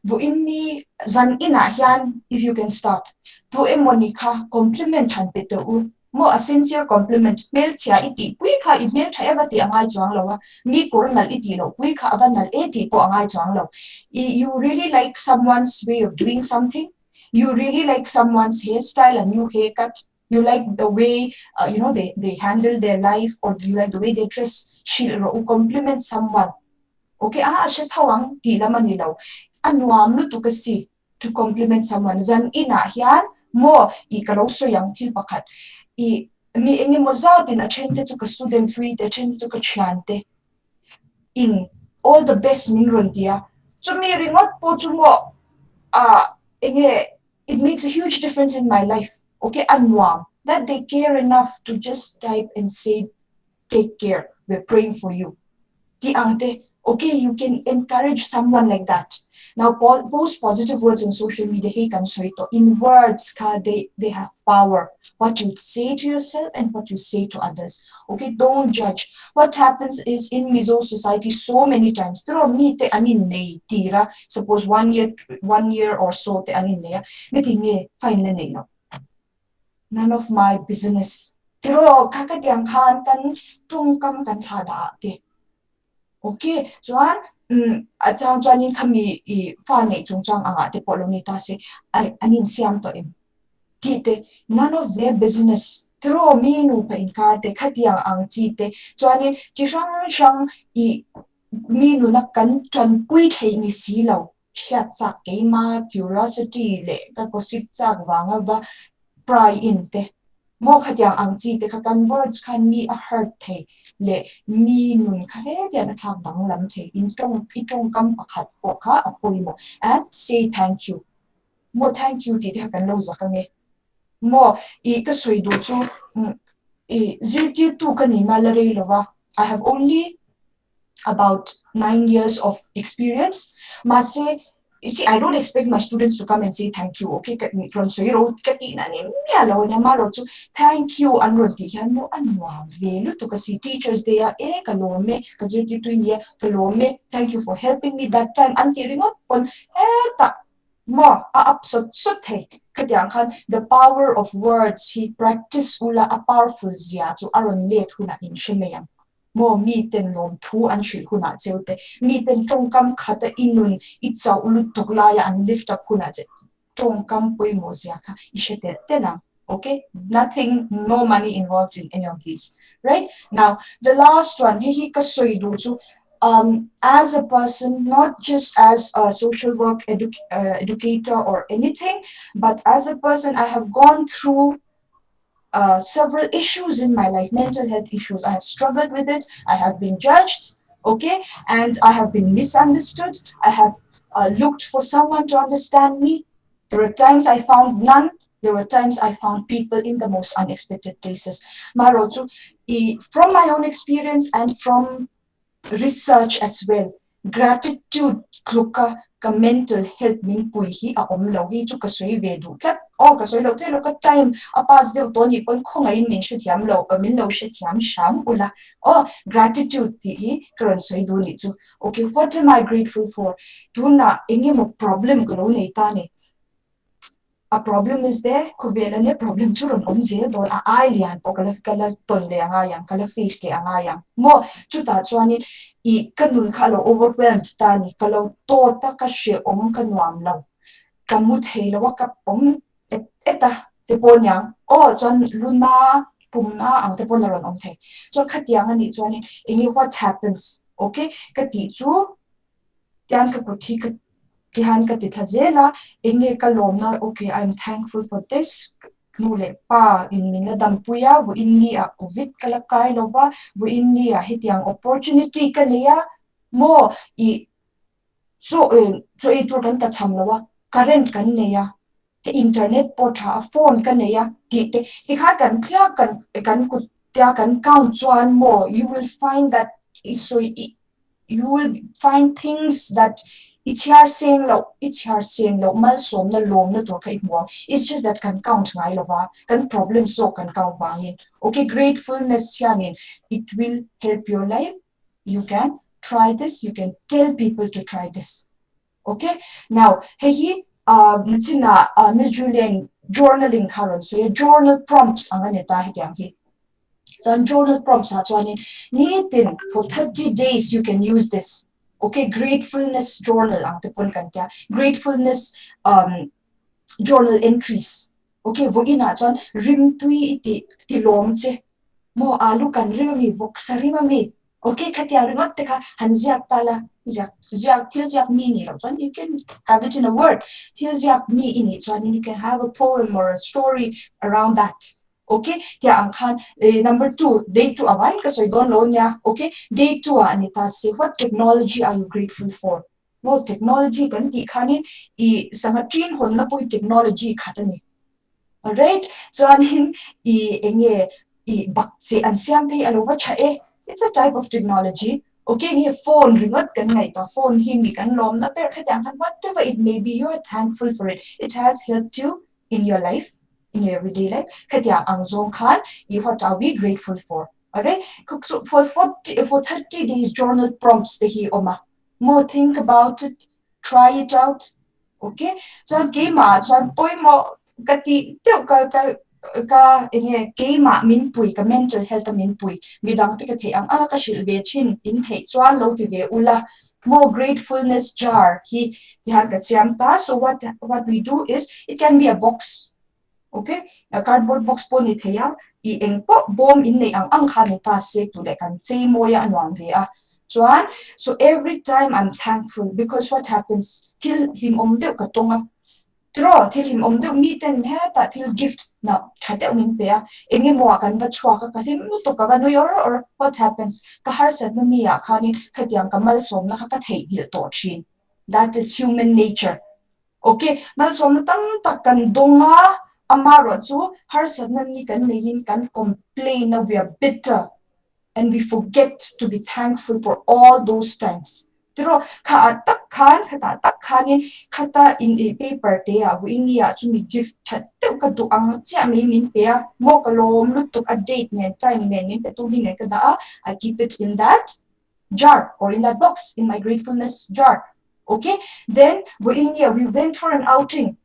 Speaker 7: Bu inni zan ina hiyan if you can start. Tu emonika compliment han pito mo a sincere compliment mail chia iti pui kha email tha eba ti angai chuang lawa mi kornal iti lo pui kha abanal eti po angai chuang lo. You really like someone's way of doing something, you really like someone's hairstyle, a new haircut, you like the way they handle their life, or do you like the way they dress, she'll compliment someone. Okay, siya tawang ti laman nilaw anwam lu to kasi to compliment someone zan ina hiyan mo ikaroso yang til pakat mi engi mo zatin achente to ka student free te achente to ka chante in all the best minron dia chumi ringot po chumo it makes a huge difference in my life. Okay, anwam that they care enough to just type and say take care, we're praying for you. Ti ante Okay, you can encourage someone like that. Now, post positive words on social media. Hey, kansoito. In words, they have power. What you say to yourself and what you say to others. Okay, don't judge. What happens is in Mizo society so many times. Suppose 1 year or so te anin ne. Fine le none of my business. Tiro kakatiang kan tungkam kan thada te. Okay, chuan achang chuanin khami I fa nei chungchang anga te poloni ta se anin siam to em. Ti te none of their business. Tiro mi nu pa inkar te khatiang ang chi te chuanin chi shang I mi nu na kan chan pui thei ni si lo. Shat chak ke ma curiosity le ka gossip chak wanga ba pry in te. Mo khatiang ang chi te khakan words khan mi a hurt the le mi nun khare dia na thak dang lam the in tong kam pakhat po kha apoi mo and say thank you mo thank you ti kan lo zakane mo I ka soi do chu zirti tu kan ni na la re lawa I have only about 9 years of experience mase you see, I don't expect my students to come and say thank you. Okay, thank you. Teachers they are kalome kalome. Thank you for helping me that time. The power of words he practiced ula a powerful zia to aron late huna in shemeyang. Mo mi ten nom thu an shri huna zeute mi ten tongkam khata inun itsa ulut toklaya and lift up huna ze tongkam poi mo ziaka ishete tenang. Okay, nothing, no money involved in any of these. Right now, the last one, as a person, not just as a social work educator or anything, but as a person, I have gone through several issues in my life, mental health issues. I have struggled with it. I have been judged, okay, and I have been misunderstood. I have looked for someone to understand me. There were times I found none. There were times I found people in the most unexpected places. Marotu, from my own experience and from research as well. Gratitude kluka ka mental health min pui hi a om lo hi chu ka soi ve du tlat o ka soi lo te lo ka time a pas de to ni kon khonga in min thiam lo ka min lo thiam sham ula o gratitude ti hi kron soi du ni chu okay what am I grateful for tuna enge mo problem ko lo nei ta ni a problem is there kuvelane problem churon omje don a alien po kala ton le anga yang kala face le anga yang mo chuta chuani I kanun khalo overwhelmed tani kalo to ta ka she kanwam lo kamut helo wa ka eta te ponya o chon luna pumna ang te ponaron omthe so khatiang ani chuani ingi what happens okay kati chu tian ka kuthi ka tihan ka tithazela inge kalomna okay I'm thankful for this nule pa in dampuya wo inni a covid kalakai lova wo inni a hitiang opportunity kaniya mo I so ito kan ka chamlawa current kan neya the internet porta phone kaniya ti kha kan kya kan kutya kan count chuan mo you will find that so you will find things that it's saying lo mal som na long na to kai mo it's just that can count ngai lova can problem so can count bangin okay gratefulness yanin it will help your life you can try this you can tell people to try this okay now hey nitsina Miss Julian journaling karon so your journal prompts angane ta hityang hi so journal prompts nitin for 30 days you can use this okay gratefulness journal ang tepon kanta gratefulness journal entries okay wo ina chuan rim tui tilom che mo alu kan rimami voksari mami okay khatia ringot te kha hanjiak tala jak tiljak mi ni chuan you can have it in a word tiljak mi ini chuan you can have a poem or a story around that okay tia ang khan number 2 day 2 awai ka soi don lo nya okay day 2 anita say what technology are you grateful for no technology kan ti khanin sangatrin hon na poi technology khatani alright so anin enge bakche an siam thei alowa cha it's a type of technology Okay, nghe phone ringot kan ngai ta phone him mi kan lom na per khatang kan whatever it may be, you're thankful for it. It has helped you in your life, in your everyday life. Khatya ang zong khan, what are we grateful for? Alright, so for 30 days journal prompts the hi oma. More think about it, try it out. Okay, so game so boy mo kati ka ine keima min pui ka mental health min pui midang ti ka the ang ka shil ve chin in the chuan lo ti ve ula more gratefulness jar he had ka siam ta. So what we do is it can be a box. Okay, a cardboard box po ni thaya I eng po bom in nei ang kha ni ta se tu le kan chei mo ya anwang ve a chuan. So every time I'm thankful because what happens till him om de ka tonga draw till him om de mi ten he ta till gift na thate unin pe a engi mo kan va chwa ka him lu to ka va no yor or what happens ka har sa na ni ya khanin khatiang kamal som na ka thei hil to chin. That is human nature. Okay, mal som na tam tak kan donga amaro chu har sa na ni kan nein kan complain na we are bitter and we forget to be thankful for all those times. Pero tak khan khata tak khanin khata in a paper te a in ya chu mi gift that ka tu ang cha mi min pe a mo ka lom lut to a date ne time ne min pe tu mi ne ka da I keep it in that jar or in that box in my gratefulness jar. Okay, then we in India we went for an outing.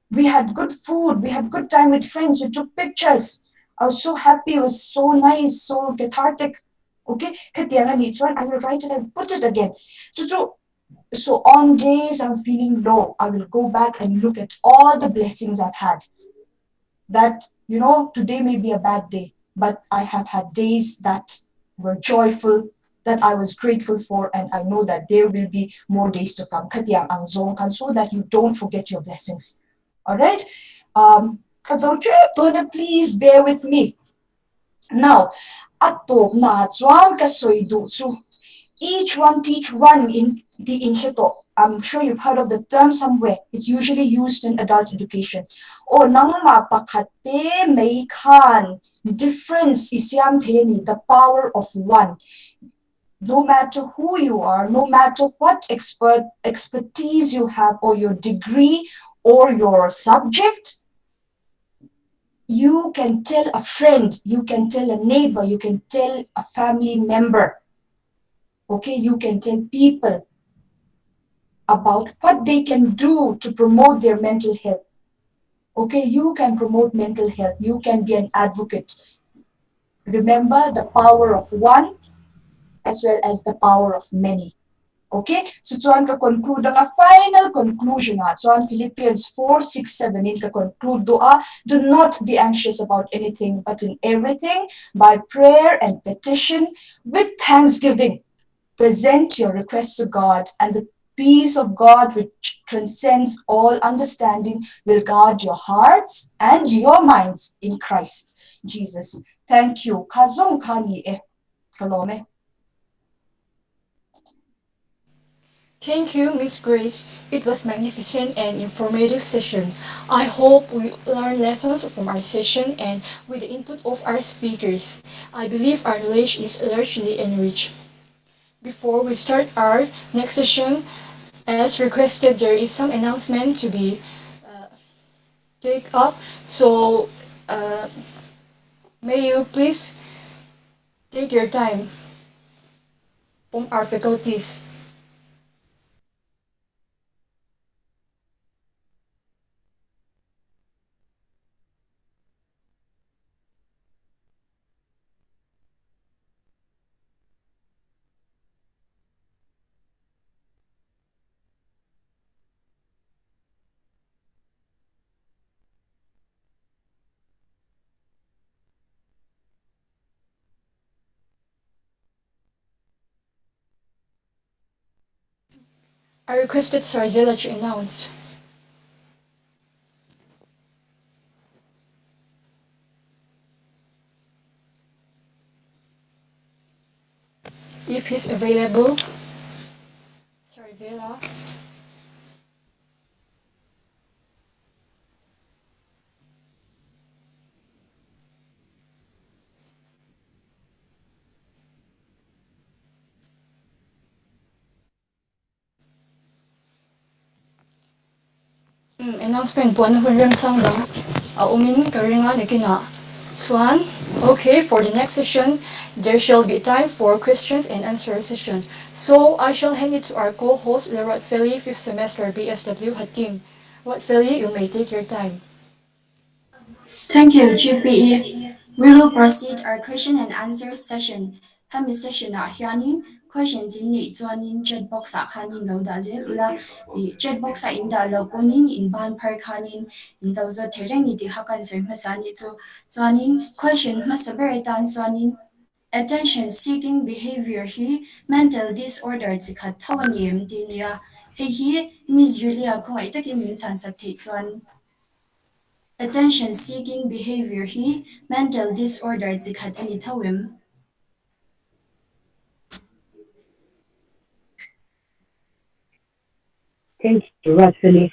Speaker 7: We had good food, we had good time with friends, we took pictures. I was so happy, it was so nice, so cathartic. Okay, I will write it and put it again. So on days I'm feeling low, I will go back and look at all the blessings I've had. That, today may be a bad day, but I have had days that were joyful, that I was grateful for, and I know that there will be more days to come. So that you don't forget your blessings. All right? Please bear with me. Now, atop na chuan kasoidu chu. Each one teach one in the inheto. I'm sure you've heard of the term somewhere. It's usually used in adult education. O nang mapakate may khan. Difference isyam theni, the power of one. No matter who you are, no matter what expertise you have or your degree or your subject, you can tell a friend, you can tell a neighbor, you can tell a family member. Okay, you can tell people about what they can do to promote their mental health. Okay, you can promote mental health. You can be an advocate. Remember the power of one as well as the power of many. Okay, so chuan ka conclude ang final conclusion chuan Philippians 4:6-7 in ka conclude do not be anxious about anything but in everything by prayer and petition with thanksgiving present your requests to God, and the peace of God which transcends all understanding will guard your hearts and your minds in Christ Jesus. Thank you. Kazong kani kalome.
Speaker 3: Thank you, Miss Grace. It was magnificent and informative session. I hope we learn lessons from our session and with the input of our speakers. I believe our knowledge is largely enriched. Before we start our next session, as requested, there is some announcement to be take up. So, may you please take your time from our faculties. I requested Sarzella to announce. If he's available, Sarzella. announcement po na hunrem sang dang umin karinga nakina. Swan. Okay, for the next session, there shall be time for questions and answer session. So I shall hand it to our co-host, Lalhlupuii, 5th semester BSW HATIM. Lalhlupuii, you may take your time.
Speaker 8: Thank you, GPE. We will proceed our question and answer session. Hemi session a hianin questions in ni chuanin chat box a khanin lo da je ula I chat box a in da lo ponin in ban par khanin in do zo thereng ni ti hakan soi masani chu chuanin question masaber tan chuanin attention seeking behavior hi mental disorder chi khat thawani em ti nia hi Miss Julia khoi takin min chan sak thei chuan attention-seeking behavior hi mental disorder chi khat ani thawim.
Speaker 6: Thank you, Lalhlupuii.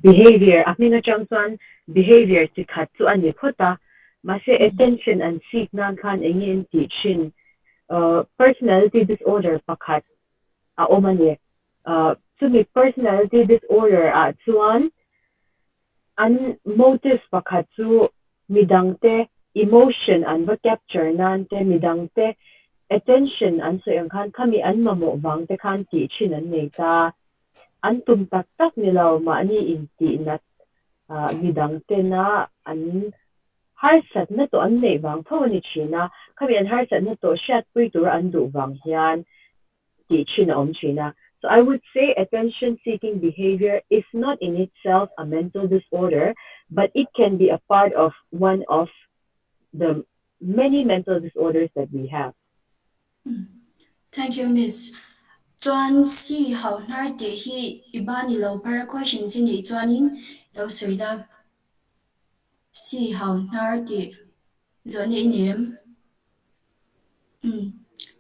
Speaker 6: Behavior, akmina changsuan behavior ti khat chu ani khota, mase attention and seek nan khan engin ti chin. Personality disorder pakhat a omani. Sumi personality disorder a chuan an motive pakhat chu midangte emotion an va capture nan te midangte attention an so yang khan kami an mamo wang te khan ti chin an nei ta an tum tak tak nilaw ma ani in ti nat midang te na an har sat na to an nei wang tho ni china kami an har sat na to shat pui tur an du wang hian ti chin om china. So I would say attention-seeking behavior is not in itself a mental disorder, but it can be a part of one of the many mental disorders that we have.
Speaker 8: Thank you, Miss. Chuan si hau nar te hi ibani lo par question sin ni chuanin lo soida si hau nar te zoni inem.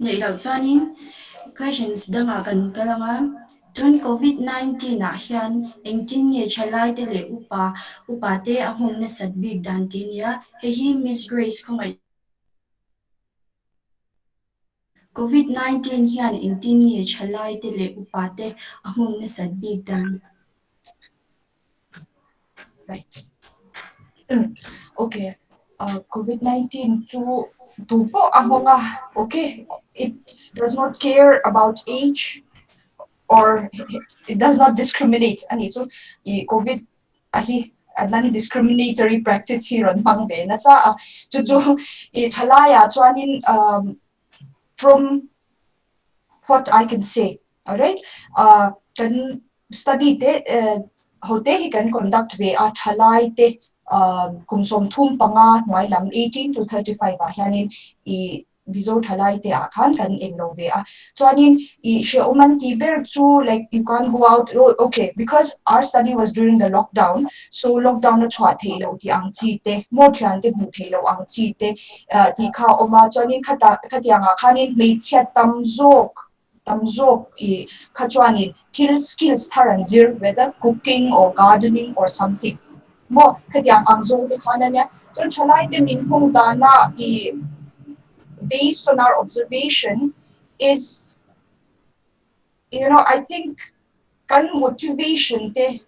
Speaker 8: Nei lo chuanin questions danga kan kalanga During COVID-19 na hian engtin nge chalai te le upa te ahong na sadbig dan tinia hi Miss Grace khongai COVID-19 hian engtin nge chalai te le upa te ahong na sadbig dan.
Speaker 7: Right. Okay. COVID-19 to tupo ahonga. Okay. It does not care about age or it does not discriminate. And so COVID ahi non-discriminatory practice here on Mangbe. Nasa to halaya chuanin from what I can say. All right. Can study te hote hi can conduct ve a thalai te kumsom thum panga noi lam 18 to 35 a hianin I bizo thalai te a khan kan englo ve a chuanin I she oman ti ber chu like you can't go out. Oh, okay, because our study was during the lockdown, so lockdown na chwa theilo ti ang chi te mo thian te mu theilo ang chi te ti kha oma chuanin khatianga khanin mei chhiat tamzok I khachuanin till skills tharanzir whether cooking or gardening or something mo khatyang angzong te khananya ton chalai te min hong dana I based on our observation is I think kan motivation te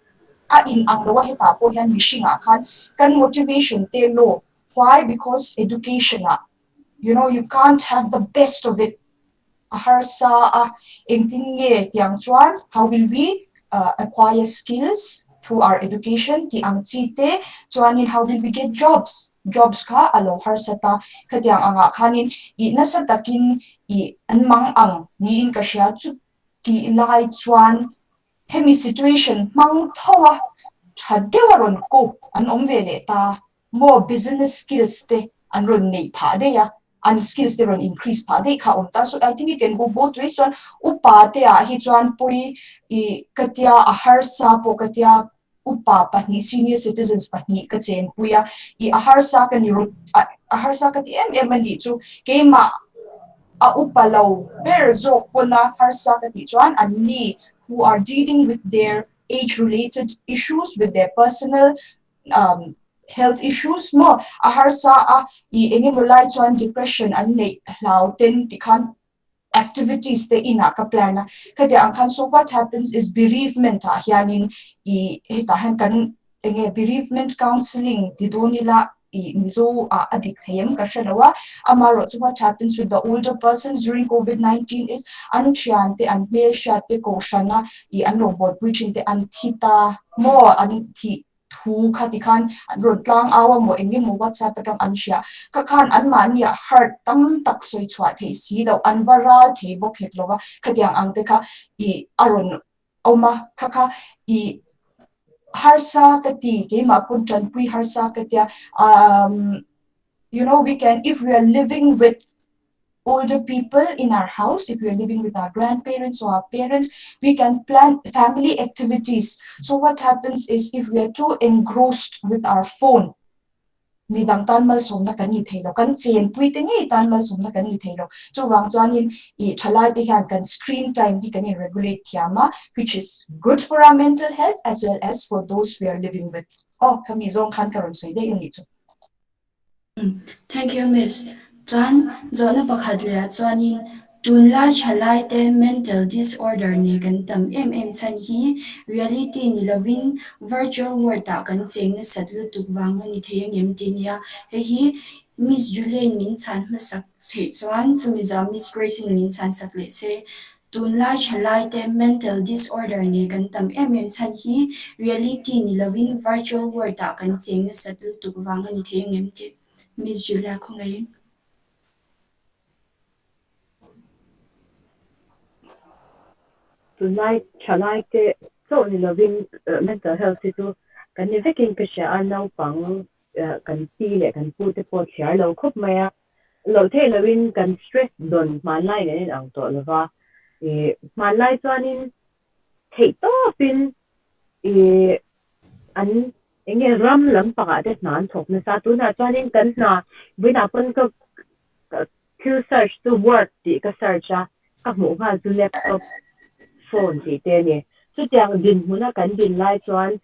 Speaker 7: a in ang lawa heta po yan mishinga kan motivation te low. Why? Because education you can't have the best of it. Harsa engtinge tiang chuan how will we acquire skills through our education ti ang chite chuanin how will we get jobs ka alo harsata khatiang anga khanin I nasa takin I anmang ang ni in kasya chu ti lai chuan hemi situation mang thawa hadewaron ko an omvele ta more business skills te anron nei pha de ya and skills they run increase pa de kha omta. So I think it can go both ways. Chuan upa te a hi chuan pui I katia a harsa po katia upa pahni senior citizens pahni ka chen puya I a harsa ka ni a harsa ka ti em ani chu kema a upa lo ber zo pona harsa ka ti chuan ani who are dealing with their age related issues with their personal health issues mo aharsa I engi mulai chuan depression an nei hlau ten tikhan activities te ina ka plana kati ang kan so what happens is bereavement ha hianin I hitahan kan enge bereavement counseling tido nila I mizo adik thayam kashalawa amaro so what happens with the older persons during COVID-19 is anuchiante and male shate ko shana I anlobot preaching te anthita mo anthi thu khatikan rodlang awa mo engi mo WhatsApp atang ansia kakhan anmania heart tam tak soi chwa thei si do anvaral thei bo kheklova khatiang angte kha I aron oma kaka I harsa kati ke ma puntan pui harsa katia you know we can if we are living with older people in our house if we are living with our grandparents or our parents we can plan family activities so what happens is if we are too engrossed with our phone midang tanmal somna kan ni thailo kan chen pui te ngi tanmal somna kan ni thailo so wang chuanin I thalai te hian kan screen time bi kan regulate thiama which is good for our mental health as well as for those we are living with oh kami zong khan karon soi de ni chu
Speaker 8: Thank you, Miss. Chan, zona pakhadlia chuanin tunla chalai te mental disorder ni kan tam chan hi reality ni loving virtual world ta kan cheng ni satlu tukwang ni theyang yem tinia he hi Miss Julian min chan ma sak the chuan chu Miss Grace min chan sak le se tunla chalai te mental disorder ni kan tam chan hi reality ni loving virtual world ta kan cheng ni satlu tukwang ni theyang yem ti Miss Julia ko ngayon.
Speaker 6: Tonight, chalai te so ni loving mental health itu kan ni vekin ka siya anaw pang kan pile kan pute po siya lo kop maya lo te loving kan stress don malay ngayon ang to lava malay tuanin te to pin an inge ram lam pakadet na an tok na sa tu na tuanin kan na winapon ka Q search to work di ka search ka mo nga to laptop phone ti te ni so tiang din muna kan din lai chuan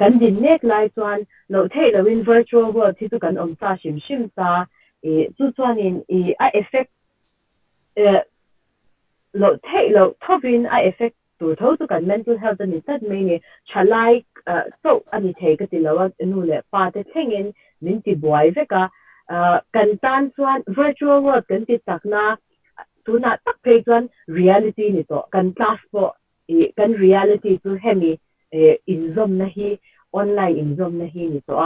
Speaker 6: kan din nek lai chuan lo thei lo in virtual world ti tu kan om sa shim ta chu chuan in a effect lo thei lo thovin a effect tu tho tu kan mental health ni tat me ni chalai so ani thei ka ti lo nu le pa te thengin min ti boy veka kan tan chuan virtual world kan ti takna tuna tak phei chuan reality ni to kan class po kan reality tu hemi inzom na hi online inzom na hi ni to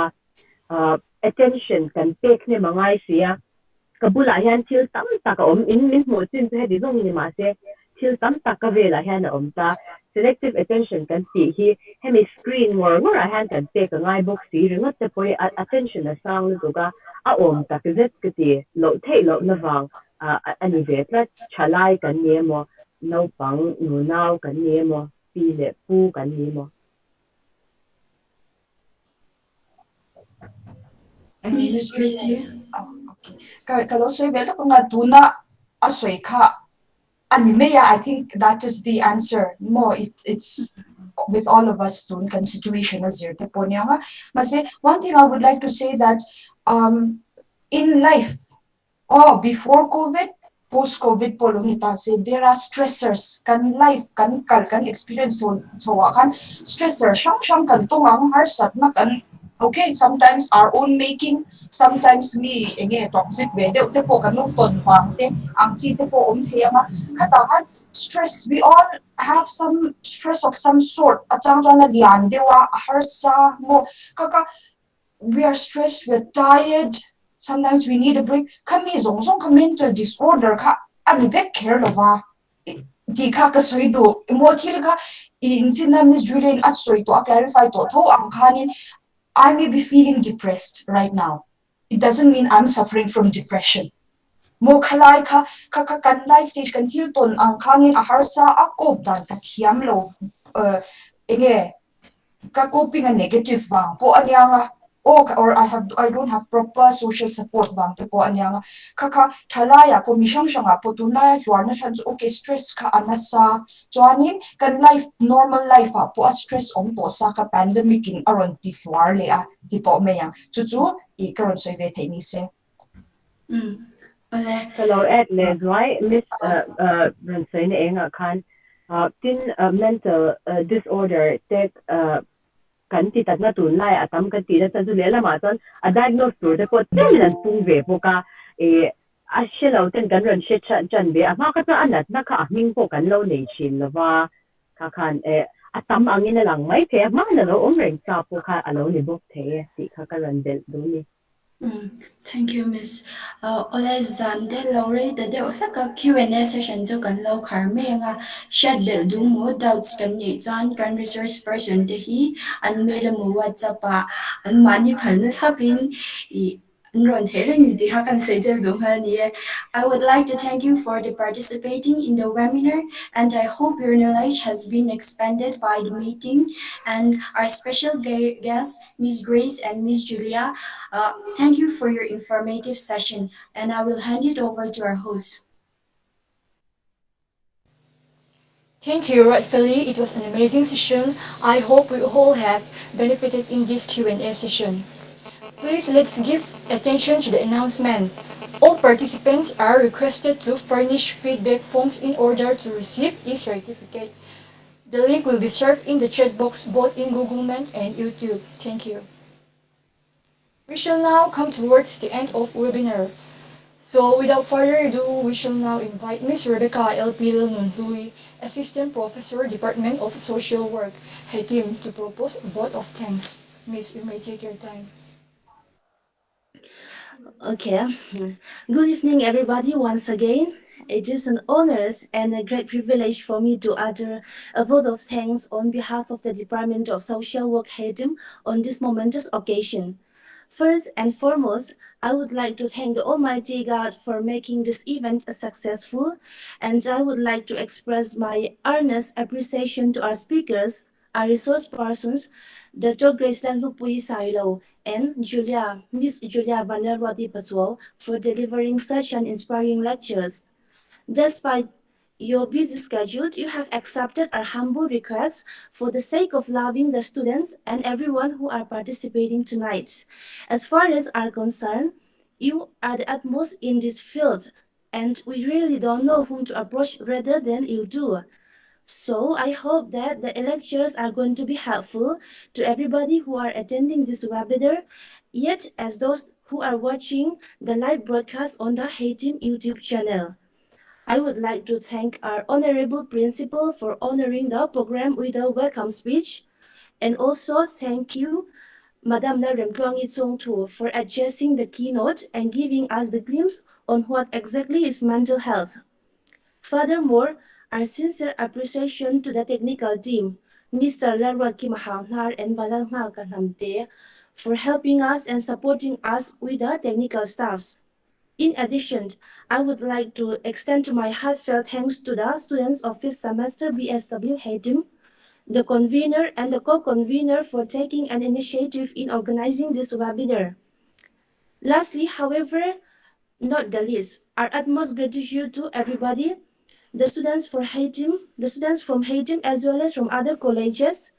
Speaker 6: attention kan take ne mangai sia kabula hian thil tam tak om in min mo chin te di zong ni ma se thil tam tak ka vela hian om ta selective attention kan ti hi hemi screen ngor hian kan take ngai box si ringot te poi attention na sang lu ga a om tak zet ka ti lo thei lo na wang ani ve tla chalai kan nie mo no pang nu nau kan nie mo pi le pu kan nie mo
Speaker 8: Miss Tracy.
Speaker 7: Kalau soi beta ko nga tuna asoi ka animeya I think that is the answer mo it's with all of us tun kan situation as your te ponya nga mase one thing I would like to say that in life before COVID post COVID polo nita say there are stressors kan life kan experience so kan stressor shang kan tungang harsat na kan okay sometimes our own making sometimes me again toxic we de po kan no ton wang te ang chi te po the ma khatahan stress we all have some stress of some sort achang na lian dewa harsa mo kaka we are stressed we're tired sometimes we need a break kami zong ka mental disorder ka ani be care lova di ka soi do emotional ka in Miss Julian at soi to clarify to tho ang khanin I may be feeling depressed right now. It doesn't mean I'm suffering from depression. Mo khalai ka kan life stage kan thil ton ang khangin aharsa akop dan ka thiam lo enge ka coping a negative wang po anyanga or I don't have proper social support bang po anyanga kaka thalaya po misang shanga po tunay na siya okay stress ka anasa chuanin kan life normal life po stress on to sa ka pandemic in aron ti le dito mayang chuchu I karon soy ve ni se
Speaker 8: Ole.
Speaker 6: Hello, Ed Les, right? Miss Ransoy na nga kan tin mental disorder tek kan ti tat na tun lai atam kan ti da tan le la ma ton a diagnose tur de ko ten lan tung ve po ka e a shelo ten kan ran she chan be a ma ka ta anat na ka ming po kan lo nei chin la wa ka kan atam angin na lang mai te ma na lo reng sa po ka alo ni bok te ti ka ka ran del do ni.
Speaker 8: Thank you, Miss. Ole Zande Lowry, the day of like a Q&A session to can low carming shed the doom more doubts can you John can resource person to he and made a move WhatsApp and money panels happen. I would like to thank you for the participating in the webinar, and I hope your knowledge has been expanded by the meeting. And our special guests, Miss Grace and Miss Julia, thank you for your informative session, and I will hand it over to our host.
Speaker 3: Thank you, rightfully. It was an amazing session. I hope we all have benefited in this Q&A session. Please let's give attention to the announcement. All participants are requested to furnish feedback forms in order to receive e-certificate. The link will be served in the chat box both in Google Meet and YouTube. Thank you. We shall now come towards the end of webinar. So without further ado, we shall now invite Ms. Rebecca L.P. Lalhlupuii, Assistant Professor, Department of Social Work, HATIM, to propose a vote of thanks. Miss, you may take your time.
Speaker 9: Okay. Good evening, everybody, once again. It is an honor and a great privilege for me to utter a vote of thanks on behalf of the Department of Social Work HATIM on this momentous occasion. First and foremost, I would like to thank the Almighty God for making this event successful, and I would like to express my earnest appreciation to our speakers, our resource persons, Dr. Grace Lalhlupuii Sailo, and Miss Julia Vanlalruati Pachuau for delivering such an inspiring lectures. Despite your busy schedule, you have accepted our humble request for the sake of loving the students and everyone who are participating tonight. As far as are concerned, you are the utmost in this field, and we really don't know whom to approach rather than you do. So I hope that the lectures are going to be helpful to everybody who are attending this webinar, yet as those who are watching the live broadcast on the HATIM YouTube channel. I would like to thank our Honorable Principal for honoring the program with a welcome speech, and also thank you, Madam Lalhlupuii for addressing the keynote and giving us the glimpse on what exactly is mental health. Furthermore, our sincere appreciation to the technical team, Mr. Lalhlupuii and Vanlalruati, for helping us and supporting us with the technical staffs. In addition, I would like to extend my heartfelt thanks to the students of 5th semester BSW HATIM, the convener and the co-convener for taking an initiative in organizing this webinar. Lastly, however, not the least, our utmost gratitude to everybody, the students from HATIM as well as from other colleges,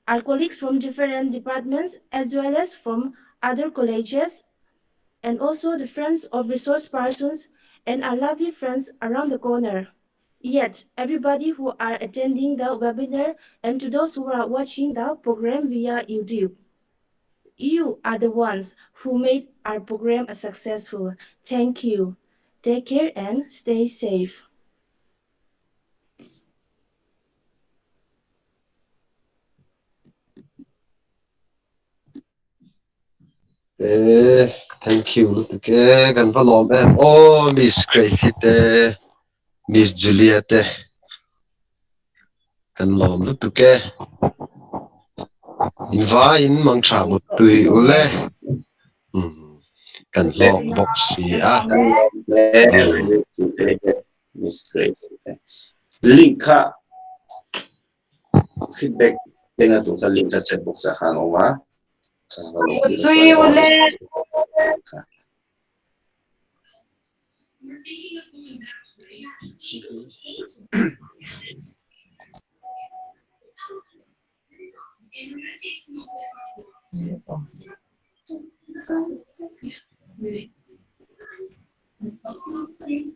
Speaker 9: our colleagues from different departments as well as from other colleges, and also the friends of resource persons and our lovely friends around the corner. Yet, everybody who are attending the webinar and to those who are watching the program via YouTube. You are the ones who made our program successful. Thank you. Take care and stay safe.
Speaker 10: Thank you. Kan valom Miss Gracie Miss Juliet kan lom in mang tra một tùy ule kan lom boxi
Speaker 1: Miss Grace. Link ka feedback dengan tu sa link sa chat box sa kanoma.
Speaker 5: Tuloy ulit.
Speaker 1: Okay.